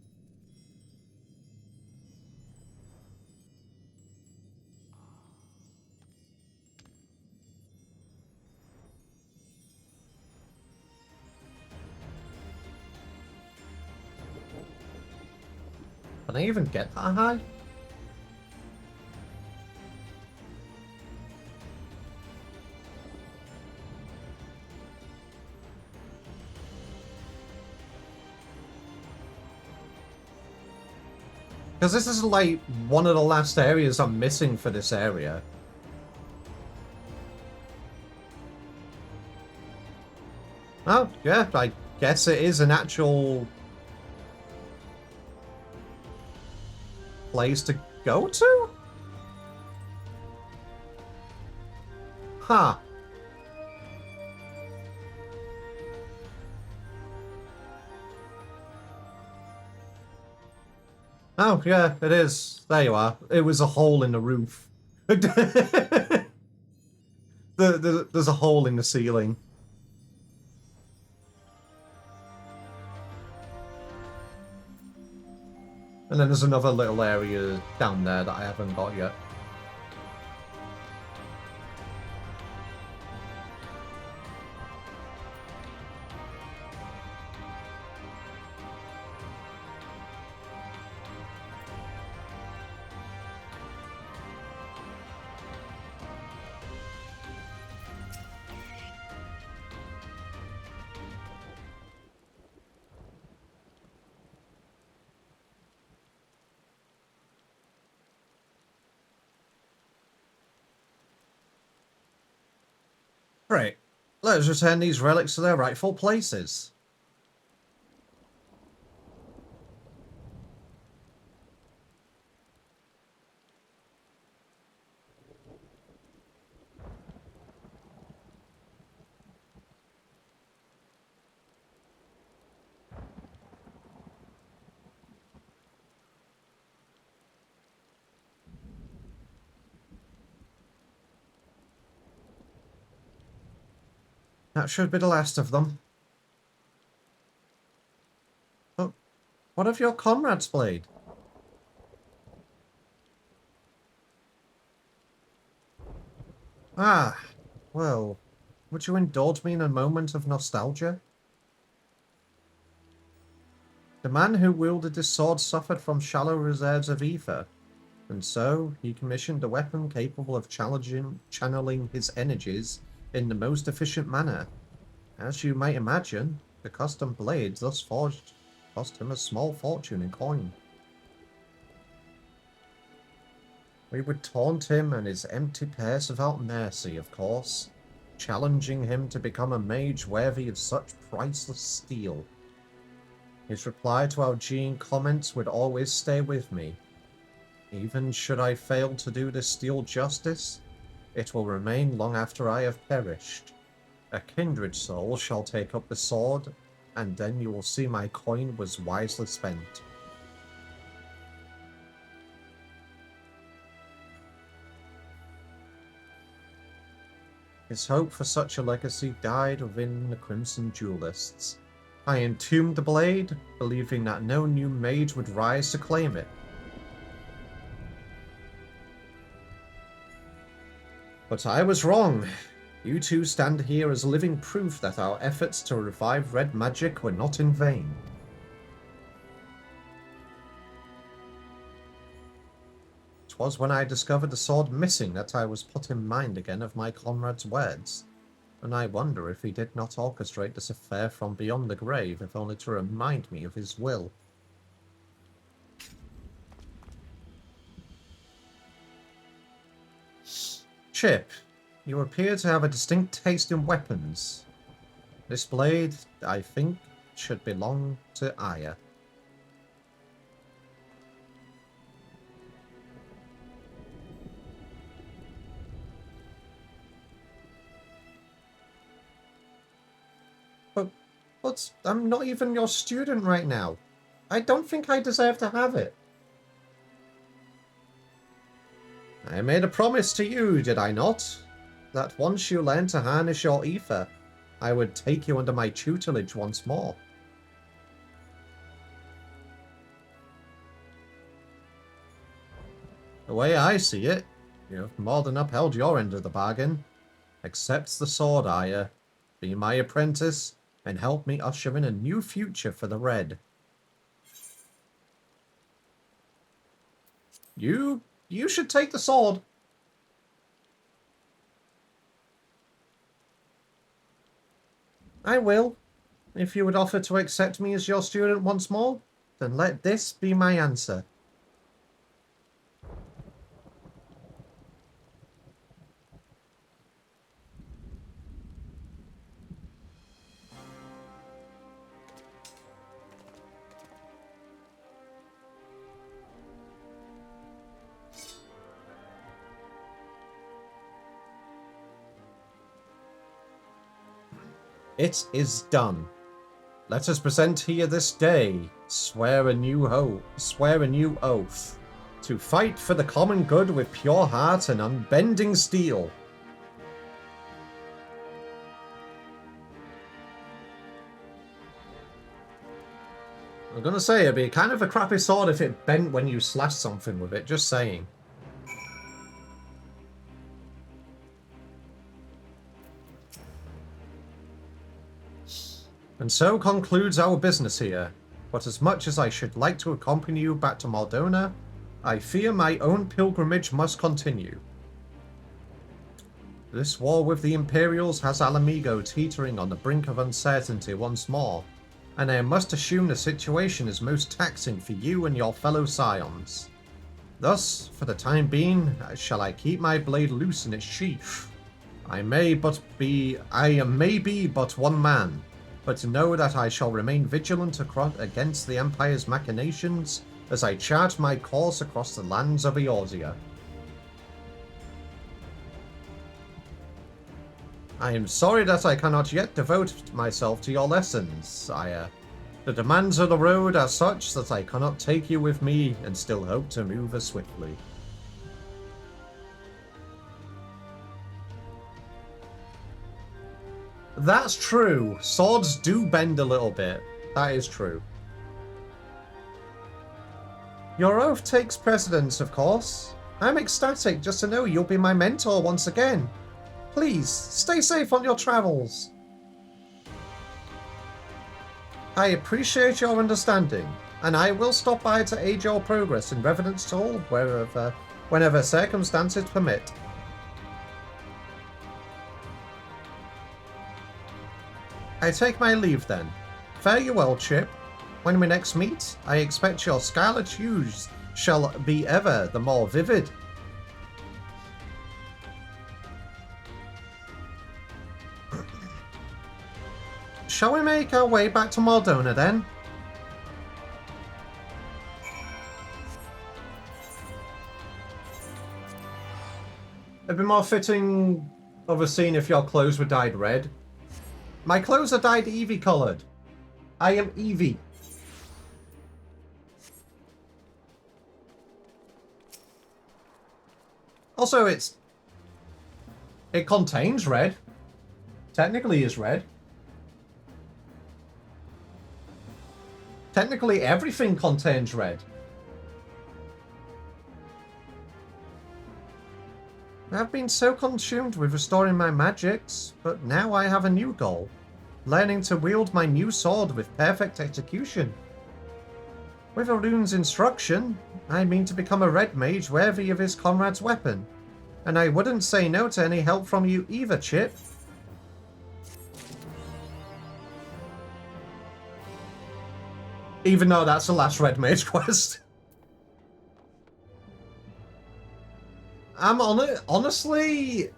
Can I even get that high? Because this is like one of the last areas I'm missing for this area. Oh, yeah, I guess it is an actual place to go to? Huh. Oh, yeah, it is. There you are. It was a hole in the roof. There's a hole in the ceiling. And then there's another little area down there that I haven't got yet. Right. Let's return these relics to their rightful places. That should be the last of them. But what of your comrade's blade? Ah, well, would you indulge me in a moment of nostalgia? The man who wielded this sword suffered from shallow reserves of ether, and so he commissioned a weapon capable of channeling his energies in the most efficient manner. As you might imagine, the custom blades thus forged cost him a small fortune in coin. We would taunt him and his empty purse without mercy, of course, challenging him to become a mage worthy of such priceless steel. His reply to our gene comments would always stay with me. Even should I fail to do this steel justice, it will remain long after I have perished. A kindred soul shall take up the sword, and then you will see my coin was wisely spent. His hope for such a legacy died within the Crimson Duelists. I entombed the blade, believing that no new mage would rise to claim it. But I was wrong. You two stand here as living proof that our efforts to revive red magic were not in vain. It was when I discovered the sword missing that I was put in mind again of my comrade's words, and I wonder if he did not orchestrate this affair from beyond the grave, if only to remind me of his will. Chip, you appear to have a distinct taste in weapons. This blade, I think, should belong to Aya. But I'm not even your student right now. I don't think I deserve to have it. I made a promise to you, did I not? That once you learn to harness your ether, I would take you under my tutelage once more. The way I see it, you have more than upheld your end of the bargain. Accept the sword, Aya. Be my apprentice, and help me usher in a new future for the Red. You should take the sword. I will. If you would offer to accept me as your student once more, then let this be my answer. It is done. Let us present here this day, swear a new oath, to fight for the common good with pure heart and unbending steel. I'm gonna say it'd be kind of a crappy sword if it bent when you slashed something with it, just saying. And so concludes our business here, but as much as I should like to accompany you back to Maldona, I fear my own pilgrimage must continue. This war with the Imperials has Alamigo teetering on the brink of uncertainty once more, and I must assume the situation is most taxing for you and your fellow scions. Thus, for the time being, shall I keep my blade loose in its sheath? I may be but one man, but know that I shall remain vigilant against the Empire's machinations as I chart my course across the lands of Eorzea. I am sorry that I cannot yet devote myself to your lessons, sire. The demands of the road are such that I cannot take you with me and still hope to move as swiftly. That's true. Swords do bend a little bit. That is true. Your oath takes precedence, of course. I'm ecstatic just to know you'll be my mentor once again. Please, stay safe on your travels. I appreciate your understanding, and I will stop by to aid your progress in Revenant's Hall whenever circumstances permit. I take my leave then. Fare you well, Chip. When we next meet, I expect your scarlet hues shall be ever the more vivid. Shall we make our way back to Mordona then? It'd be more fitting of a scene if your clothes were dyed red. My clothes are dyed Eevee coloured. I am Eevee. Also, it contains red. Technically is red. Technically everything contains red. I've been so consumed with restoring my magics, but now I have a new goal. Learning to wield my new sword with perfect execution. With a rune's instruction, I mean to become a red mage worthy of his comrade's weapon. And I wouldn't say no to any help from you either, Chip. Even though that's the last red mage quest. I'm on it. Honestly,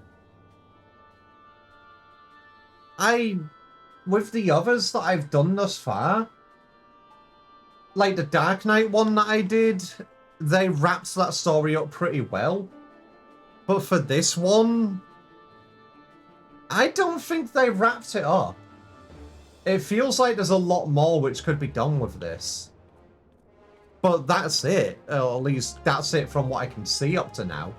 with the others that I've done thus far, like the Dark Knight one that I did, they wrapped that story up pretty well. But for this one, I don't think they wrapped it up. It feels like there's a lot more which could be done with this. But that's it. Or at least that's it from what I can see up to now.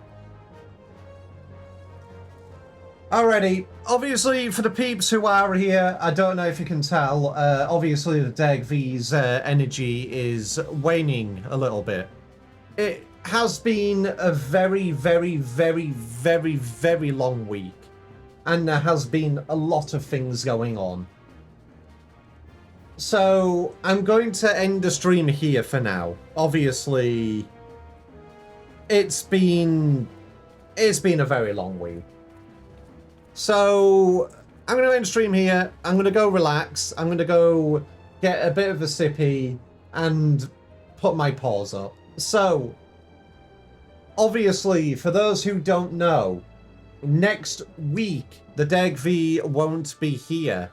Alrighty, obviously for the peeps who are here, I don't know if you can tell, obviously the Deg V's energy is waning a little bit. It has been a very, very, very, very, very long week, and there has been a lot of things going on. So I'm going to end the stream here for now. Obviously, it's been a very long week. So I'm going to end stream here. I'm going to go relax. I'm going to go get a bit of a sippy and put my paws up. So, obviously, for those who don't know, next week, the Deg V won't be here.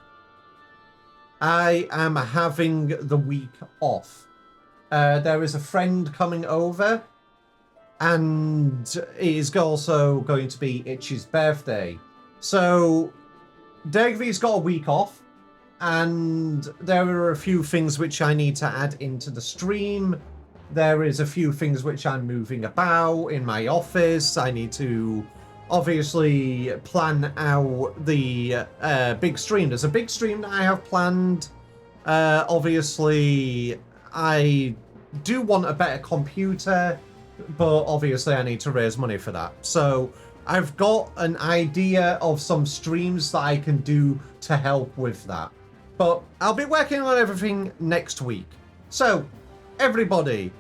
I am having the week off. There is a friend coming over, and it is also going to be Itchy's birthday. So, Deg V's got a week off, and there are a few things which I need to add into the stream. There is a few things which I'm moving about in my office. I need to obviously plan out the big stream. There's a big stream that I have planned. Obviously, I do want a better computer, but obviously I need to raise money for that. So I've got an idea of some streams that I can do to help with that. But I'll be working on everything next week. So, everybody,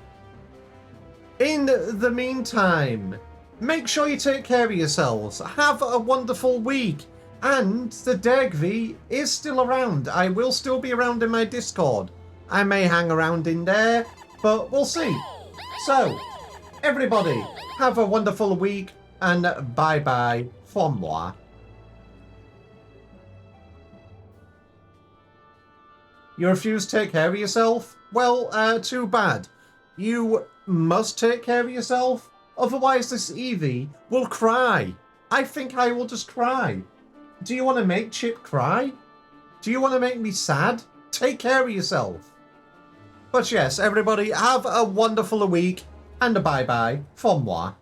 in the meantime, make sure you take care of yourselves. Have a wonderful week. And the Deg V is still around. I will still be around in my Discord. I may hang around in there, but we'll see. So, everybody, have a wonderful week. And bye-bye from moi. You refuse to take care of yourself? Well, too bad. You must take care of yourself, otherwise this Eevee will cry. I think I will just cry. Do you want to make Chip cry? Do you want to make me sad? Take care of yourself. But yes, everybody, have a wonderful week, and a bye-bye from moi.